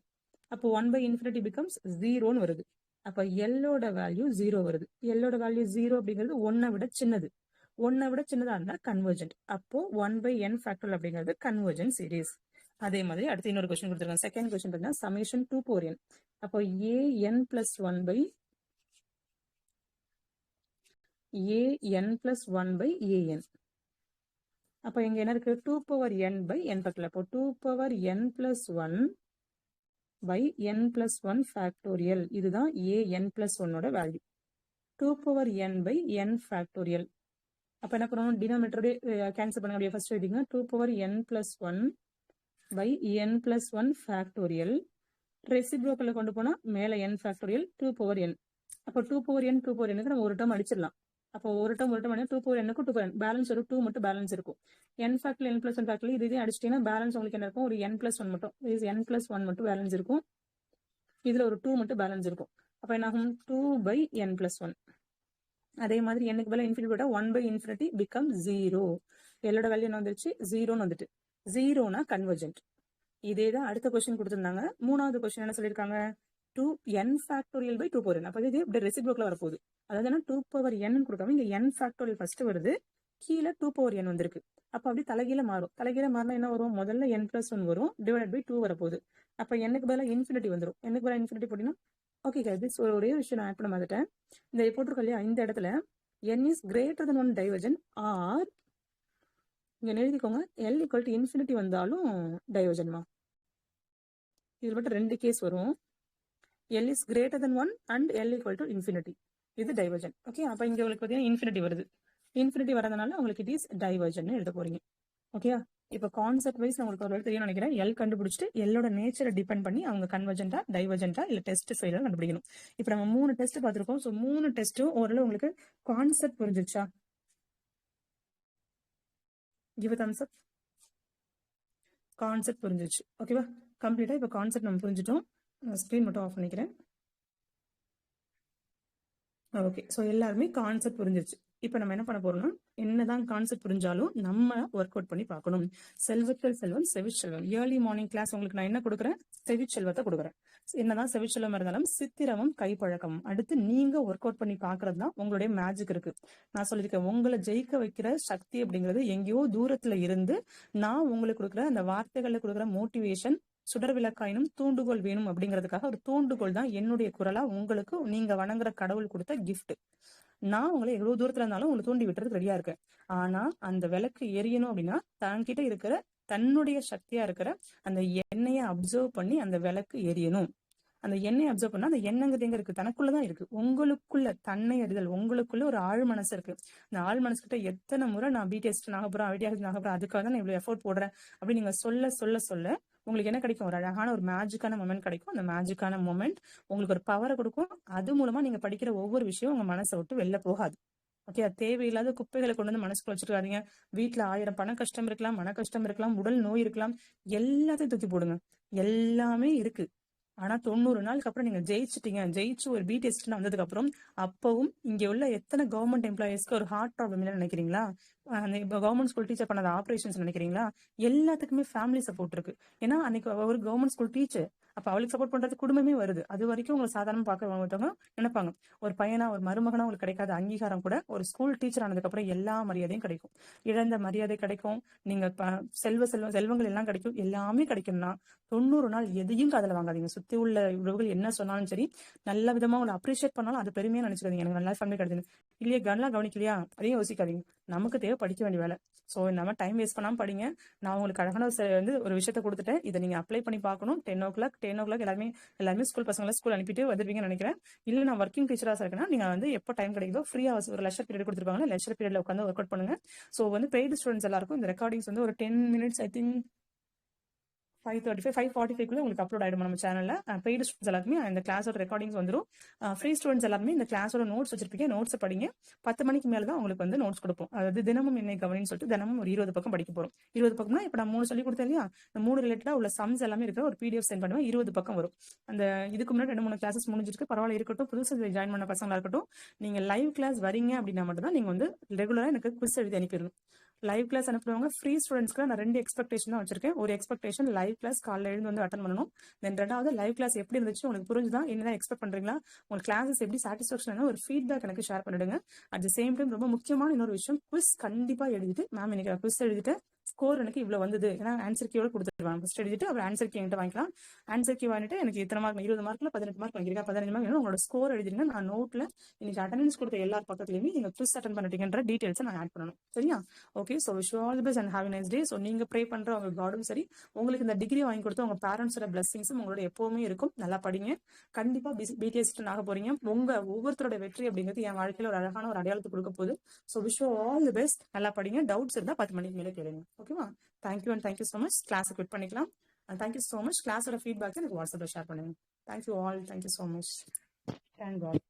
அப்போ 1/infinity becomes 0ன்னு வருது. அப்போ எல்லோட வேல்யூ 0 வருது. எல்லோட வேல்யூ 0 அப்படிங்கிறது 1 விட சின்னது. 1 விட சின்னதா இருந்தா கன்வர்ஜென்ட். அப்போ 1/n ஃபேக்டோரியல் அப்படிங்கிறது கன்வர்ஜென்ட் சீரிஸ். அதே மாதிரி அடுத்து இன்னொரு கொஸ்டின் கொடுத்துருக்காங்க. செகண்ட் கொஸ்டின் பார்த்தீங்கன்னா சமேஷன் 2/n. அப்போ an plus 1/an. அப்போ இங்க என்ன இருக்கு? 2/n/n factorial. அப்போ 2/n plus 1/n plus 1 factorial. இதுதான் an plus 1ஓட வேல்யூ. 2/n/n factorial. அப்போ என்ன பண்ணணும்? டினாமினேட்டரோட கேன்சல் பண்ண முடியும். ஃபர்ஸ்ட் எழுதிங்க 2/n plus 1/n plus 1 factorial. ரெசிப்ரோக்கல்ல கொண்டு போனா மேல n ஃபேக்டோரியல் 2/n. அப்போ 2/n நம்ம ஒரு டேர்ம் அடிச்சிடலாம். அப்போ ஒரு டேர்ம் 2/n-க்கு 2/n பேலன்ஸ் ஒரு 2 மட்டும் பேலன்ஸ் இருக்கும். n factorial n plus 1 factorial இதே அடிச்சிட்டீங்கன்னா பேலன்ஸ் உங்களுக்கு என்ன இருக்கும்? ஒரு n plus 1 மட்டும் n plus 1 மட்டும் பேலன்ஸ் இருக்கும். இதுல ஒரு 2 மட்டும் பேலன்ஸ் இருக்கும். அப்போ என்ன ஆகும்? 2/n plus 1. அதே மாதிரி n-க்கு பதிலா இன்ஃபினிட்டி போட்டா 1/infinity become 0. எல்லோட வேல்யூ என்ன வந்துருச்சு? 0ன்னு வந்துட்டு. 0னா கன்வர்ஜென்ட். இதே தான் அடுத்த கொஸ்டின் கொடுத்திருந்தாங்க. மூணாவது கொஸ்டின் என்ன சொல்லியிருக்காங்க? 2n factorial by 2/n. அப்போ இது இப்படி ரெசிப்ரோக்கலா வரப்போகுது. அதாவது 2/n கொடுக்காம இங்க n ஃபேக்டோரியல் ஃபர்ஸ்ட் வருது, கீழே 2/n வந்திருக்கு. அப்போ அப்படி தலைகீழ மாறும். தலைகீழ மாறினா என்ன வரும்? முதல்ல n plus 1 வரும், டிவைட் பை 2 வரப்போகுது. அப்போ n-க்கு பதிலாக இன்ஃபினிட்டி வந்துடும். n-க்கு பதிலாக இன்ஃபினிட்டி போட்டீங்கன்னா ஓகே கைஸ், ஒரே விஷயம் நான் ஆட் பண்ண மாட்டேன். இந்த போட்டிருக்கோம் இல்லையா, இந்த இடத்துல n is greater than 1 divergent or இங்க எழுதிக்கோங்க l equal to infinity வந்தாலும் டைவர்ஜென்ட்மா. இது மட்டும் 2 கேஸ் வரும். l is greater than 1 and l equal to infinity. இது டைவர்ஜென்ட். ஓகே, அப்போ இங்க உங்களுக்கு பார்த்தீங்கன்னா இன்ஃபினிட்டி வருது. இன்ஃபினிட்டி வரதுனால உங்களுக்கு இட் இஸ் டைவர்ஜென்ட்னு எழுத போறீங்க. ஓகே, இப்போ கான்செப்ட் வைஸ் உங்களுக்கு ஒரு தெரியும் நினைக்கிறேன். எல் கண்டுபிடிச்சிட்டு எல்லோட நேச்சரை டிபெண்ட் பண்ணி அவங்க கன்வர்ஜென்ட்டா டைவர்ஜென்ட்டா இல்ல டெஸ்ட் ஃபெயிலா கண்டுபிடிக்கணும். இப்போ நம்ம 3 டெஸ்ட் பார்த்திருக்கோம். ஸோ 3 டெஸ்ட்டும் ஓரளவு உங்களுக்கு கான்செப்ட் புரிஞ்சிருச்சா? Give thumbs up. கான்செப்ட் புரிஞ்சிருச்சு. ஓகேவா? கம்ப்ளீட்டா இப்போ கான்செப்ட் நம்ம புரிஞ்சிட்டோம். ஸ்க்ரீன் மட்டும் ஆஃப் பண்ணிக்கிறேன். ஓகே, ஸோ எல்லாருமே கான்செப்ட் புரிஞ்சிருச்சு. இப்போ நம்ம என்ன பண்ண போறோம்னா, என்னதான் கான்செப்ட் புரிஞ்சாலும் நம்ம ஒர்க் அவுட் பண்ணி பார்க்கணும். செல்வத்தில் செல்வம் செவிச்செல்வம். ஏர்லி மார்னிங் கிளாஸ் உங்களுக்கு நான் என்ன கொடுக்குறேன்? செவிச்செல்வத்தை கொடுக்குறேன். என்னதான் செவிச்செல்வம் இருந்தாலும் சித்திரமும் கைப்பழக்கம். அடுத்து நீங்க ஒர்க் அவுட் பண்ணி பார்க்கறது தான் உங்களுடைய மேஜிக் இருக்கு. நான் சொல்லியிருக்கேன், உங்களை ஜெயிக்க வைக்கிற சக்தி அப்படிங்கிறது எங்கேயோ தூரத்துல இருந்து நான் உங்களுக்கு கொடுக்குற அந்த வார்த்தைகள்ல கொடுக்குற மோட்டிவேஷன் சுடர் விளக்காயினும் தூண்டுகோல் வேணும் அப்படிங்கிறதுக்காக ஒரு தூண்டுகோல் தான் என்னுடைய குரலா உங்களுக்கு நீங்க வணங்குற கடவுள் கொடுத்த கிஃப்ட். நான் உங்களை எவ்வளவு தூரத்துல இருந்தாலும் உங்களை தூண்டி விட்டுறதுக்கு ரெடியா இருக்கேன். ஆனா அந்த விளக்கு எரியணும் அப்படின்னா தன்கிட்ட இருக்கிற தன்னுடைய சக்தியா இருக்கிற அந்த எண்ணெயை அப்சர்வ் பண்ணி அந்த விளக்கு எரியணும். அந்த எண்ணெயை அப்சர்வ் பண்ணா அந்த எண்ணங்கிறது எங்க இருக்கு? தனக்குள்ளதான் இருக்கு. உங்களுக்குள்ள தன்னை அறிதல், உங்களுக்குள்ள ஒரு ஆழ் மனசு இருக்கு. அந்த ஆழ் மனசுகிட்ட எத்தனை முறை நான் பிடிஎஸ் நாகபுரம் ஐடியாஸ் நாகபுரம் அதுக்காக தான் நான் இவ்வளவு எஃபோர்ட் போடுறேன் அப்படின்னு நீங்க சொல்ல சொல்ல சொல்ல உங்களுக்கு என்ன கிடைக்கும்? ஒரு அழகான ஒரு மேஜிக்கான மொமெண்ட் கிடைக்கும். அந்த மேஜிக்கான மொமெண்ட் உங்களுக்கு ஒரு பவரை கொடுக்கும். அது மூலமா நீங்க படிக்கிற ஒவ்வொரு விஷயம் உங்க மனசை விட்டு வெளில போகாது. ஓகே, அது தேவையில்லாத குப்பைகளை கொண்டு வந்து மனசுக்குள்ள வச்சுருக்காதீங்க. வீட்டுல 1000 பண கஷ்டம் இருக்கலாம், மன கஷ்டம் இருக்கலாம், உடல் நோய் இருக்கலாம், எல்லாத்தையும் தூக்கி போடுங்க. எல்லாமே இருக்கு. ஆனா 90 நாளுக்கு அப்புறம் நீங்க ஜெயிச்சுட்டீங்க. ஜெயிச்சு ஒரு பி டெஸ்ட் வந்ததுக்கு அப்புறம் அப்பவும் இங்க உள்ள எத்தனை கவர்மெண்ட் எம்ப்ளாயிஸ்க்கு ஒரு ஹார்ட் ப்ராப்ளம் இல்லைன்னு நினைக்கிறீங்களா? கவர்மெண்ட் ஸ்கூல் டீச்சர் பண்ணாத ஆபரேஷன்ஸ் நினைக்கிறீங்களா? எல்லாத்துக்குமே ஃபேமிலி சப்போர்ட் இருக்கு. ஏன்னா அன்னைக்கு ஒரு கவர்மெண்ட் ஸ்கூல் டீச்சர், அப்ப அவளுக்கு சப்போர்ட் பண்றது குடும்பமே வருது. அது வரைக்கும் உங்களை சாதாரணமா பாக்குறவங்க நினைப்பாங்க, ஒரு பையனா ஒரு மருமகனா உங்களுக்கு கிடைக்காத அங்கீகாரம் கூட ஒரு ஸ்கூல் டீச்சர் ஆனதுக்கு அப்புறம் எல்லா மரியாதையும் கிடைக்கும். இழந்த மரியாதை கிடைக்கும். நீங்க செல்வங்கள் எல்லாம் கிடைக்கும். எல்லாமே கிடைக்கும்னா 90 நாள் எதையும் காதல வாங்காதீங்க. சுத்தி உள்ள உறவுகள் என்ன சொன்னாலும் சரி, நல்ல விதமா உங்களை அப்ரிஷியேட் பண்ணாலும் அது பெருமையா நினைச்சுக்காதீங்க. எனக்கு நல்லா ஃபேமிலி கிடைச்சது இல்லையே, நல்லா கவனிக்கலையா, அதையும் யோசிக்காதீங்க. நமக்கு தேவை படிக்க வேண்டிய வேலை. ஸோ நம்ம டைம் வேஸ்ட் பண்ணாம படிங்க. நான் உங்களுக்கு அழகான ஒரு விஷயத்த கொடுத்துட்டேன். இதை நீங்க அப்ளை பண்ணி பார்க்கணும். 10 o'clock எல்லாருமே ஸ்கூல் பசங்களை ஸ்கூல் அனுப்பிட்டு வந்துருவீங்கன்னு நினைக்கிறேன். இல்ல நான் ஒர்க்கிங் டீச்சரா இருக்கேன்னா நீங்க எப்போ டைம் கிடைக்குதோ ஃப்ரீயா ஒரு லெக்சர் பீரியட் கொடுத்துருப்பாங்க. லெக்சர் பீரியட்ல உட்காந்து ஒர்க் அவுட் பண்ணுங்க. ஸோ பெய்டு ஸ்டூடெண்ட்ஸ் எல்லாருக்கும் இந்த ரெக்கார்டிங்ஸ் ஒரு 10 minutes ஐ திங்க் 5:35 5:45 உங்களுக்கு அப்லோட் ஆயிடும் நம்ம சேனல்ல. பெய்டு ஸ்டூடெண்ட்ஸ் எல்லாருமே இந்த கிளாஸோட ரெக்கார்டிங்ஸ் வந்துடும். ஃப்ரீ ஸ்டூடெண்ட்ஸ் எல்லாருமே இந்த கிளாஸோட நோட்ஸ் வச்சிருப்பீங்க. நோட்ஸ் படிங்க. 10 மணிக்கு மேல தான் உங்களுக்கு நோட்ஸ் கொடுப்போம். அதாவது தினமும் என்னை கவனின்னு சொல்லிட்டு தினமும் ஒரு 20 பக்கம் படிக்க போறோம். 20 பக்கம்னா இப்ப நான் 3 சொல்லி கொடுத்தேன் இல்லையா, இந்த 3 ரிலேட்டடா உள்ள சம்ஸ் எல்லாமே இருக்கிற ஒரு PDF சென்ட் பண்ணுவேன். 20 பக்கம் வரும். அந்த இதுக்கு முன்னாடி 2-3 கிளாஸஸ் முடிஞ்சிருக்கு. பரவாயில்ல இருக்கட்டும். புதுசு ஜாயின் பண்ண பசங்களா இருக்கட்டும், நீங்க லைவ் கிளாஸ் வரீங்க அப்படின்னா மட்டும் தான் நீங்க ரெகுலரா எனக்கு குவிஸ் எழுதி அனுப்பிடணும். லைவ் கிளாஸ் அனுப்புறவங்க ஃப்ரீ ஸ்டூடெண்ட்ஸ்க்கு நான் 2 எக்ஸ்பெக்டேஷன் தான் வச்சிருக்கேன். ஒரு எக்ஸ்பெக்டேஷன் லைவ் கிளாஸ் காலைல எழுந்து அட்டன் பண்ணணும். தென் 2வது லைவ் கிளாஸ் எப்படி இருந்துச்சு உங்களுக்கு புரிஞ்சுதான், என்னதான் எக்ஸ்பெக்ட் பண்றீங்களா, உங்களுக்கு கிளாஸஸ் எப்படி சாட்டிஸ்பாக்சன் ஒரு ஃபீட்பேக் எனக்கு ஷேர் பண்ணிடுங்க. அட் த சேம் டைம் ரொம்ப முக்கியமான இன்னொரு விஷயம், குவிஸ் கண்டிப்பா எழுதிட்டு மேம் இன்னைக்கு குவிஸ் எழுதிட்டு ஸ்கோர் எனக்கு இவ்வளவு வந்தது, ஏன்னா ஆன்சர் கீயோட கொடுத்துருவாங்க. ஃபர்ஸ்ட் எழுதிட்டு அப்புறம் ஆன்சர் கீ என்கிட்ட வாங்கிக்கலாம். ஆன்சர் கீ வாங்கிட்டு எனக்கு இத்தனை மார்க் 20 மார்க்ல 18 மார்க் வாங்கிருக்கா, 15 மார்க் உங்களோட ஸ்கோர் எழுதிருங்க. நான் நோட்ல இன்னைக்கு அட்டெண்டன்ஸ் கொடுத்த எல்லார் பக்கத்துலயுமே நீங்க குவிஸ் அட்டன் பண்ணிட்டீங்கன்ற டீடைல்ஸ் நான் ஆட் பண்ணணும். சரியா? Okay, so wish all the best and have a nice day. So நீங்க ப்ரே பண்ற உங்க காடும் சரி, உங்களுக்கு இந்த டிகிரி வாங்கி கொடுத்த உங்க பேரண்ட்ஸோட பிளஸிங்ஸும் உங்களோட எப்பவுமே இருக்கும். நல்லா படிங்க. கண்டிப்பா பிடிஎஸ் ஆக போறீங்க. உங்க ஒவ்வொருத்தரோட வெற்றி அப்படிங்கிறது என் வாழ்க்கையில ஒரு அழகான ஒரு அடையாளத்தை கொடுக்க போகுது. So wish all the best. நல்லா படிங்க. டவுட்ஸ் இருந்தா 10 மணிக்கு மேலே கேளுங்க. ஓகேவா? Thank you and thank you so much. Class quit பண்ணிக்கலாம். And thank you so much. கிளாஸோட ஃபீட்பேக் எனக்கு வாட்ஸ்அப்ல ஷேர் பண்ணுங்க. Thank you all. Thank you so much. Thank God.